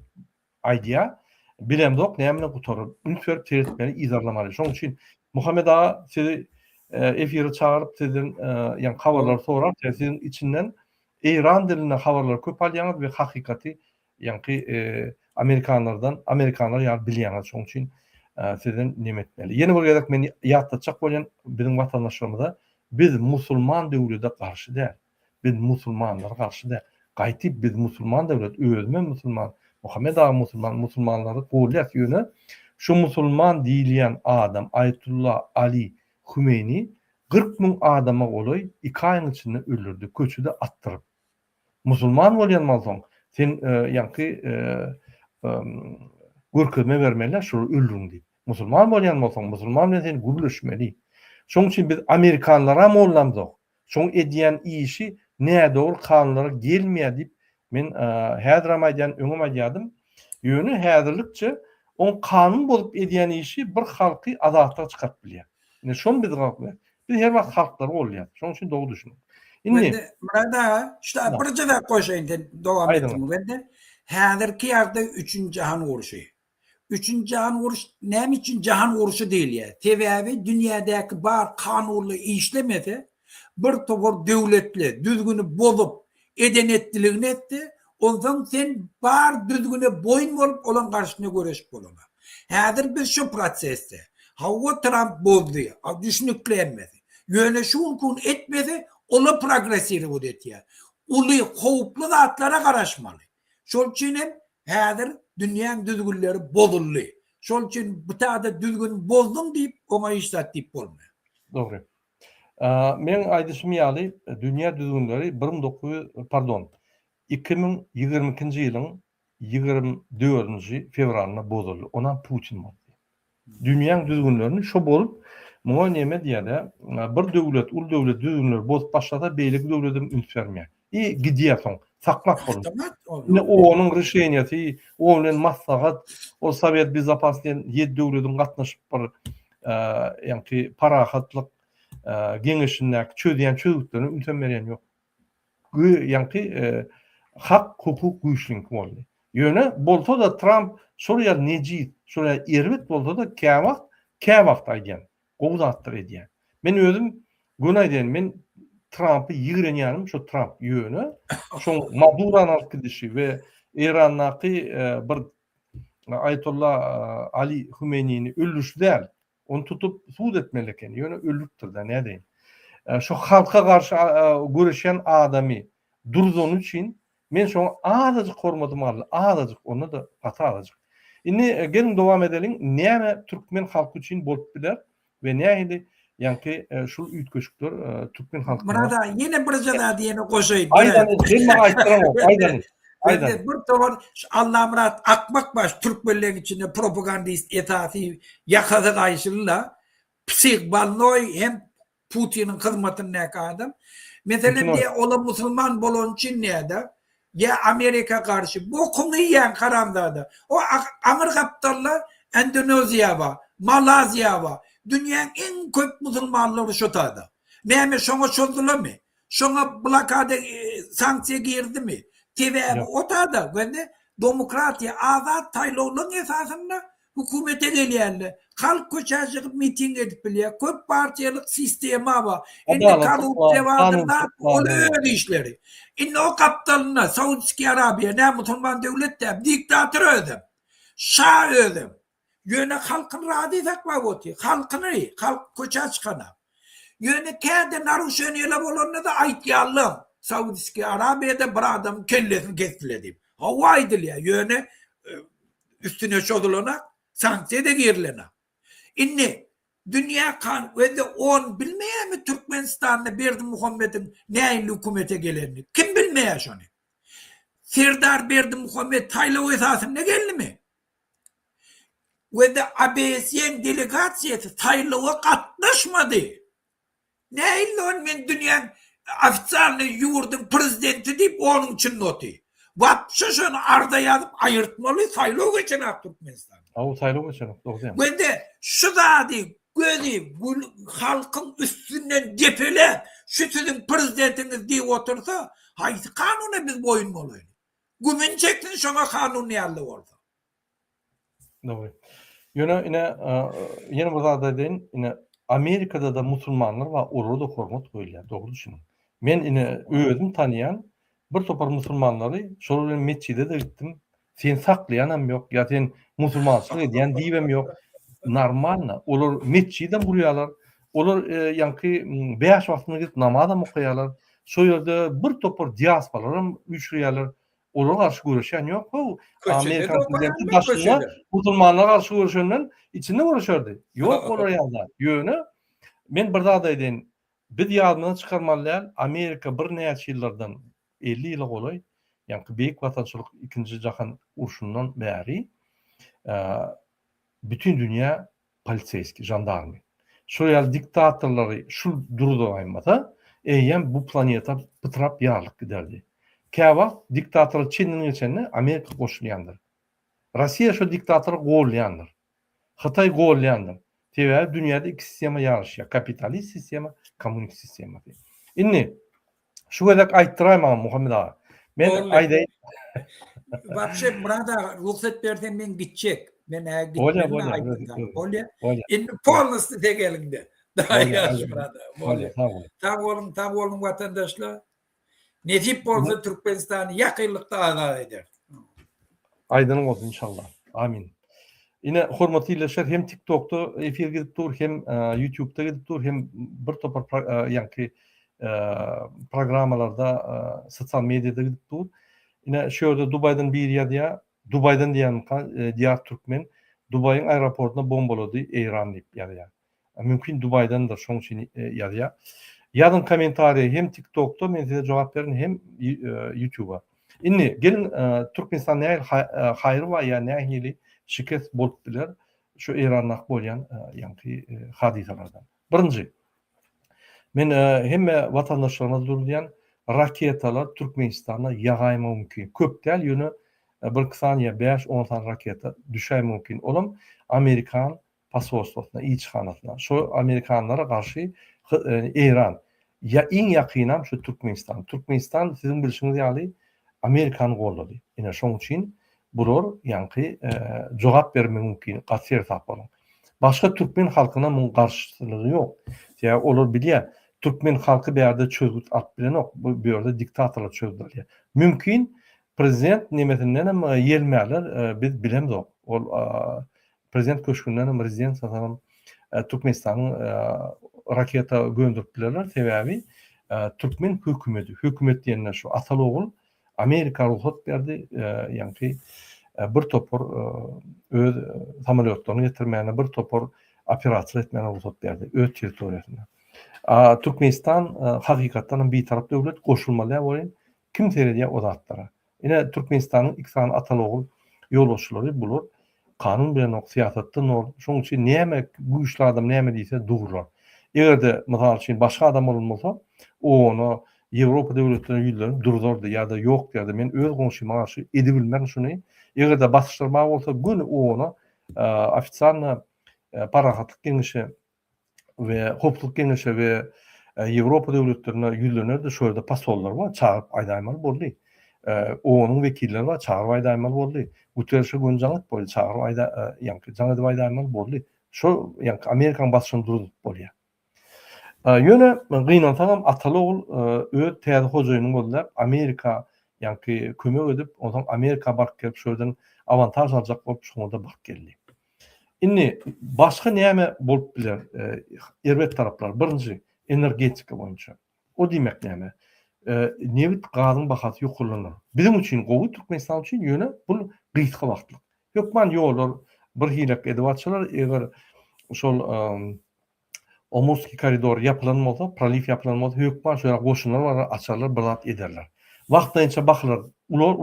aýdýa. bilemdok näme gutarıp ünfer teretmeli izarlamaly. Şoň üçin Muhammed ağa sizi efire çağırıp sizin yani habarlar sorar, sizin içinden İran diline habarlar köp alýaňyz we hakykati yani Amerikanlar ýa bilýäňiz. Şoň üçin sizin nimetmeli. Ýene bir gerek meni ýatdaçak bolýan biziň watandaşlarymyza biz musulman döwlete garşy däl. Biz musulmanlara garşy däl. Gaýtyp biz musulman döwlet, özüme musulman, Muhammed ağa musulmanlary gowlýar ýöne şu musulman diýilýän adam Ayetullah Ali Hümeyni 40 000 adama goloy 2 aýyň içinde öldürdi, köçüde attyryp. Musulman bolýandan soň sen görkezme bermeler şol öldürün diýip. Musulman bolýan bolsaň, musulman bilen sen gürleşmeli. Şoň üçin biz Amerikanlara mollamdyk. Şoň edýän işi näde dogry kanunlara gelmeýär diýip men häzir aýdýan öňüm aýdýadym. Ýöne häzirlikçe on kanun bolup edýän işi bir halky azatlyga çykaryp bilýär. Ine şoň biz gapmy. Biz her wagt halklar bolýar. Şoň üçin dogry düşünün. Indi burada işte birce de koşayın devam ettim bende. Häzirki ýerde 3. Jahan uruşy. 3. Jahan uruş näme üçin Jahan uruşy diýilýär? Sebäbi dünýädäki bar kanunly işlemedi. Bir topar döwletli düzgünü bolup edenetdiligini etdi. Ondan sen bar düzgüne boyun bolup olan karşısına göreşip bolama. Häzir biz şu prosesde Hawa Trump boldy, düşünüklenmedi. Ýöne şu ulkun etmedi, ola progresiri bodetýär. Uly howply zatlara garaşmaly. Şol üçin häzir dünýäň düzgünleri bozuldy. Şol üçin bu taýda düzgün bozdum diýip oňa işlat diýip bolmaýar. Dogry. Men aýdyşym ýaly dünýä düzgünleri 2022-nji ýylyň 24-nji fevralyna bozuldy. Ondan Putin boldy. Dünýäň düzgünlerini şo bolup muňa näme diýýär? Bir döwlet, ul döwlet düzgünleri bozup başlasa beýlik döwletim üns bermeýär. Gidýär soň, saklap bolýar. Ne onuň reşeniýeti, o bilen maslahat, o Sowet Bizapasliýen 7 döwletiň gatnaşyp bir ýani parahatlyk geňeşindäki çözýän çözüklerini üns berýän ýok. Ýani hak hukuk güýçlük boldy. Ýöne bolsa da Trump şuraya necid, şuraya erwit bolsa da käwagt aýdýan. Gowzatdyr edýän. Men özüm günaýdyn, men Trumpy ýigrenýänim şu Trump ýöne. Şoň Maduranyň arkadaşy we Iranyňky bir Ayetullah Ali Hümeyni'ni öldürüşi däl. Onu tutup suud etmeli eken. Ýöne öldüripdir da näde? Şu halka garşy göreşen adamy durzon üçin men şoň azajyk hormatym aldy. Azajyk onu da gata alajyk. Indi gelin dowam edelim. Näme türkmen halky üçin bolup biler we näme ýani şu üýtgeşikler türkmen halkyna. Burada ýene bir jada diýeni goşaýyn. Aýdan, ben aýtdyram, aýdan. Bir towar Allah Murat Akmakbaş Türkmenler içinde propagandist etati ýakazy gaýşylylar psik balnoy hem Putin'in hyzmatyna adam. Meselen diye ola musulman bolon için näde? Ya Amerika karşı bu konuyan karamdada. O Amir kaptarlar Endonezya var, Malezya var. Dünyanın en köp musulmanları şotada. Näme şoňa çöldüler mi? Şoňa blokada sanksiýa girdi mi? TV otada gönde demokratiya azat taýlawlyň esasında hukumete gelýärler. Halk köçäjik miting edip bilýär. Köp partiýalyk sistema bar. Indi korrupsiýa bardyr, ol işleri. Indi o kapitalyna Saudi Arabiýa, näme musulman döwletde diktator ödüm. Şah ödüm. Ýöne halkyny rady etmek boti. Halkyny, halk köçä çykana. Ýöne käde naruşenýeler bolanda da aýtýarlar. Saudi Arabiýada bir adam kellesini kesdiler diýip. Hawa aýdylýar. Ýöne üstüne çözülene sanksiýa da girilene. Inni dünya kan ve de on bilmeýär mi Türkmenistan'da Berdi Muhammed'in näil hükümete gelenini? Kim bilmeýär şonu? Serdar Berdi Muhammed taýlaw esasyna geldi ve de ABS'nin delegasyası taýlawa gatnaşmady. Näil on men dünýäň ofitsialny ýurdun prezidenti diýip onuň üçin noty. Wapşa şonu arda ýazyp aýyrtmaly saýlaw geçen Türkmenistan. O saýlaw geçen. Dogry. Wende şu zady gözi halkyň üstünden gepele şu sizin prezidentiniz diýip otursa, haýsy kanuny biz boyun bolayly. Gümen çektin şoňa kanun ýaly bolsa. Doğru. Yine bir zada deyin, yine Amerika'da da musulmanlar var, orada da hormat koyuyor. Doğru düşünün. Men yine özüm tanıyan bir topar musulmanları şol mescide de gittim. Sen saklayanam yok, ya sen musulmansın ediyen diyem yok. Normal. Olur mescide kuruyorlar. Olur yankı 5 vaktına gidip namaz da okuyorlar. Şo yerde bir topar diasporalar üçlüyorlar. Olur karşı görüşen yok. Bu Amerikan prezidenti başına musulmanlar karşı görüşenden içinde görüşürdü. Yok olur yanda. Yönü men bir daha da edin. Biz yadından çıkarmalılar. Amerika bir neçe yıllardan 50 yıl olay. Yani büyük vatandaşlık 2. Cahan Urşundan beri bütün dünya politseyski, jandarmi. Şöyle diktatörleri şu durdu aymata, bu planeta pıtrap yarlık giderdi. Kava diktatör Çin'in geçenine Amerika koşulayandır. Rusya şu diktatörü gollayandır. Hatay gollayandır. Tevəli dünyada iki sistema yarışıyor. Kapitalist sistema, komünist sistema. İnni şu kadar ayttıraymam Muhammed ağa. Ben ayday... Вообще, burada ruhsat verden ben gidecek. Ben gitmem. İnni polnosti tek elinde. Daha yaş burada. Tam olun vatandaşlar. Necip olsa Türkmenistan'ı yakınlıkta azat eder. Aydın olsun inşallah. Amin. Yine hormatly izleyijiler hem TikTok'ta efir gidip dur, hem YouTube'da gidip dur, hem bir topar yankı programmalarda sosyal medyada gidip dur. Yine şöyle Dubay'dan bir ya Dubay'dan diyen diyar Türkmen Dubay'ın aeroportuna bombaladı İran deyip ya. Mümkün Dubay'dan da şoň için ya. Yazın komentariye hem TikTok'ta men size cevap verin hem YouTube'a. Inni gelin Türkmenistan näil hayır var ya nähili şikayet bolupdylar şu İran'da bolyan yankı hadisalardan. Birinci men hemme vatandaşlarına durduyan raketalar Türkmenistan'a yağayma mümkün. Köp del yönü bir saniye 5-10 tane raketa düşey mümkün. Olam Amerikan pasoslotuna, elçixanasına, şu Amerikanlara karşı İran ya en yakınam şu Türkmenistan. Türkmenistan sizin bilişiniz yani Amerikan golladı. Yine şoň için buror yankı cevap verme mümkün. Qasir tapalım. Başka Türkmen halkına bunun karşılığı yok. Ya olur bilye Türkmen halkı bir yerde çözüp at bilen yok. Bu yerde diktatörler çözdüler. Mümkün prezident nimetinden ama yelmeler biz bilemiz o. Prezident köşkünden ama rezident satanım Türkmenistan'ın raketa gönderdiler. Sebebi Türkmen hükümet diyenler şu Atalıoğlu Amerika ruhsat verdi yankı bir topor öz samolyotlarını getirmeyene bir topor operasiya etmeyene ruhsat verdi öz territoriyasında. Türkmenistan hakikaten bir taraf devlet koşulmalıya boyun kim terediye o zatlara. Yine Türkmenistan'ın iki tane Atalıoğlu yoldaşları bulur. Kanun bilen o siyasetden ol. Şoň için näme bu işli adam näme diýse dugurlar. Egerde mysal üçin başga adam bolmasa, onu Ýewropa döwletlerine ýüzlerini durdurdy ýa-da ýok diýdi. Men öz goňşyma garşy edebilmän şuny. Egerde basışdyrma bolsa, gün onu ofitsialna parahatlyk geňişi we hopsuzlyk geňişi we Ýewropa döwletlerine ýüzlenirdi. Şöyle pasollar var, çağırıp aýdaýmaly boldy. Onuň wekilleri var, çağırıp aýdaýmaly boldy. Guterşe gönjaňyk boldy, çağırıp ýanky jaňa aýdaýmaly boldy. Şo ýanky Amerikan basşyny durdup bolýar. Ýöne gynan tamam Atalıoğlu öz täze hojaýynyň boldulap Amerika ýanky kömek edip, ondan Amerika bark gelip şöýden avantaj aljak bolup şoňda bark geldi. Inni başga näme bolup biler erbet taraplar? Birinji energetika boýunça. O diýmek näme? Neft gazyň bahasy ýokurlanýar. Bizim üçin, gowy Türkmenistan üçin ýöne bu gyýtga wagtlyk. Ýokman ýollar bir hilek edip atşylar, eger şol Omurski koridor yapılan bolsa, proliv yapılan bolsa, ýokman şöyle goşunlar var, açarlar, bir zat ederler. Wagtynça baklar, ular,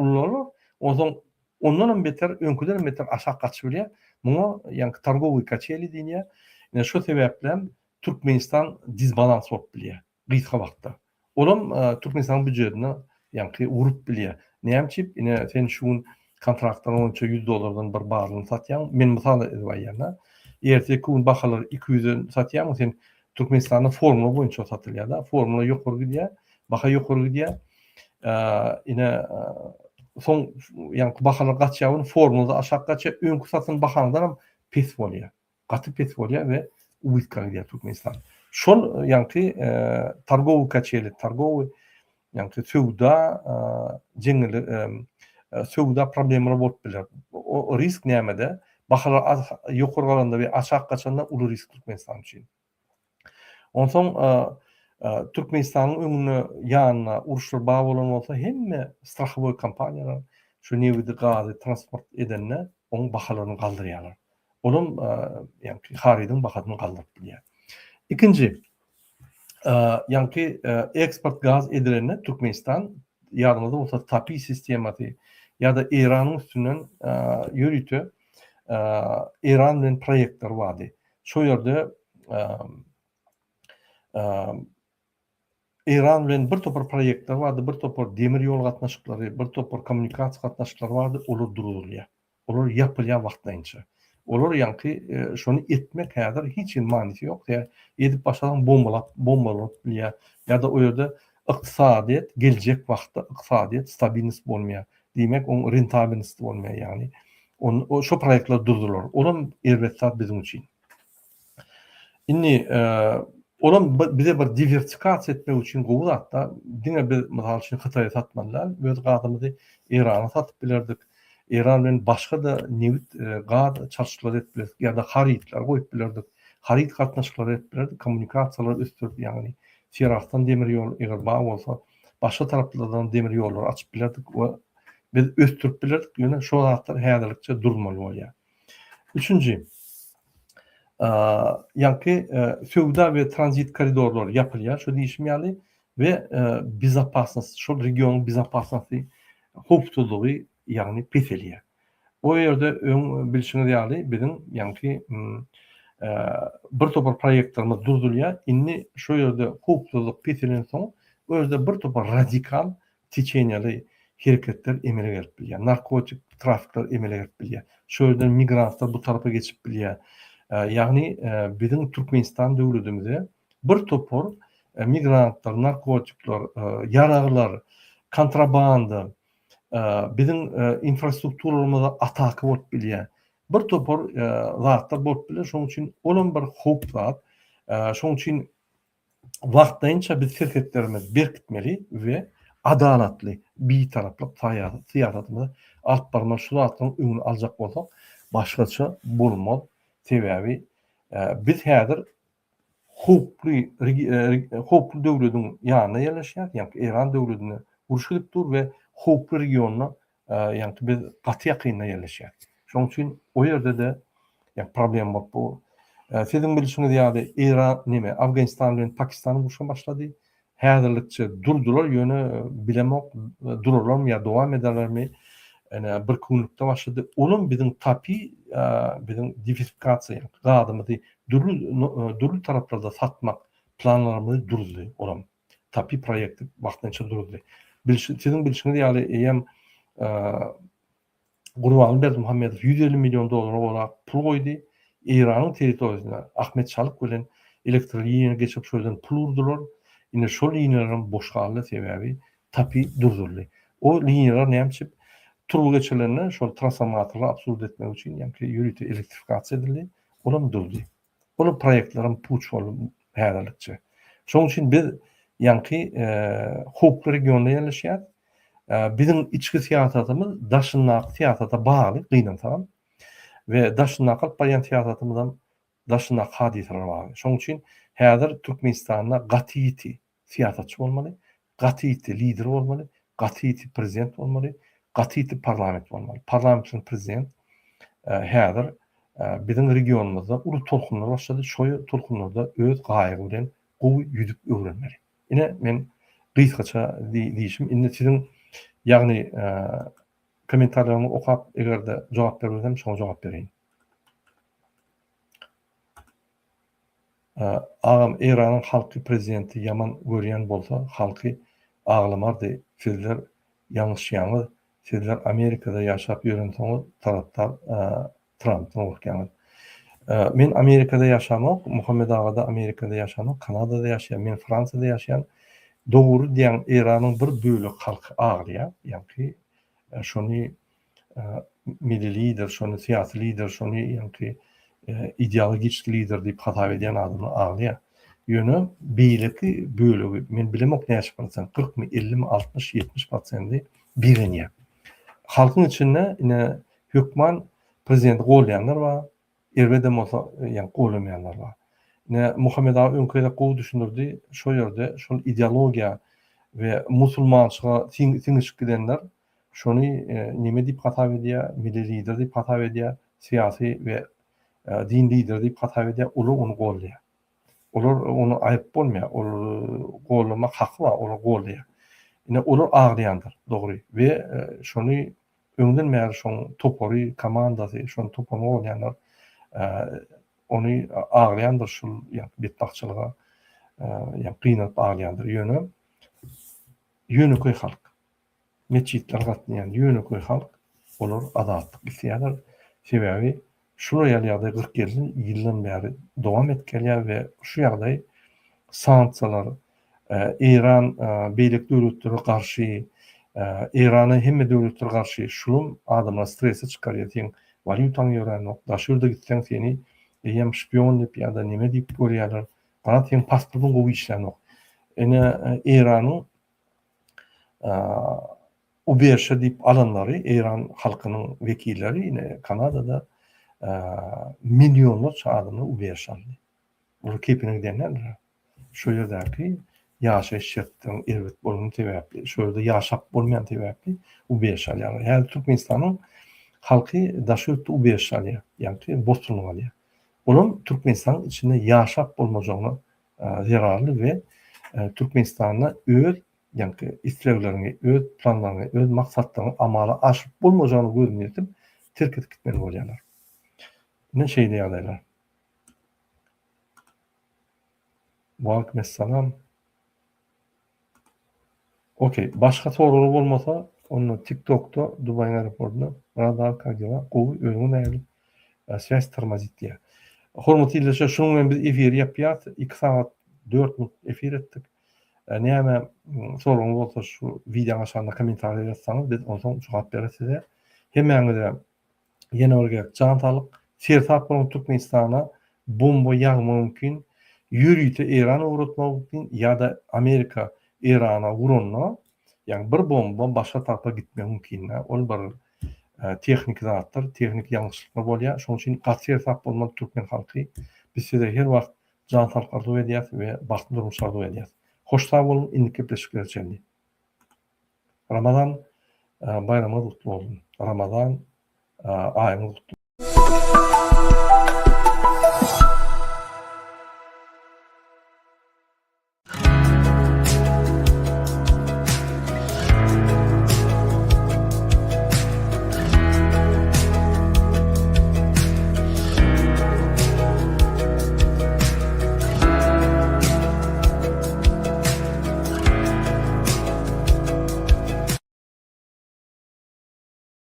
ondan beter, öňküden beter aşağı kaçyp bilýär. Muňa ýanky targowy kaçeli diýilýär. Ine şu sebäplen Türkmenistan disbalans bolup bilýär. Gyýtga wagtda. Olam Türkmenistan büdjetine ýanky urup bilýär. Näçip ine sen şuň kontraktdan $100 bir barlyny satýan, men mysal edýärler. Erteki gün bahalar 200'e satýan, sen Türkmenistan'da formula boyunca satılýar da. Formula ýokary gidýär, baha ýokary gidýär. Ine son yani bahalar kaçyavın formada aşağı kaçya önkü satın bakanlar hem pes bolýar. Gaty pes bolýar we uýtka gidýär Türkmenistan. Şol yani targowy kaçyly, targowy yani sowda jeňil sowda problemler bolup biler. O risk nämede? Bahalar ýokurgalanda we aşağı kaçanda uly risk Türkmenistan üçin. Onsoň Türkmenistanyň öňüne ýanyna uruşlar baý bolan bolsa hemme strahboy kompaniýalar şu newidi gazy transport edenler oň bahalaryny galdyrýarlar. Olam yani haridyň bahadyny galdyryp bilýär. İkinji yani eksport gaz edilenler Türkmenistan ýarymda bolsa tapi sistematy ýa-da Iranyň üstünden ýürütü İran bilen proyektler wady. Şo ýerde İran bilen bir topar proyektler vardı, bir topar demir yol gatnaşyklary, bir topar kommunikasiýa gatnaşyklary vardı, olar durulýar. Olar ýapylýar wagtynça. Olar ýanky şonu etmek häzir hiç manysy ýok. Edip başladan bombalap bilýär. Ýa-da o ýerde ykdysadyet, geljek wagtda ykdysadyet stabilnis bolmaýar. Demek on rentabilnis bolmaýar ýani. O şu proyektler durdular. Olam elbetde bizim üçin. Inni olam bize bir diversifikasiýa etmek üçin gowy hatda diňe bir mysal üçin Hytaýa satmanlar, öz gadymyzy Irana satyp bilerdik. İran bilen başga da newit gaz çarşylar etdiler ýa-da haritler goýup bilerdik. Harit gatnaşyklary etdiler, kommunikasiýalar östürip ýani Irakdan demir ýol eger baý bolsa, başga taraplardan demir ýollar açyp bilerdik we biz östürip bilerdik. Ýöne şo zatlar häzirlikçe durmaly bolýar. Üçünji yani sowda ve transit koridorlar yapılıyor, şu değişmeyeli ve bizapasnost, şu regionun bizapasnosti hoptuluğu yani peseliyor. O yerde ön bilişini değerli bizim yani bir topar proyektlerimiz durduruluyor. İnni şu yerde hoptuluk peseliğin son, o yerde bir topar radikal teçenyeli hareketler emele gelip biliyor. Narkotik trafikler emele gelip biliyor. Şu yerde migrantlar bu tarafa geçip biliyor. Yani bizim Türkmenistan döwletimize bir topar migrantlar, narkotikler, yaraglar, kontrabandı, bizim infrastrukturlarymyza atakı bolup bilýär. Bir topar zatlar bolup bilýär. Şoň üçin olan bir hop zat. Şoň üçin wagtynça biz şirketlerimiz berkitmeli we adalatly, bir taraply syýasatymyzy alyp barmak şu zatlaryň öňüni aljak bolsak, başgaça bolmaz. Sebebi biz häzir hoply döwletiň ýanyna ýerleşýär, ýani İran döwletine uruş edip dur we hoply regionuna ýani biz gaty ýakynda ýerleşýär. Şoň üçin o ýerde de ýani problem bor bu. Sizin bilişiniz ýa-da İran neme, Afganistan bilen Pakistan uruşa başlady. Häzirlikçe durdular, ýöne bilemek dururlarmy ýa dowam ederlermi? Yani bir kunlukta başladı. Onun bizim tapi, bizim diversifikasiya, gadymyzy durul taraplarda satmak planlarymyzy duruldy. Olam tapi proyekti wagtynça duruldy. Sizin bilişiniz ýaly hem Gurban Berdimuhammedow $150 milyon olarak pul goýdy. İranyň territoriýasyna Ahmet Çalyk bilen elektr liňa geçip şoldan pul urdular. Ine şol liňalaryň boş galy sebebi tapi durduruldy. O liňalar näme turul geçilenler şol transformatorlar absurd etmek üçin yani ýürüti elektrifikasiýa edildi. Olam durdy. Olam proyektlerin puç bolup häzirlikçe. Şoň üçin biz yani hoply regionda ýerleşýär. Bizim içki siýasatymyz daşynak siýasata bagy gynansaň we daşynak alyp barýan siýasatymyzdan daşynak hadiseler bar. Şoň üçin häzir Türkmenistanda gatyýety siýasatçy bolmaly, gatyýety lider bolmaly, gatyýety prezident bolmaly. Gatyýety parlament bolmaly. Parlamentin prezident häzir bizim regionumuzda uly tolkunlar başlady. Şo tolkunlarda öz gaýry bilen gowy ýüzüp öwrenmeli. Ine men gysgaça diýişim, indi sizin ýagny kommentarlaryňy okap egerde jogap bermesem, şoňa jogap bereýin. Agam Iranyň halky prezidenti ýaman görýän bolsa, halky aglamardy. Sizler ýalňyş sizler Amerika'da yaşap ýörenseňiz taraptar Trump'yň okýany. Men Amerika'da yaşamak, Muhammed Agada Amerika'da yaşamak, Kanada'da yaşayan, men Fransa'da yaşayan, doğru diýen Iranyň bir bölük halky aglaýar, ýani şonu milli lider, şonu siyasi lider, şonu yani ideologik lider deyip hata eden adamı ağlaya. Yönü beyleki bölüğü, men bilemok ne yaşaparsan 40 mı, 50 mi, 60, 70% biriniye. Halkın içinde yine hükman prezidenti qo'llayanlar var, ervedem olsa yani qo'llamayanlar var. Yine Muhammed Ağa önköyde qo'u düşündürdü, şu yerde, şu ideologiya ve musulmançığa tingişik gidenler şunu neme deyip hata ediyor, milli lider deyip hata ediyor, siyasi ve din lider deyip hata ediyor, onu qo'llayar. Olar onu ayıp bolmaya, qo'llamak haqqı var, onu qo'llayar. Yine olar ağlayandır, doğru. Ve şunu öňden bäri şoň topary komandasy, şoň topamy bolýanlar onu ağlayandır, şul betbahçylyga kynap ağlayandır. Ýöne köy halk. Meçitler gatnaýan ýöne köy halk, olar adatlyk isýanlar. Sebebi şu ýaly 40 ýyldan bäri dowam etkelýär we şu ýagdaý sanksiýalar İran beýlik döwletlerine garşy, İran'a hemme döwletlerine garşy şulum adamlar stresi çykarýar. Valyutaň ýörenok, daşyrda gitsen seni hem şpion diýip ýa-da neme diýip görýärler. Bana teň pasportyň gowy işlenok. Ene İran'yň UBS diýip alanlary, İran halkynyň wekilleri ine Kanadada milyonlarça adamı UBS aldy. Olu kepine gidenler şu ýerdäki ýaşaýyş şertleriniň erwet bolmagy sebäpli, şu ýerde ýaşap bolmayan sebäpli UBS alýar. Her Türkmenistanyň halky daşyrda UBS alýar, ýani Boston alýar. Onun Türkmenistanyň içinde ýaşap bolmajagyny zerarly we Türkmenistanyň öz ýani isleglerini, öz planlaryny, öz maksatlaryny amala aşyp bolmajagyny görünýär, terk edip gitmeli bolýarlar. Ne şeýle ýagdaýlar. Waalaikumsalam. Okey, başka sorular bolmasa onu TikTok'ta Dubai aeroportunda radar kagela qowy özüňe näýeli связь тормозит diye. Hormatly izleşe şunu men biz efir yapýar, 2 saat 4 minut efir etdik. Näme soruňyz bolsa şu video aşağıda kommentariýa ýazsaňyz biz ondan jogap bereriz size. Hemeňizde ýene bir can talyk sertap bolan Türkmenistana bomba ýagmak mümkin. Ýürüýte İran uğratmak mümkin ýa-da Amerika İran'a vurunna, yani bir bomba başka tarafa gitmek mümkin. Ol bir teknik zatlar, teknik ýalňyşlyklar bolýar. Şoň üçin gaçer sap bolman Türkmen halky biz size her wagt can talyklar duwa edýäs we bakty durmuşlar duwa edýäs. Hoşsa bolun, indiki gepleşikler çenli. Ramazan bayramı kutlu olsun. Ramazan ayımız kutlu